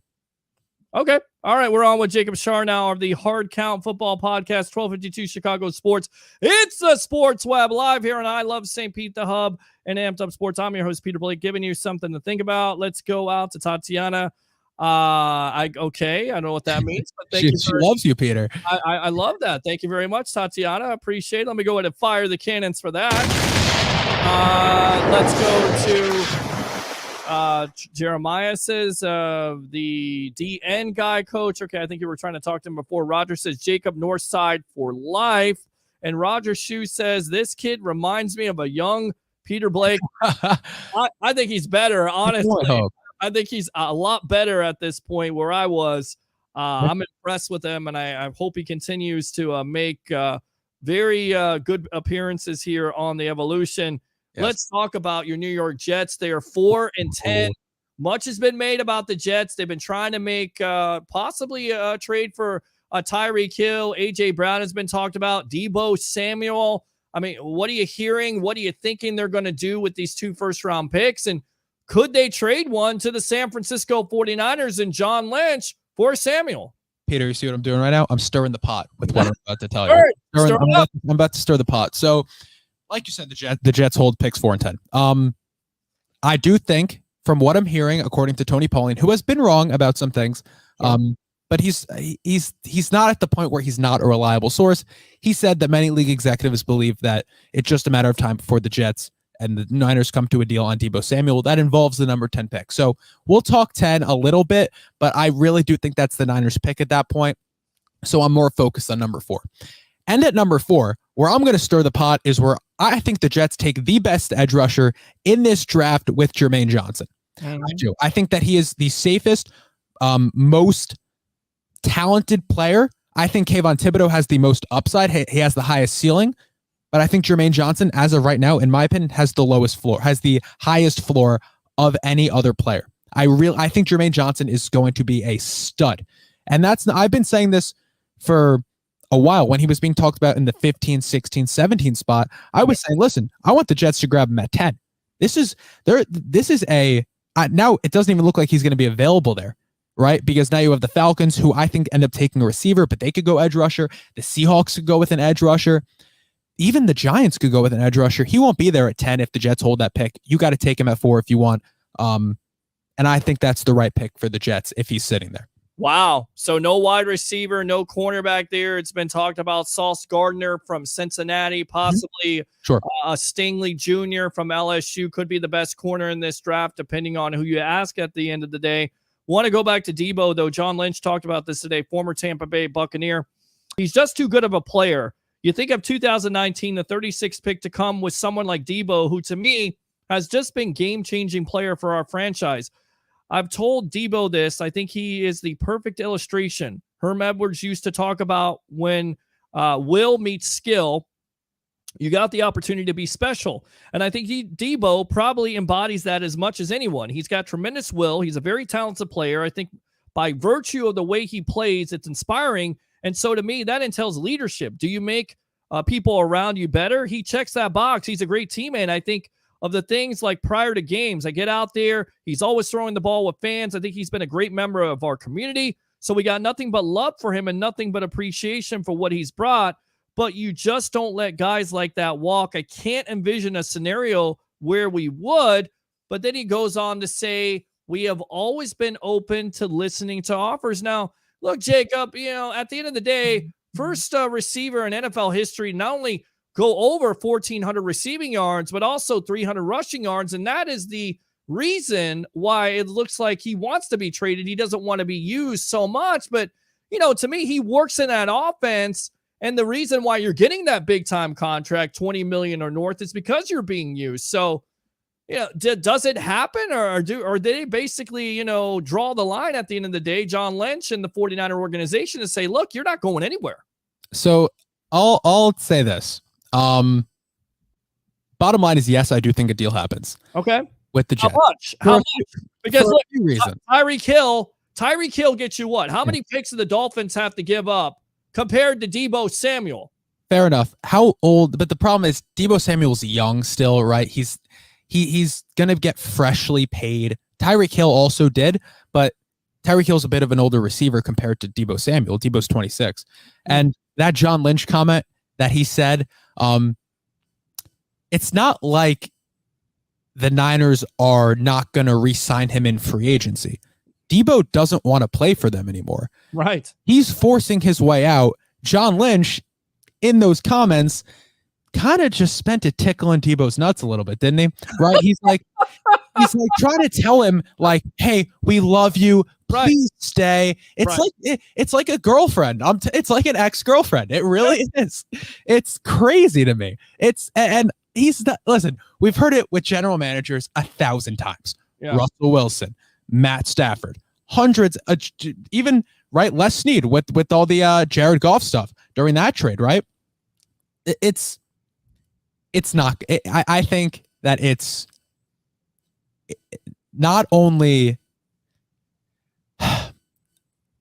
Okay. All right. We're on with Jacob Charnow of the Hardcount Football Podcast, 1252 Chicago Sports. It's the Sports Web live here, and I love St. Pete, the hub, and Amped Up Sports. I'm your host, Peter Blake, giving you something to think about. Let's go out to Tatiana. I don't know what that means, but thank you. She loves you, Peter. I love that. Thank you very much, Tatiana. I appreciate it. Let me go ahead and fire the cannons for that. Let's go to Jeremiah says the DN guy coach. Okay, I think you were trying to talk to him before. Roger says Jacob Northside for life. And Roger Shue says this kid reminds me of a young Peter Blake. I think he's better, honestly. I think he's a lot better at this point where I was. I'm impressed with him, and I hope he continues to make very good appearances here on the Evolution. Yes. Let's talk about your New York Jets. They are 4-10. Much has been made about the Jets. They've been trying to make possibly a trade for Tyreek Hill. A.J. Brown has been talked about. Deebo Samuel. I mean, what are you hearing? What are you thinking they're going to do with these 2 first-round picks? And Could they trade one to the San Francisco 49ers and John Lynch for Samuel? Peter, you see what I'm doing right now? I'm stirring the pot with what I'm about to tell you. Right, I'm about to stir the pot. So, like you said, the Jets hold picks 4 and 10. I do think, from what I'm hearing, according to Tony Pauline, who has been wrong about some things, but he's not at the point where he's not a reliable source. He said that many league executives believe that it's just a matter of time before the Jets and the Niners come to a deal on Deebo Samuel. That involves the number 10 pick. So we'll talk 10 a little bit, but I really do think that's the Niners pick at that point. So I'm more focused on number 4. And at number 4, where I'm going to stir the pot is where I think the Jets take the best edge rusher in this draft with Jermaine Johnson. I do. I think that he is the safest, most talented player. I think Kayvon Thibodeau has the most upside. He has the highest ceiling. But I think Jermaine Johnson, as of right now, in my opinion, has the lowest floor, has the highest floor of any other player. I think Jermaine Johnson is going to be a stud. And I've been saying this for a while. When he was being talked about in the 15, 16, 17 spot, I was saying, listen, I want the Jets to grab him at 10. Now it doesn't even look like he's going to be available there, right? Because now you have the Falcons, who I think end up taking a receiver, but they could go edge rusher. The Seahawks could go with an edge rusher. Even the Giants could go with an edge rusher. He won't be there at 10 if the Jets hold that pick. You got to take him at 4 if you want. And I think that's the right pick for the Jets if he's sitting there. Wow. So no wide receiver, no cornerback there. It's been talked about Sauce Gardner from Cincinnati, possibly Stingley Jr. from LSU could be the best corner in this draft, depending on who you ask at the end of the day. Want to go back to Deebo, though. John Lynch talked about this today, former Tampa Bay Buccaneer. He's just too good of a player. You think of 2019, the 36th pick to come with someone like Deebo, who to me has just been game-changing player for our franchise. I've told Deebo this. I think he is the perfect illustration. Herm Edwards used to talk about when will meets skill, you got the opportunity to be special. And I think Deebo probably embodies that as much as anyone. He's got tremendous will. He's a very talented player. I think by virtue of the way he plays, it's inspiring. And so to me, that entails leadership. Do you make people around you better? He checks that box. He's a great teammate. And I think of the things like prior to games, I get out there. He's always throwing the ball with fans. I think he's been a great member of our community. So we got nothing but love for him and nothing but appreciation for what he's brought. But you just don't let guys like that walk. I can't envision a scenario where we would. But then he goes on to say, we have always been open to listening to offers. Now, look, Jacob, at the end of the day, first receiver in NFL history, not only go over 1,400 receiving yards, but also 300 rushing yards. And that is the reason why it looks like he wants to be traded. He doesn't want to be used so much. But, to me, he works in that offense. And the reason why you're getting that big time contract, $20 million or north, is because you're being used. So, does it happen or they basically, draw the line at the end of the day, John Lynch and the 49er organization, to say, look, you're not going anywhere. So I'll say this. Bottom line is, yes, I do think a deal happens. Okay. With the Jets. How much? Because look, reason. Tyreek Hill gets you what? How many picks do the Dolphins have to give up compared to Deebo Samuel? Fair enough. How old? But the problem is Deebo Samuel's young still, right? He's going to get freshly paid. Tyreek Hill also did, but Tyreek Hill's a bit of an older receiver compared to Deebo Samuel. Deebo's 26. And that John Lynch comment that he said, it's not like the Niners are not going to re-sign him in free agency. Deebo doesn't want to play for them anymore. Right. He's forcing his way out. John Lynch, in those comments, kind of just spent a tickle in Deebo's nuts a little bit, didn't he? Right? He's like trying to tell him, like, hey, we love you. Please stay. It's like it's like a girlfriend. It's like an ex-girlfriend. It really is. It's crazy to me. And he's not. Listen, we've heard it with general managers 1,000 times. Yeah. Russell Wilson, Matt Stafford, hundreds, even right. Les Snead with all the Jared Goff stuff during that trade. Right. It's not. I think that it's not only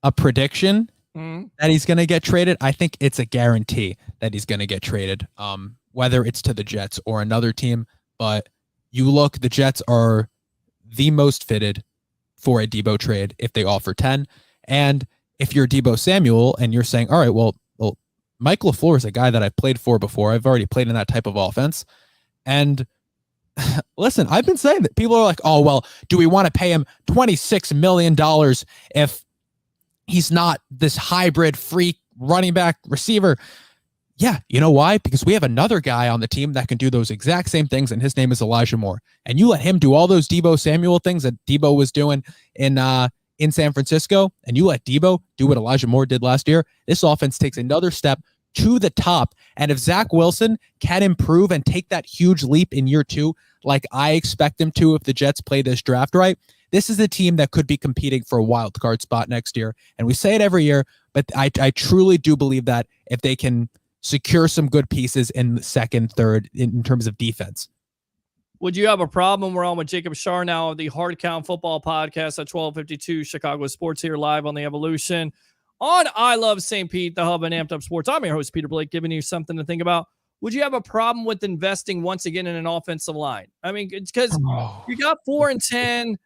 a prediction that he's going to get traded. I think it's a guarantee that he's going to get traded, whether it's to the Jets or another team. But you look, the Jets are the most fitted for a Deebo trade if they offer 10. And if you're Deebo Samuel and you're saying, all right, well, Mike LaFleur is a guy that I've played for before. I've already played in that type of offense. And listen, I've been saying that people are like, oh, well, do we want to pay him $26 million if he's not this hybrid freak running back receiver? Yeah, you know why? Because we have another guy on the team that can do those exact same things, and his name is Elijah Moore. And you let him do all those Deebo Samuel things that Deebo was doing in San Francisco, and you let Deebo do what Elijah Moore did last year, this offense takes another step to the top. And if Zach Wilson can improve and take that huge leap in year 2, like I expect him to if the Jets play this draft right, this is a team that could be competing for a wild card spot next year. And we say it every year, but I truly do believe that if they can secure some good pieces in the second, third in terms of defense. Would you have a problem? We're on with Jacob Charnow of the Hardcount Football Podcast at 1252 Chicago Sports here live on the Evolution on I Love St. Pete, the hub and Amped Up Sports. I'm your host, Peter Blake, giving you something to think about. Would you have a problem with investing once again in an offensive line? I mean, it's because you got 4 and 10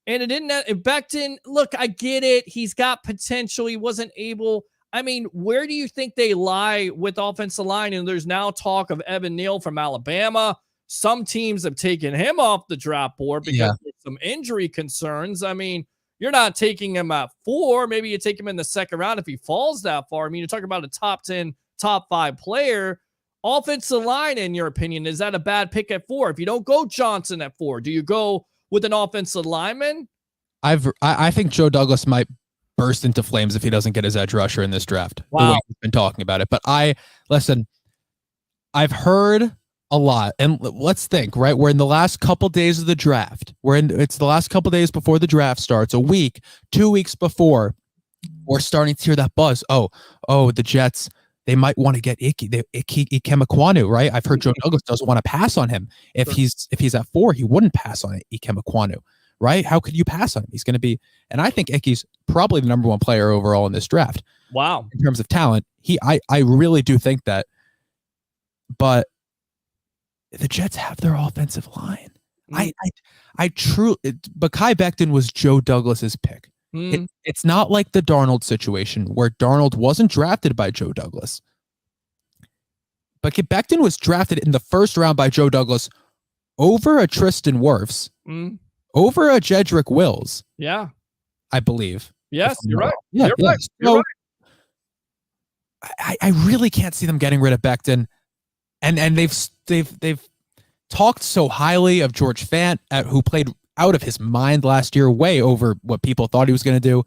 and it didn't. Becton, look, I get it. He's got potential. He wasn't able. I mean, where do you think they lie with offensive line? And there's now talk of Evan Neal from Alabama. Some teams have taken him off the draft board because of some injury concerns. I mean, you're not taking him at 4. Maybe you take him in the second round if he falls that far. I mean, you're talking about a top 10, top 5 player. Offensive line, in your opinion, is that a bad pick at 4? If you don't go Johnson at 4, do you go with an offensive lineman? I think Joe Douglas might burst into flames if he doesn't get his edge rusher in this draft. Wow. The way he's been talking about it. But I've heard a lot. And let's think, right? We're in the last couple days of the draft. It's the last couple days before the draft starts, a week, 2 weeks before. We're starting to hear that buzz. Oh, the Jets, they might want to get Ikem Ekwonu, right? I've heard Joe Douglas doesn't want to pass on him. If he's at 4, he wouldn't pass on Ikem Ekwonu, right? How could you pass on him? He's going to be, and I think Ike's probably the number 1 player overall in this draft. Wow. In terms of talent, I really do think that. But the Jets have their offensive line. I truly, Mekhi Becton was Joe Douglas's pick. It's not like the Darnold situation where Darnold wasn't drafted by Joe Douglas. But Becton was drafted in the first round by Joe Douglas over a Tristan Wirfs, over a Jedrick Wills. Yeah. I believe. Yes, you're right. Yeah, you're right. So, I really can't see them getting rid of Becton. And they've talked so highly of George Fant, who played out of his mind last year, way over what people thought he was going to do.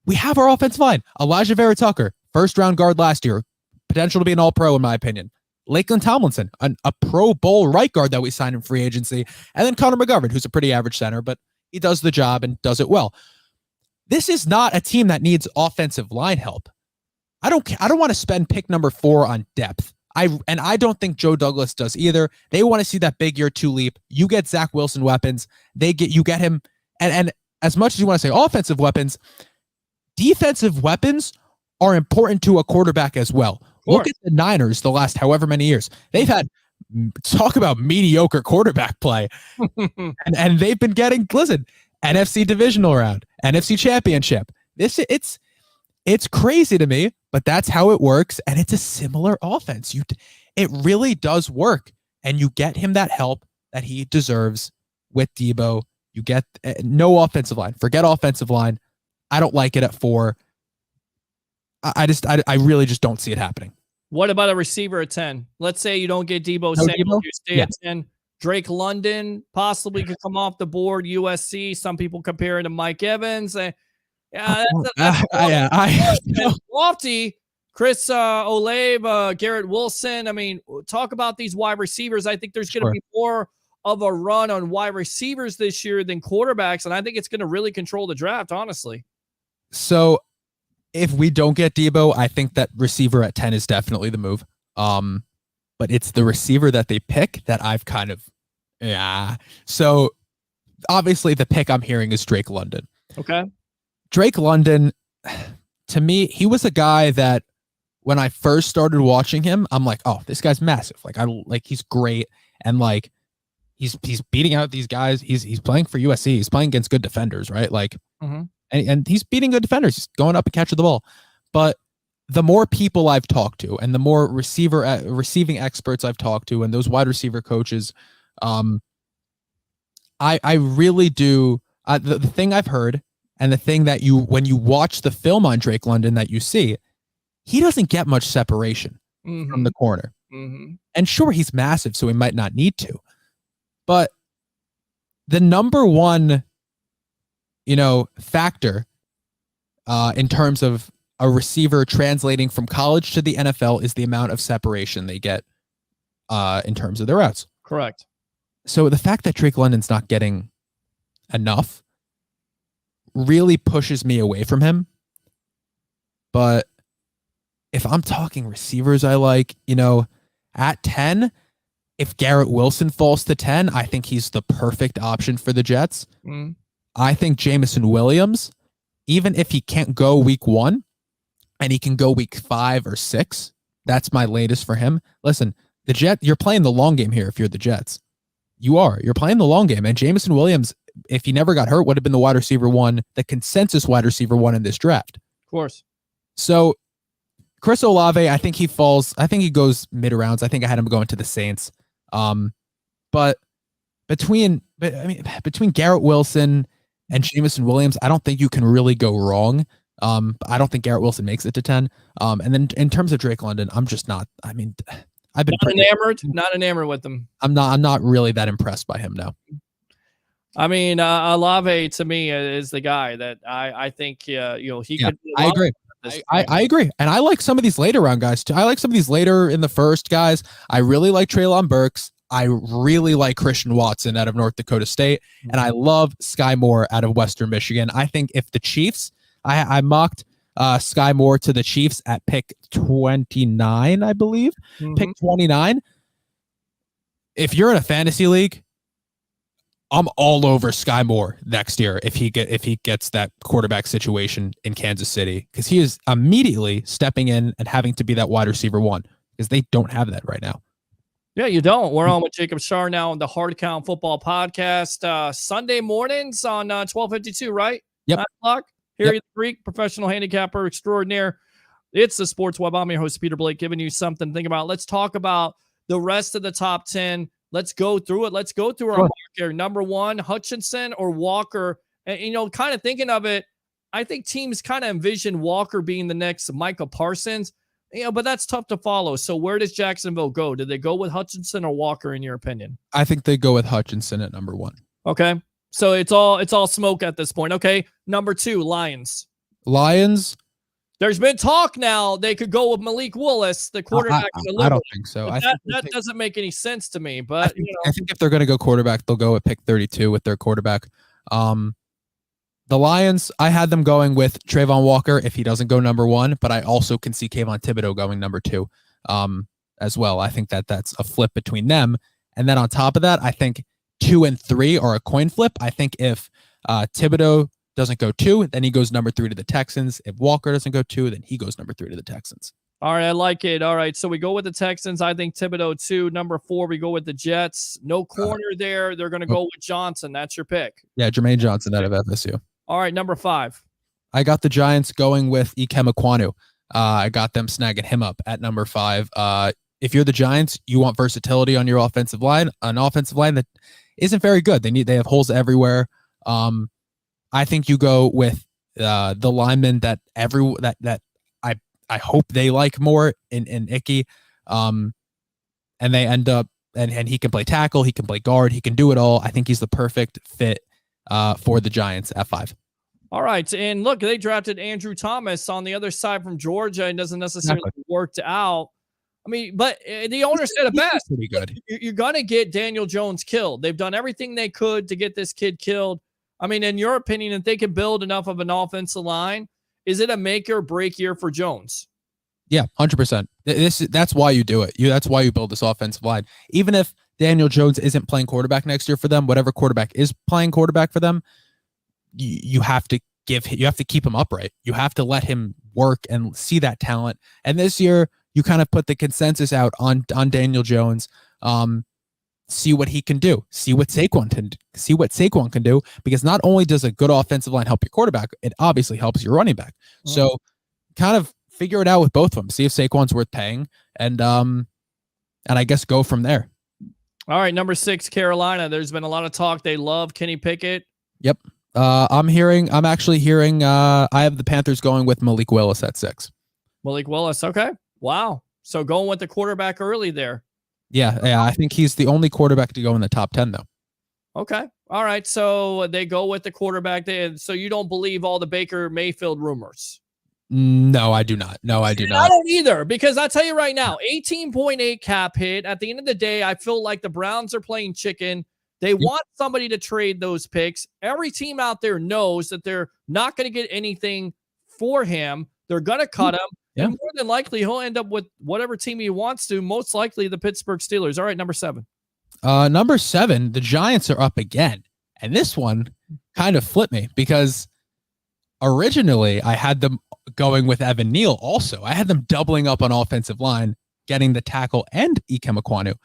We have our offensive line. Elijah Vera Tucker, first round guard last year, potential to be an all-pro in my opinion. Lakeland Tomlinson, a Pro Bowl right guard that we signed in free agency. And then Connor McGovern, who's a pretty average center, but he does the job and does it well. This is not a team that needs offensive line help. I don't want to spend pick number 4 on depth. I don't think Joe Douglas does either. They want to see that big year 2 leap. You get Zach Wilson weapons. You get him. And as much as you want to say offensive weapons, defensive weapons are important to a quarterback as well. Look at the Niners the last however many years. They've had, talk about mediocre quarterback play. and they've been getting, listen, NFC divisional round, NFC championship. It's crazy to me, but that's how it works. And it's a similar offense. It really does work. And you get him that help that he deserves with Deebo. You get no offensive line. Forget offensive line. I don't like it at 4. I really just don't see it happening. What about a receiver at 10? Let's say you don't get Deebo Samuel, you stay at 10. Drake London possibly could come off the board. USC, some people compare it to Mike Evans. That's lofty. Chris Olave, Garrett Wilson. I mean, talk about these wide receivers. I think there's going to be more of a run on wide receivers this year than quarterbacks, and I think it's going to really control the draft, honestly. So if we don't get Deebo, I think that receiver at 10 is definitely the move. But it's the receiver that they pick that I've kind of, So obviously the pick I'm hearing is Drake London. Okay. Drake London, to me, he was a guy that when I first started watching him, I'm like, oh, this guy's massive. Like he's great. And he's beating out these guys. He's playing for USC. He's playing against good defenders, right? Like, and he's beating good defenders. He's going up and catching the ball. But the more people I've talked to, and the more receiving experts I've talked to, and those wide receiver coaches, I really do. The thing I've heard, and the thing that when you watch the film on Drake London that you see, he doesn't get much separation from the corner. And sure, he's massive, so he might not need to. But the number one, factor in terms of a receiver translating from college to the NFL is the amount of separation they get in terms of their routes. Correct. So the fact that Drake London's not getting enough really pushes me away from him. But if I'm talking receivers I like, at 10, if Garrett Wilson falls to 10, I think he's the perfect option for the Jets. I think Jameson Williams, even if he can't go week 1 and he can go week 5 or 6, that's my latest for him. Listen, you're playing the long game here if you're the Jets. You're playing the long game. And Jameson Williams, if he never got hurt, would have been the wide receiver 1, the consensus wide receiver 1 in this draft. Of course. So Chris Olave, I think he goes mid rounds. I think I had him going to the Saints. But between Garrett Wilson and Jameson Williams, I don't think you can really go wrong. I don't think Garrett Wilson makes it to 10. And then in terms of Drake London, I'm just not. I mean, I've been not enamored with him. I'm not really that impressed by him now. I mean, Olave to me is the guy that I think he could. I agree. I agree. And I like some of these later round guys too. I like some of these later in the first guys. I really like Treylon Burks. I really like Christian Watson out of North Dakota State. And I love Sky Moore out of Western Michigan. I think if the Chiefs, I mocked Sky Moore to the Chiefs at pick 29, I believe. Pick 29. If you're in a fantasy league, I'm all over Sky Moore next year if he gets that quarterback situation in Kansas City, because he is immediately stepping in and having to be that wide receiver 1, because they don't have that right now. Yeah, you don't. We're on with Jacob Charnow on the Hardcount Football Podcast Sunday mornings on 1252, right? Yep. 9 o'clock. Harry the Greek, professional handicapper extraordinaire. It's the Sports Web. I'm your host, Peter Blake, giving you something to think about. Let's talk about the rest of the top 10. Let's go through it. Let's go through our marker. Number 1, Hutchinson or Walker. And, kind of thinking of it, I think teams kind of envision Walker being the next Micah Parsons, but that's tough to follow. So where does Jacksonville go? Do they go with Hutchinson or Walker, in your opinion? I think they go with Hutchinson at number 1. Okay. So it's all smoke at this point. Okay. Number 2, Lions. There's been talk now they could go with Malik Willis, the quarterback. I don't think so. That doesn't make any sense to me. But I think if they're going to go quarterback, they'll go at pick 32 with their quarterback. The Lions, I had them going with Trayvon Walker if he doesn't go number 1, but I also can see Kayvon Thibodeau going number 2 as well. I think that's a flip between them. And then on top of that, I think 2 and 3 are a coin flip. I think if Thibodeau doesn't go 2, then he goes number 3 to the Texans. If Walker doesn't go 2, then he goes number 3 to the Texans. All right, I like it. All right, so we go with the Texans. I think Thibodeau 2. Number 4, we go with the Jets. No corner there. They're going to go with Johnson. That's your pick. Yeah, Jermaine Johnson out of FSU. All right, number 5. I got the Giants going with Ikem Ekwonu. I got them snagging him up at number 5. If you're the Giants, you want versatility on your offensive line. An offensive line that isn't very good. They have holes everywhere. I think you go with the lineman that I hope they like more in Icky. And they end up and he can play tackle, he can play guard, he can do it all. I think he's the perfect fit for the Giants at 5. All right. And look, they drafted Andrew Thomas on the other side from Georgia and doesn't necessarily worked out. I mean, but the owner said it best. Pretty good. You're going to get Daniel Jones killed. They've done everything they could to get this kid killed. I mean, in your opinion, if they can build enough of an offensive line, is it a make or break year for Jones? Yeah, 100%. That's why you do it. That's why you build this offensive line. Even if Daniel Jones isn't playing quarterback next year for them, whatever quarterback is playing quarterback for them, you have to keep him upright. You have to let him work and see that talent. And this year, you kind of put the consensus out on Daniel Jones. see what he can do, see what Saquon can do, because not only does a good offensive line help your quarterback, it obviously helps your running back. So kind of figure it out with both of them, see if Saquon's worth paying, and I guess go from there. All right, number 6, Carolina. There's been a lot of talk. They love Kenny Pickett. Yep. I'm actually hearing I have the Panthers going with Malik Willis at 6. Malik Willis. Okay. Wow. So going with the quarterback early there. Yeah. I think he's the only quarterback to go in the top 10 though. Okay. All right. So they go with the quarterback. So you don't believe all the Baker Mayfield rumors? No, I do not. No, I do not. I don't either, because I tell you right now, 18.8 cap hit. At the end of the day, I feel like the Browns are playing chicken. They want somebody to trade those picks. Every team out there knows that they're not going to get anything for him. They're going to cut him. Yeah. And more than likely, he'll end up with whatever team he wants to, most likely the Pittsburgh Steelers. All right, number 7. Number 7, the Giants are up again. And this one kind of flipped me because originally I had them going with Evan Neal also. I had them doubling up on offensive line, getting the tackle and Ikem Ekwonu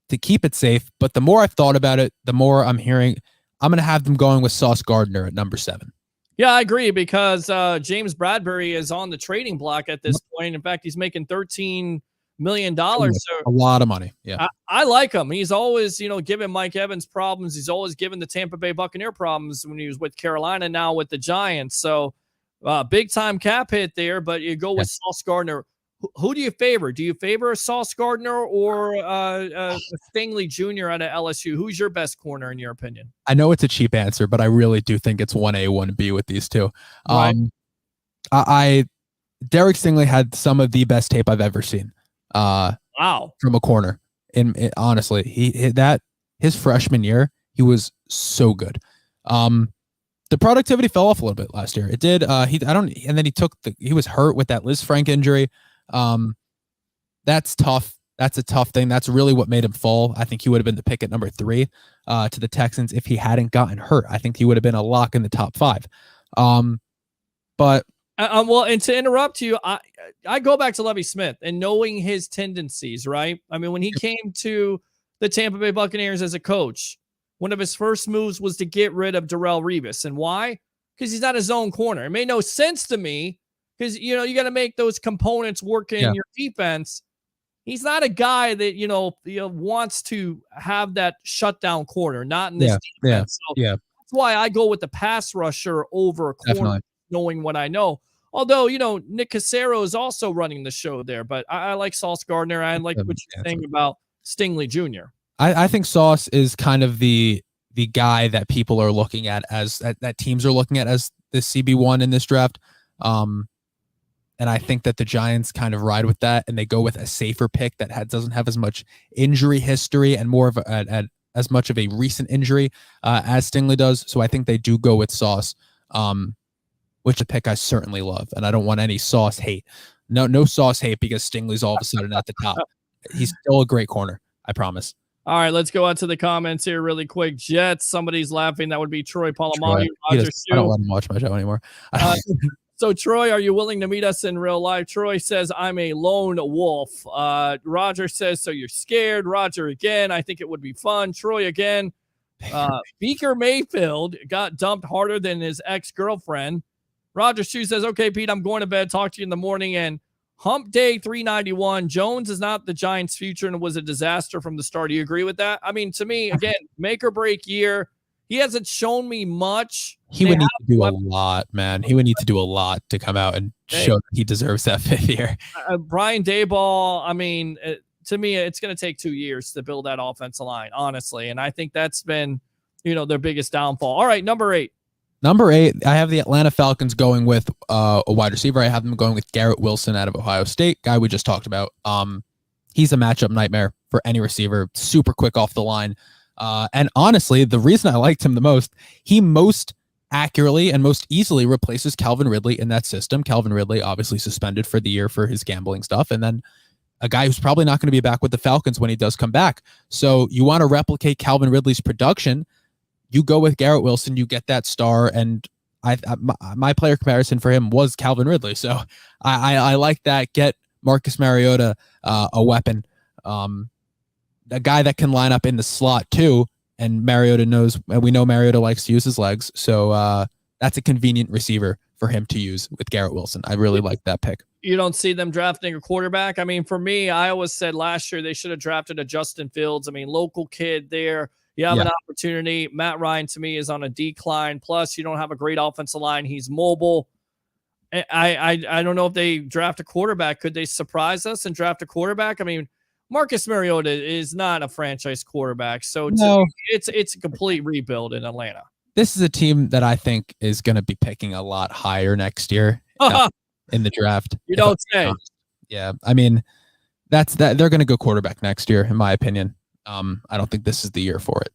to keep it safe. But the more I've thought about it, the more I'm hearing I'm going to have them going with Sauce Gardner at number 7. Yeah, I agree, because James Bradbury is on the trading block at this point. In fact, he's making $13 million. So a lot of money. Yeah. I like him. He's always, giving Mike Evans problems. He's always given the Tampa Bay Buccaneer problems when he was with Carolina, now with the Giants. So big time cap hit there, but you go with Sauce Gardner. Who do you favor? Do you favor Sauce Gardner or Stingley Jr. out of LSU? Who's your best corner in your opinion? I know it's a cheap answer, but I really do think it's 1A, 1B with these two. Right. Derek Stingley had some of the best tape I've ever seen. Wow. From a corner. Honestly, his freshman year, he was so good. The productivity fell off a little bit last year. It did. And then he was hurt with that Liz Frank injury. That's tough. That's a tough thing. That's really what made him fall. I think he would have been the pick at number 3 to the Texans if he hadn't gotten hurt. I think he would have been a lock in the top 5. But well, and to interrupt you, I go back to Lovie Smith and knowing his tendencies, right? I mean, when he came to the Tampa Bay Buccaneers as a coach, one of his first moves was to get rid of Darrelle Revis. And why? Because he's not his own corner. It made no sense to me because, you got to make those components work in your defense. He's not a guy that, wants to have that shutdown corner, not in this defense. So that's why I go with the pass rusher over a corner. Definitely. Knowing what I know. Although, Nick Cassero is also running the show there, but I like Sauce Gardner. I like what you're saying about Stingley Jr. I think Sauce is kind of the guy that people are looking at that teams are looking at as the CB1 in this draft. And I think that the Giants kind of ride with that and they go with a safer pick that doesn't have as much injury history and more of as much of a recent injury as Stingley does. So I think they do go with Sauce. Which a pick I certainly love, and I don't want any Sauce hate. No Sauce hate because Stingley's all of a sudden at the top. He's still a great corner, I promise. All right, let's go out to the comments here really quick. Jets, somebody's laughing. That would be Troy Polamalu. I don't let him watch my show anymore. So, Troy, are you willing to meet us in real life? Troy says, I'm a lone wolf. Roger says, so you're scared. Roger again, I think it would be fun. Troy again. Baker Mayfield got dumped harder than his ex-girlfriend. Roger Shoe says, okay, Pete, I'm going to bed. Talk to you in the morning. And Hump Day 391, Jones is not the Giants' future and was a disaster from the start. Do you agree with that? I mean, to me, again, make or break year. He hasn't shown me much. He would need to do a lot, man. He would need to do a lot to come out and show that he deserves that 5th year. Brian Daboll, I mean, to me, it's going to take 2 years to build that offensive line, honestly. And I think that's been, their biggest downfall. All right, number 8. Number 8, I have the Atlanta Falcons going with a wide receiver. I have them going with Garrett Wilson out of Ohio State, guy we just talked about. He's a matchup nightmare for any receiver, super quick off the line. And honestly, the reason I liked him the most, he most accurately and most easily replaces Calvin Ridley in that system. Calvin Ridley obviously suspended for the year for his gambling stuff. And then a guy who's probably not going to be back with the Falcons when he does come back. So you want to replicate Calvin Ridley's production. You go with Garrett Wilson, you get that star, and my player comparison for him was Calvin Ridley. So I like that. Get Marcus Mariota a weapon. a guy that can line up in the slot too. And we know Mariota likes to use his legs. So that's a convenient receiver for him to use with Garrett Wilson. I really like that pick. You don't see them drafting a quarterback? I mean, for me, I always said last year they should have drafted a Justin Fields. I mean, local kid there. You have an opportunity. Matt Ryan, to me, is on a decline. Plus, you don't have a great offensive line. He's mobile. I don't know if they draft a quarterback. Could they surprise us and draft a quarterback? I mean, Marcus Mariota is not a franchise quarterback. So No. it's a complete rebuild in Atlanta. This is a team that I think is going to be picking a lot higher next year in the draft. You don't say. Yeah, I mean, that's that. They're going to go quarterback next year, in my opinion. I don't think this is the year for it.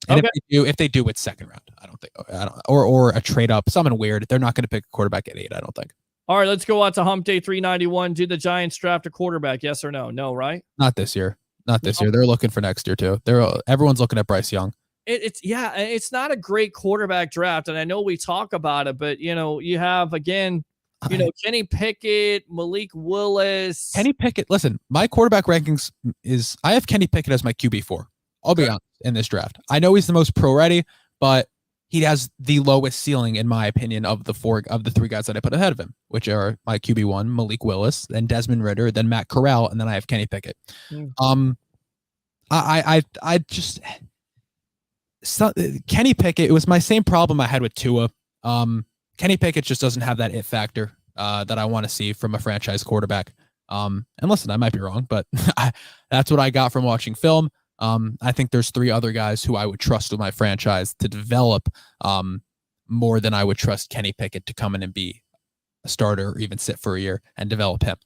And if they do, it's second round. I don't or a trade up, something weird. They're not going to pick a quarterback at 8. I don't think. All right, let's go out to Hump Day 391. Do the Giants draft a quarterback? Yes or no? No, right? Not this year. Not this year. They're looking for next year too. Everyone's looking at Bryce Young. It's not a great quarterback draft, and I know we talk about it, but you have again, Kenny Pickett, Malik Willis. Kenny Pickett. Listen, my quarterback rankings is I have Kenny Pickett as my QB4. I'll be honest in this draft. I know he's the most pro ready, but he has the lowest ceiling, in my opinion, of the 3 guys that I put ahead of him, which are my QB1, Malik Willis, then Desmond Ridder, then Matt Corral, and then I have Kenny Pickett. Kenny Pickett, it was my same problem I had with Tua. Kenny Pickett just doesn't have that it factor that I want to see from a franchise quarterback. And listen, I might be wrong, but that's what I got from watching film. I think there's 3 other guys who I would trust with my franchise to develop more than I would trust Kenny Pickett to come in and be a starter or even sit for a year and develop him,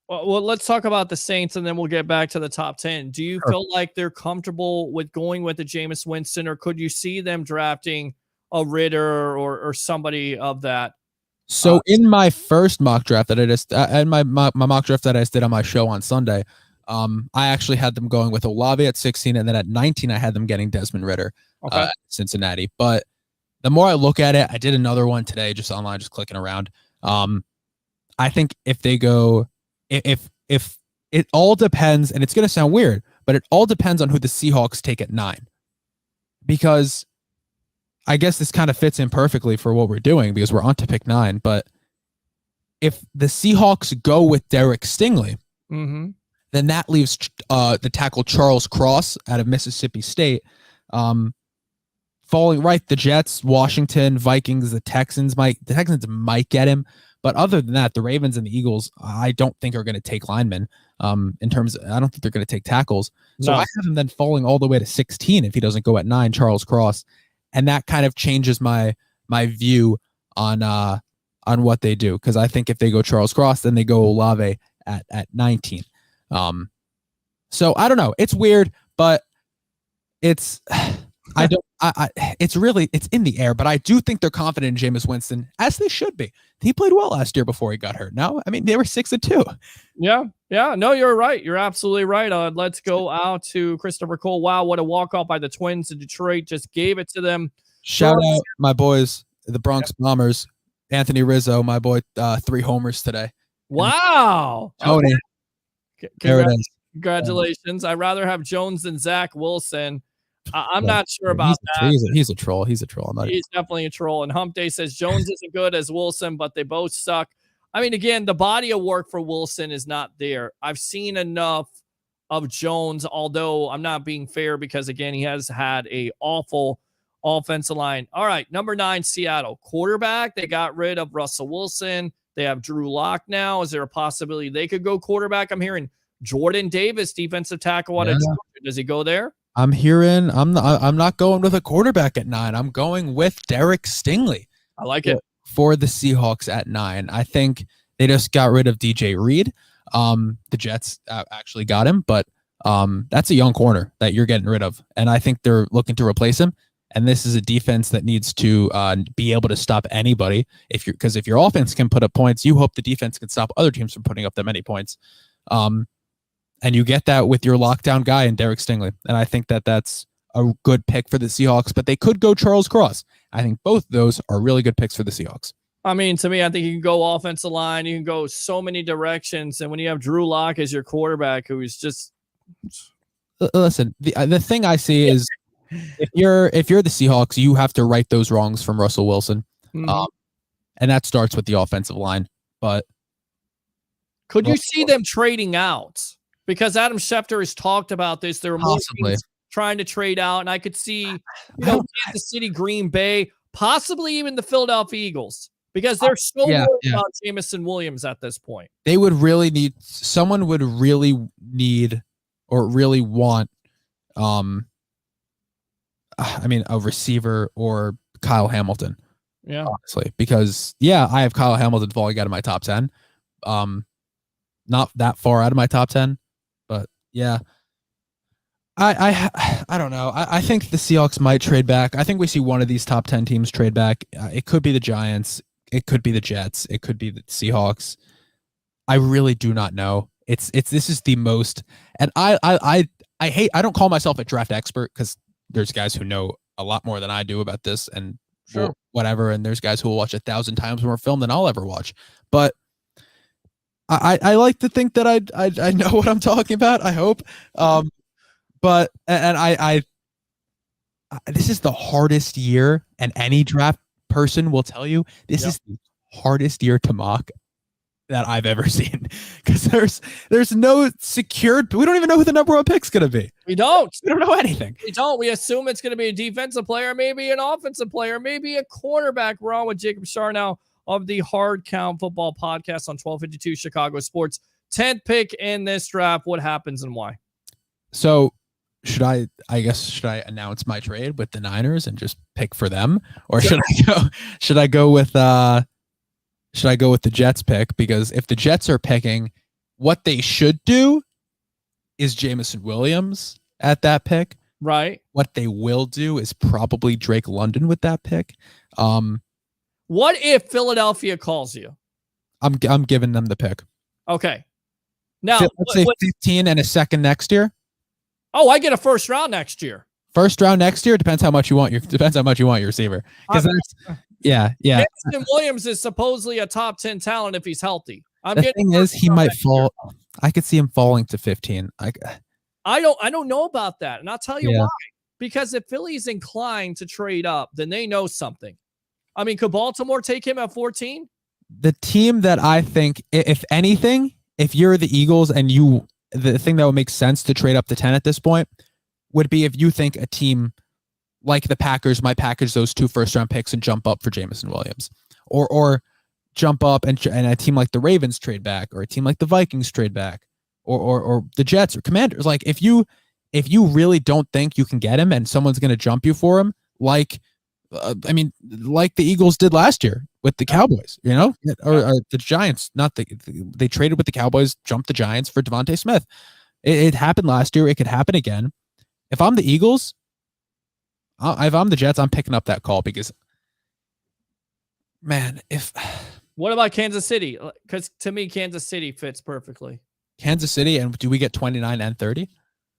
Well, let's talk about the Saints, and then we'll get back to the top 10. Do you feel like they're comfortable with going with the Jameis Winston, or could you see them drafting a Ridder or somebody of that? So in my first mock draft that I just, and my mock draft that I just did on my show on Sunday, I actually had them going with Olave at 16, and then at 19, I had them getting Desmond Ridder, Cincinnati. But the more I look at it, I did another one today, just online, just clicking around. I think if they go, if it all depends, and it's going to sound weird, but it all depends on who the Seahawks take at 9, because I guess this kind of fits in perfectly for what we're doing because we're on to pick 9. But if the Seahawks go with Derek Stingley, then that leaves the tackle Charles Cross out of Mississippi State falling right. The Jets, Washington, Vikings, the Texans might get him. But other than that, the Ravens and the Eagles, I don't think are going to take linemen. I don't think they're going to take tackles. So I have him then falling all the way to 16 if he doesn't go at 9, Charles Cross. And that kind of changes my view on what they do. Because I think if they go Charles Cross, then they go Olave at 19. So I don't know. It's weird, but it's it's in the air, but I do think they're confident in Jameis Winston, as they should be. He played well last year before he got hurt. No, I mean, they were 6-2. Yeah. No, you're right. You're absolutely right. Let's go out to Christopher Cole. Wow, what a walk-off by the Twins in Detroit. Just gave it to them. Shout out my boys, the Bronx Bombers. Anthony Rizzo, my boy, 3 homers today. Wow. Tony. There it is. Congratulations. I'd rather have Jones than Zach Wilson. I'm not sure about that. He's a troll. He's definitely a troll. And Hump Day says Jones isn't good as Wilson, but they both suck. I mean, again, the body of work for Wilson is not there. I've seen enough of Jones, although I'm not being fair because, again, he has had a awful offensive line. All right, number 9, Seattle. Quarterback, they got rid of Russell Wilson. They have Drew Lock now. Is there a possibility they could go quarterback? I'm hearing Jordan Davis, defensive tackle out of Georgia. Does he go there? I'm hearing I'm not going with a quarterback at 9. I'm going with Derek Stingley. I like it. For the Seahawks at 9. I think they just got rid of DJ Reed. The Jets actually got him, but that's a young corner that you're getting rid of. And I think they're looking to replace him. And this is a defense that needs to be able to stop anybody. Because if your offense can put up points, you hope the defense can stop other teams from putting up that many points. And you get that with your lockdown guy in Derek Stingley. And I think that's a good pick for the Seahawks, but they could go Charles Cross. I think both of those are really good picks for the Seahawks. I mean, to me, I think you can go offensive line. You can go so many directions. And when you have Drew Lock as your quarterback, who is just Listen, the thing I see is if you're the Seahawks, you have to right those wrongs from Russell Wilson, and that starts with the offensive line. But could you see them trading out? Because Adam Schefter has talked about this. There are more teams trying to trade out, and I could see Kansas City, Green Bay, possibly even the Philadelphia Eagles, because they're so worried about Jameson Williams at this point. They would really need someone would really need or really want a receiver or Kyle Hamilton. Yeah. Honestly, because I have Kyle Hamilton falling out of my top 10. Not that far out of my top 10, but yeah. I don't know. I think the Seahawks might trade back. I think we see one of these top 10 teams trade back. It could be the Giants. It could be the Jets. It could be the Seahawks. I really do not know. This is the most, and I don't call myself a draft expert because there's guys who know a lot more than I do about this and whatever. And there's guys who will watch 1,000 times more film than I'll ever watch. But I like to think that I know what I'm talking about. I hope. But I this is the hardest year, and any draft person will tell you this is the hardest year to mock that I've ever seen, because there's no secured. We don't even know who the number 1 pick's going to be. We don't know anything. We don't. We assume it's going to be a defensive player, maybe an offensive player, maybe a quarterback. We're on with Jacob Charnow of the Hardcount Football Podcast on 1252 Chicago Sports. 10th pick in this draft. What happens and why? So should I announce my trade with the Niners and just pick for them, or should I go with the Jets pick? Because if the Jets are picking, what they should do is Jameson Williams at that pick. Right. What they will do is probably Drake London with that pick. What if Philadelphia calls you? I'm giving them the pick. Okay. Now let's say 15 and a second next year. Oh, I get a first round next year. First round next year depends how much you want your receiver. Because Jameson Williams is supposedly a top 10 talent if he's healthy. The thing is, he might fall. I could see him falling to 15. I don't know about that, and I'll tell you why. Because if Philly's inclined to trade up, then they know something. I mean, could Baltimore take him at 14? The team that I think, if anything, if you're the Eagles and the thing that would make sense to trade up to 10 at this point would be if you think a team like the Packers might package those 2 first-round picks and jump up for Jameson Williams, or jump up and a team like the Ravens trade back, or a team like the Vikings trade back, or the Jets or Commanders. Like if you really don't think you can get him and someone's going to jump you for him, like the Eagles did last year with the Cowboys, or the Giants. They traded with the Cowboys, jumped the Giants for Devontae Smith. It happened last year. It could happen again. If I'm the Eagles, if I'm the Jets, I'm picking up that call because, man, what about Kansas City? Because to me, Kansas City fits perfectly. Kansas City, and do we get 29 and 30?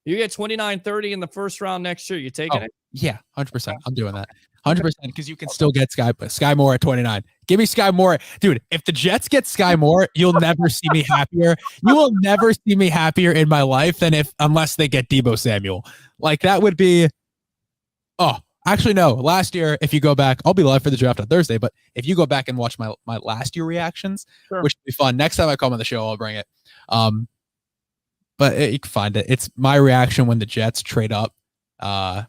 You get 29, 30 in the first round next year. You taking it? Yeah, 100%. I'm doing that. 100%, because you can still get Sky Moore at 29. Give me Sky Moore. Dude, if the Jets get Sky Moore, you'll never see me happier. You will never see me happier in my life unless they get Deebo Samuel. Like, that would be... Oh, actually, no. Last year, if you go back, I'll be live for the draft on Thursday, but if you go back and watch my last year reactions, which would be fun. Next time I come on the show, I'll bring it. But you can find it. It's my reaction when the Jets trade up to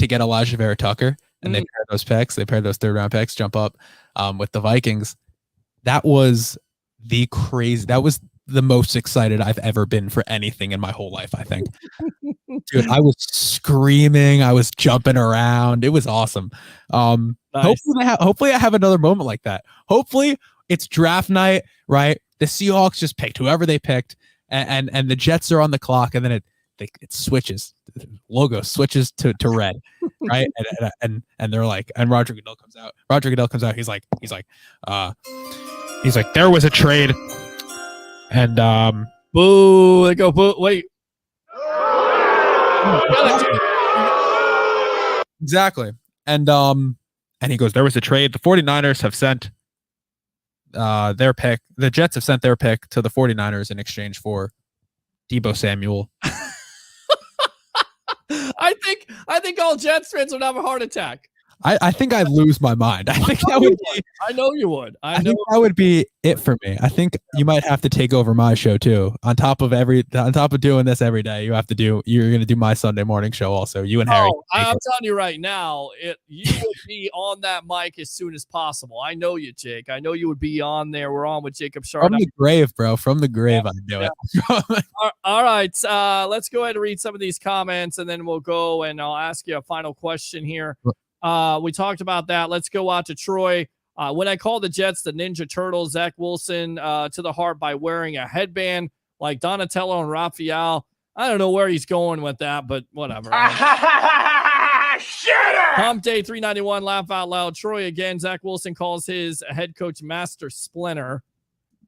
get Elijah Vera Tucker, and they pair those picks. They pair those 3rd-round picks, jump up with the Vikings. That was that was the most excited I've ever been for anything in my whole life, I think. Dude, I was screaming. I was jumping around. It was awesome. Nice. Hopefully I have another moment like that. Hopefully it's draft night, right? The Seahawks just picked whoever they picked, and the Jets are on the clock, and then it switches. The logo switches to red, right? and they're like, and Roger Goodell comes out. He's like, there was a trade, and boo. They go boo. Wait. Exactly. And he goes, there was a trade. The 49ers have sent their pick. The Jets have sent their pick to the 49ers in exchange for Deebo Samuel. I think all Jets fans would have a heart attack. I think I'd lose my mind. I think that would be, I know you would. I think that would be it for me. I think you might have to take over my show too. On top of doing this every day, you're going to do my Sunday morning show also. You and Harry. I'm telling you right now, you would be on that mic as soon as possible. I know you, Jake. I know you would be on there. We're on with Jacob Charnow. From the grave, bro. From the grave, I'd do it. All right. Let's go ahead and read some of these comments, and then we'll go and I'll ask you a final question here. We talked about that. Let's go out to Troy. When I call the Jets the Ninja Turtles, Zach Wilson to the heart by wearing a headband like Donatello and Raphael. I don't know where he's going with that, but whatever. Hump Day 391, laugh out loud. Troy again. Zach Wilson calls his head coach Master Splinter.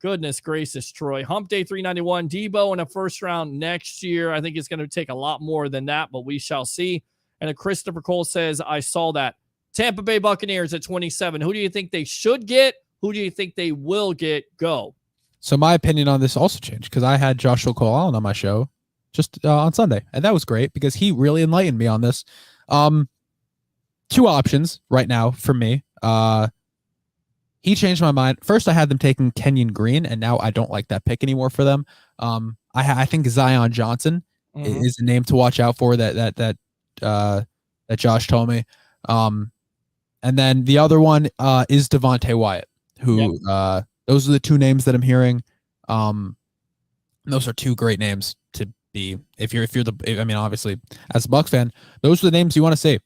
Goodness gracious, Troy. Hump Day 391, Debo in a first round next year. I think it's going to take a lot more than that, but we shall see. And a Christopher Cole says, I saw that. Tampa Bay Buccaneers at 27. Who do you think they should get? Who do you think they will get? Go. So my opinion on this also changed because I had Joshua Cole Allen on my show just on Sunday. And that was great because he really enlightened me on this. Two options right now for me. He changed my mind. First, I had them taking Kenyon Green, and now I don't like that pick anymore for them. I think Zion Johnson is a name to watch out for that Josh told me. And then the other one is Devontae Wyatt, who those are the two names that I'm hearing. Those are two great names to be obviously as a Bucs fan, those are the names you want to see.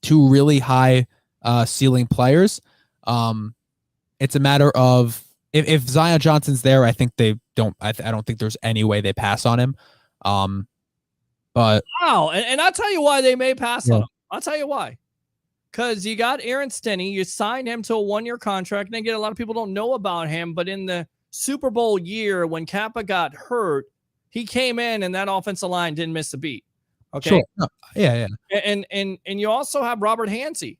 Two really high ceiling players. It's a matter of if Zion Johnson's there, I think they don't. I don't think there's any way they pass on him. But wow, and I'll tell you why they may pass on him. I'll tell you why. Because you got Aaron Stinney, you signed him to a 1-year contract, and again, a lot of people don't know about him, but in the Super Bowl year when Kappa got hurt, he came in and that offensive line didn't miss a beat. Okay. Sure. No. Yeah. And you also have Robert Hansey,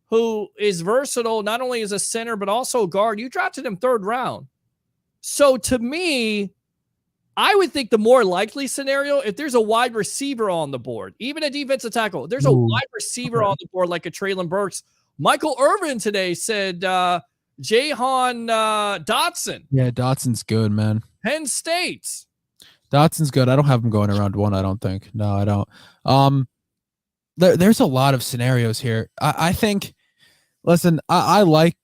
who is versatile, not only as a center, but also a guard. You drafted him 3rd round. So to me, I would think the more likely scenario, if there's a wide receiver on the board, even a defensive tackle, there's a wide receiver on the board like a Traylon Burks. Michael Irvin today said Jahan Dotson. Yeah, Dotson's good, man. Penn State. Dotson's good. I don't have him going around 1, I don't think. No, I don't. There's a lot of scenarios here. I think, listen, I like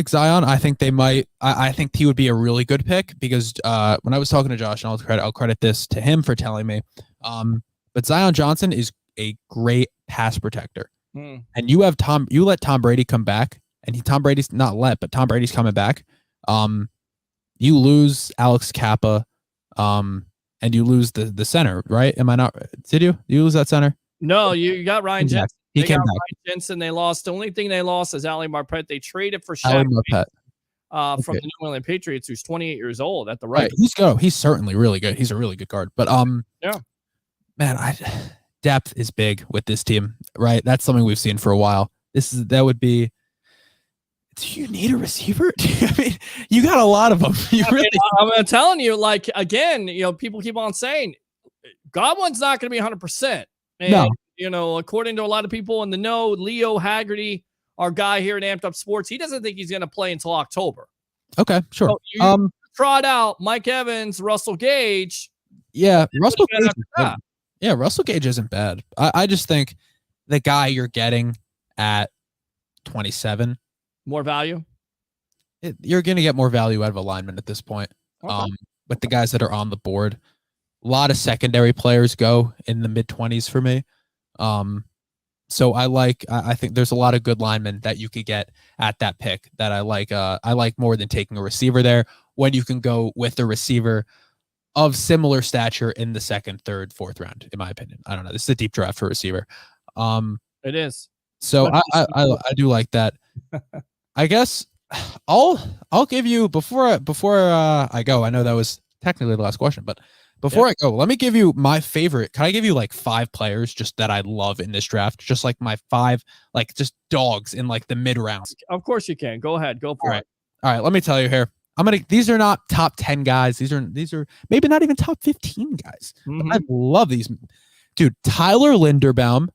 Zion. I think they might. I think he would be a really good pick because when I was talking to Josh, and I'll credit this to him for telling me. But Zion Johnson is a great pass protector, and you let Tom Brady come back, and Tom Brady's not but Tom Brady's coming back. You lose Alex Kappa, and you lose the center, right? Am I not? Did you lose that center? No, you got Ryan Jensen. He came back. Ryan Jensen. They lost. The only thing they lost is Ali Marpet. They traded for Shaq from the New England Patriots, who's 28 years old at the right. He's certainly really good. He's a really good guard. But man, depth is big with this team, right? That's something we've seen for a while. That would be. Do you need a receiver? I mean, you got a lot of them. I'm telling you, like again, people keep on saying Godwin's not going to be 100%. And, according to a lot of people in the know, Leo Haggerty, our guy here at Amped Up Sports, he doesn't think he's going to play until October. Okay, sure. So you trot out Mike Evans, Russell Gage. Yeah, Russell Gage isn't bad. I just think the guy you're getting at 27. More value? You're going to get more value out of a lineman at this point. Okay. With the guys that are on the board. A lot of secondary players go in the mid-20s for me. So I think there's a lot of good linemen that you could get at that pick that I like. I like more than taking a receiver there when you can go with a receiver of similar stature in the 2nd, 3rd, 4th round, in my opinion. I don't know. This is a deep draft for receiver. It is. So I do like that. I guess I'll give you before I go. I know that was technically the last question, but before I go, let me give you my favorite. Can I give you like 5 players just that I love in this draft? Just like my 5, like just dogs in like the mid rounds. Of course you can. Go ahead. Go for it. All right. Let me tell you here. These are not top 10 guys. These are maybe not even top 15 guys. I love these. Dude, Tyler Linderbaum,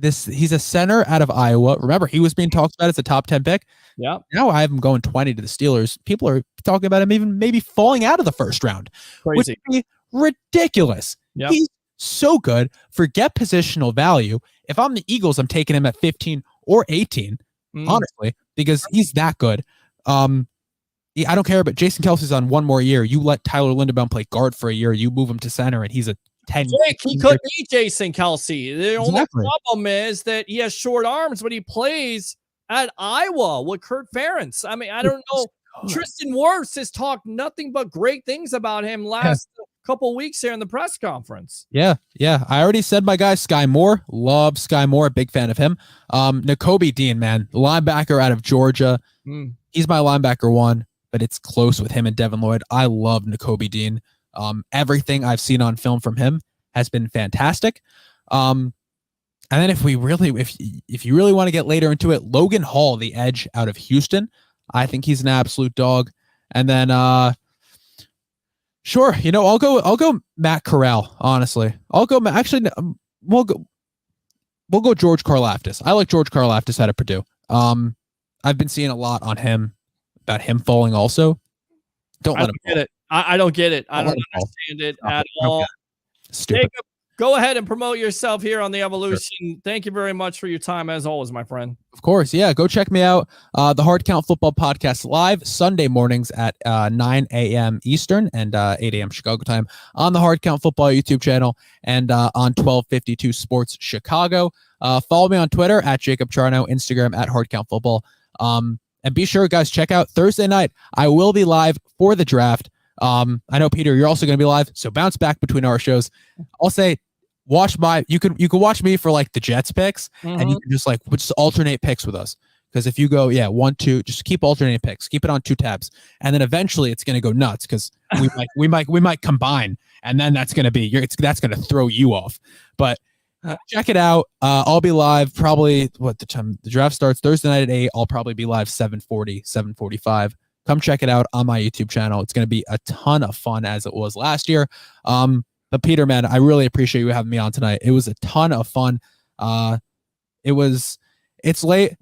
he's a center out of Iowa. Remember, he was being talked about as a top 10 pick. Yeah. Now I have him going 20 to the Steelers. People are talking about him even maybe falling out of the first round. Crazy. Which would be ridiculous. Yep. He's so good. Forget positional value. If I'm the Eagles, I'm taking him at 15 or 18, honestly, because he's that good. I don't care, but Jason Kelsey's on one more year. You let Tyler Linderbaum play guard for a year. You move him to center, and he's a 10. Jake, he could be Jason Kelsey. The only Exactly. problem is that he has short arms, but he plays at Iowa with Kurt Ferentz. I mean, I don't know. Tristan Wirfs has talked nothing but great things about him last couple weeks here in the press conference. Yeah. I already said my guy Sky Moore. Love Sky Moore. Big fan of him. Nakobe Dean, man, linebacker out of Georgia. He's my linebacker one, but it's close with him and Devin Lloyd. I love Nakobe Dean. Everything I've seen on film from him has been fantastic. And then if you really want to get later into it, Logan Hall, the edge out of Houston, I think he's an absolute dog. And then, sure, I'll go Matt Corral. Honestly, we'll go George Karlaftis. I like George Karlaftis out of Purdue. I've been seeing a lot on him about him falling. Also, don't let him get it. I don't get it. I don't understand it at all. Stupid. Jacob, go ahead and promote yourself here on the Evolution. Sure. Thank you very much for your time, as always, my friend. Of course, yeah. Go check me out. The Hardcount Football Podcast live Sunday mornings at 9 a.m. Eastern and 8 a.m. Chicago time on the Hardcount Football YouTube channel and on 1252 Sports Chicago. Follow me on Twitter at Jacob Charnow, Instagram at Hardcount Football. And be sure, guys, check out Thursday night. I will be live for the draft. I know, Peter, you're also going to be live, so bounce back between our shows. I'll say, you can watch me for like the Jets picks, and you can just alternate picks with us. Because if you go, 1, 2, just keep alternating picks, keep it on 2 tabs, and then eventually it's going to go nuts because we might combine, and then that's going to throw you off. But check it out. I'll be live probably the time the draft starts Thursday night at 8. I'll probably be live 7:40, 7:45. Come check it out on my YouTube channel. It's going to be a ton of fun as it was last year. But Peter, man, I really appreciate you having me on tonight. It was a ton of fun. It's late.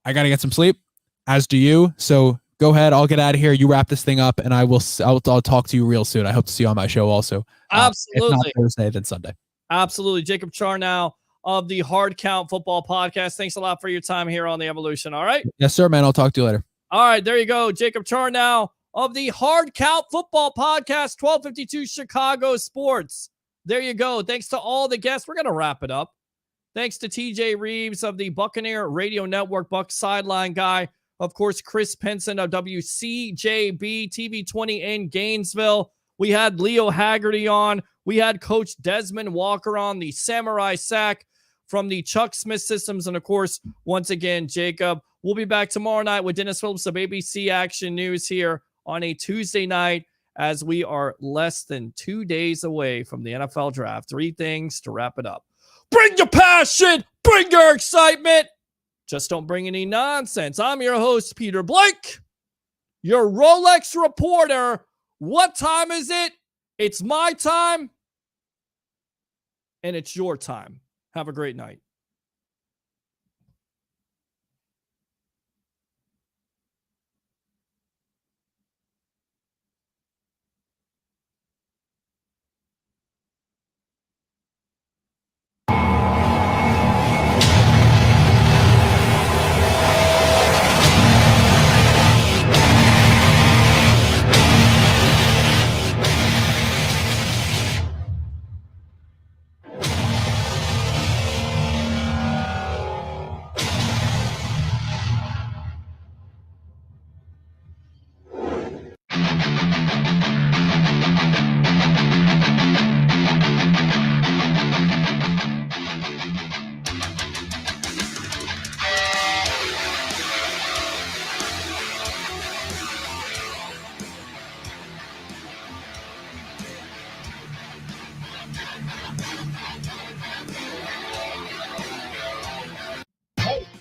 I got to get some sleep, as do you. So go ahead. I'll get out of here. You wrap this thing up, and I'll talk to you real soon. I hope to see you on my show also. Absolutely. If not Thursday, then Sunday. Absolutely. Jacob Charnow of the Hardcount Football Podcast. Thanks a lot for your time here on the Evolution. All right. Yes, sir, man. I'll talk to you later. All right. There you go. Jacob Charnow of the Hardcount Football Podcast, 1252 Chicago Sports. There you go. Thanks to all the guests. We're going to wrap it up. Thanks to TJ Rives of the Buccaneer Radio Network, Buck Sideline Guy. Of course, Chris Pinson of WCJB TV 20 in Gainesville. We had Leo Haggerty on. We had Coach Dezmon Walker on, the Samurai Sack from the Chuck Smith Systems. And of course, once again, Jacob. We'll be back tomorrow night with Dennis Phillips of ABC Action News here on a Tuesday night as we are less than 2 days away from the NFL Draft. 3 things to wrap it up. Bring your passion. Bring your excitement. Just don't bring any nonsense. I'm your host, Peter Blake, your Rolex reporter. What time is it? It's my time, and it's your time. Have a great night.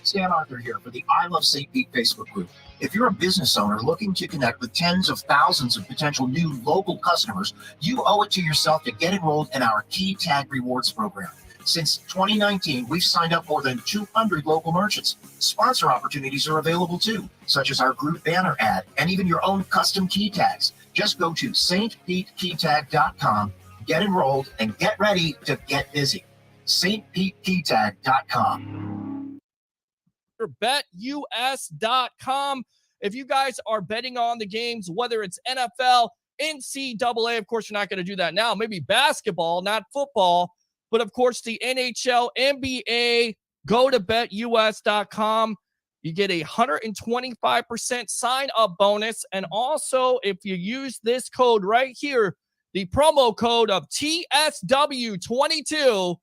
Stan Arthur here for the I Love St. Pete Facebook group. If you're a business owner looking to connect with tens of thousands of potential new local customers, you owe it to yourself to get enrolled in our Key Tag Rewards program. Since 2019, we've signed up more than 200 local merchants. Sponsor opportunities are available too, such as our group banner ad and even your own custom key tags. Just go to stpetekeytag.com, get enrolled, and get ready to get busy. stpetekeytag.com. BetUS.com. If you guys are betting on the games, whether it's NFL, NCAA, of course, you're not going to do that now. Maybe basketball, not football, but of course, the NHL, NBA, go to BetUS.com. You get a 125% sign-up bonus. And also, if you use this code right here, the promo code of TSW22,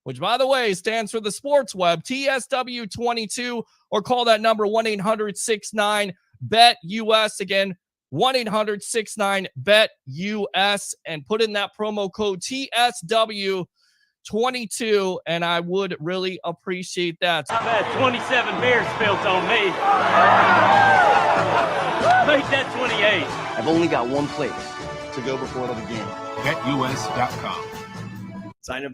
which, by the way, stands for the Sports Web, TSW22, or call that number 1-800-69-BET-US. Again, 1-800-69-BET-US, and put in that promo code TSW22, and I would really appreciate that. I've had 27 beers spilt on me. Make that 28. I've only got one place to go before the game. BetUS.com. Sign up.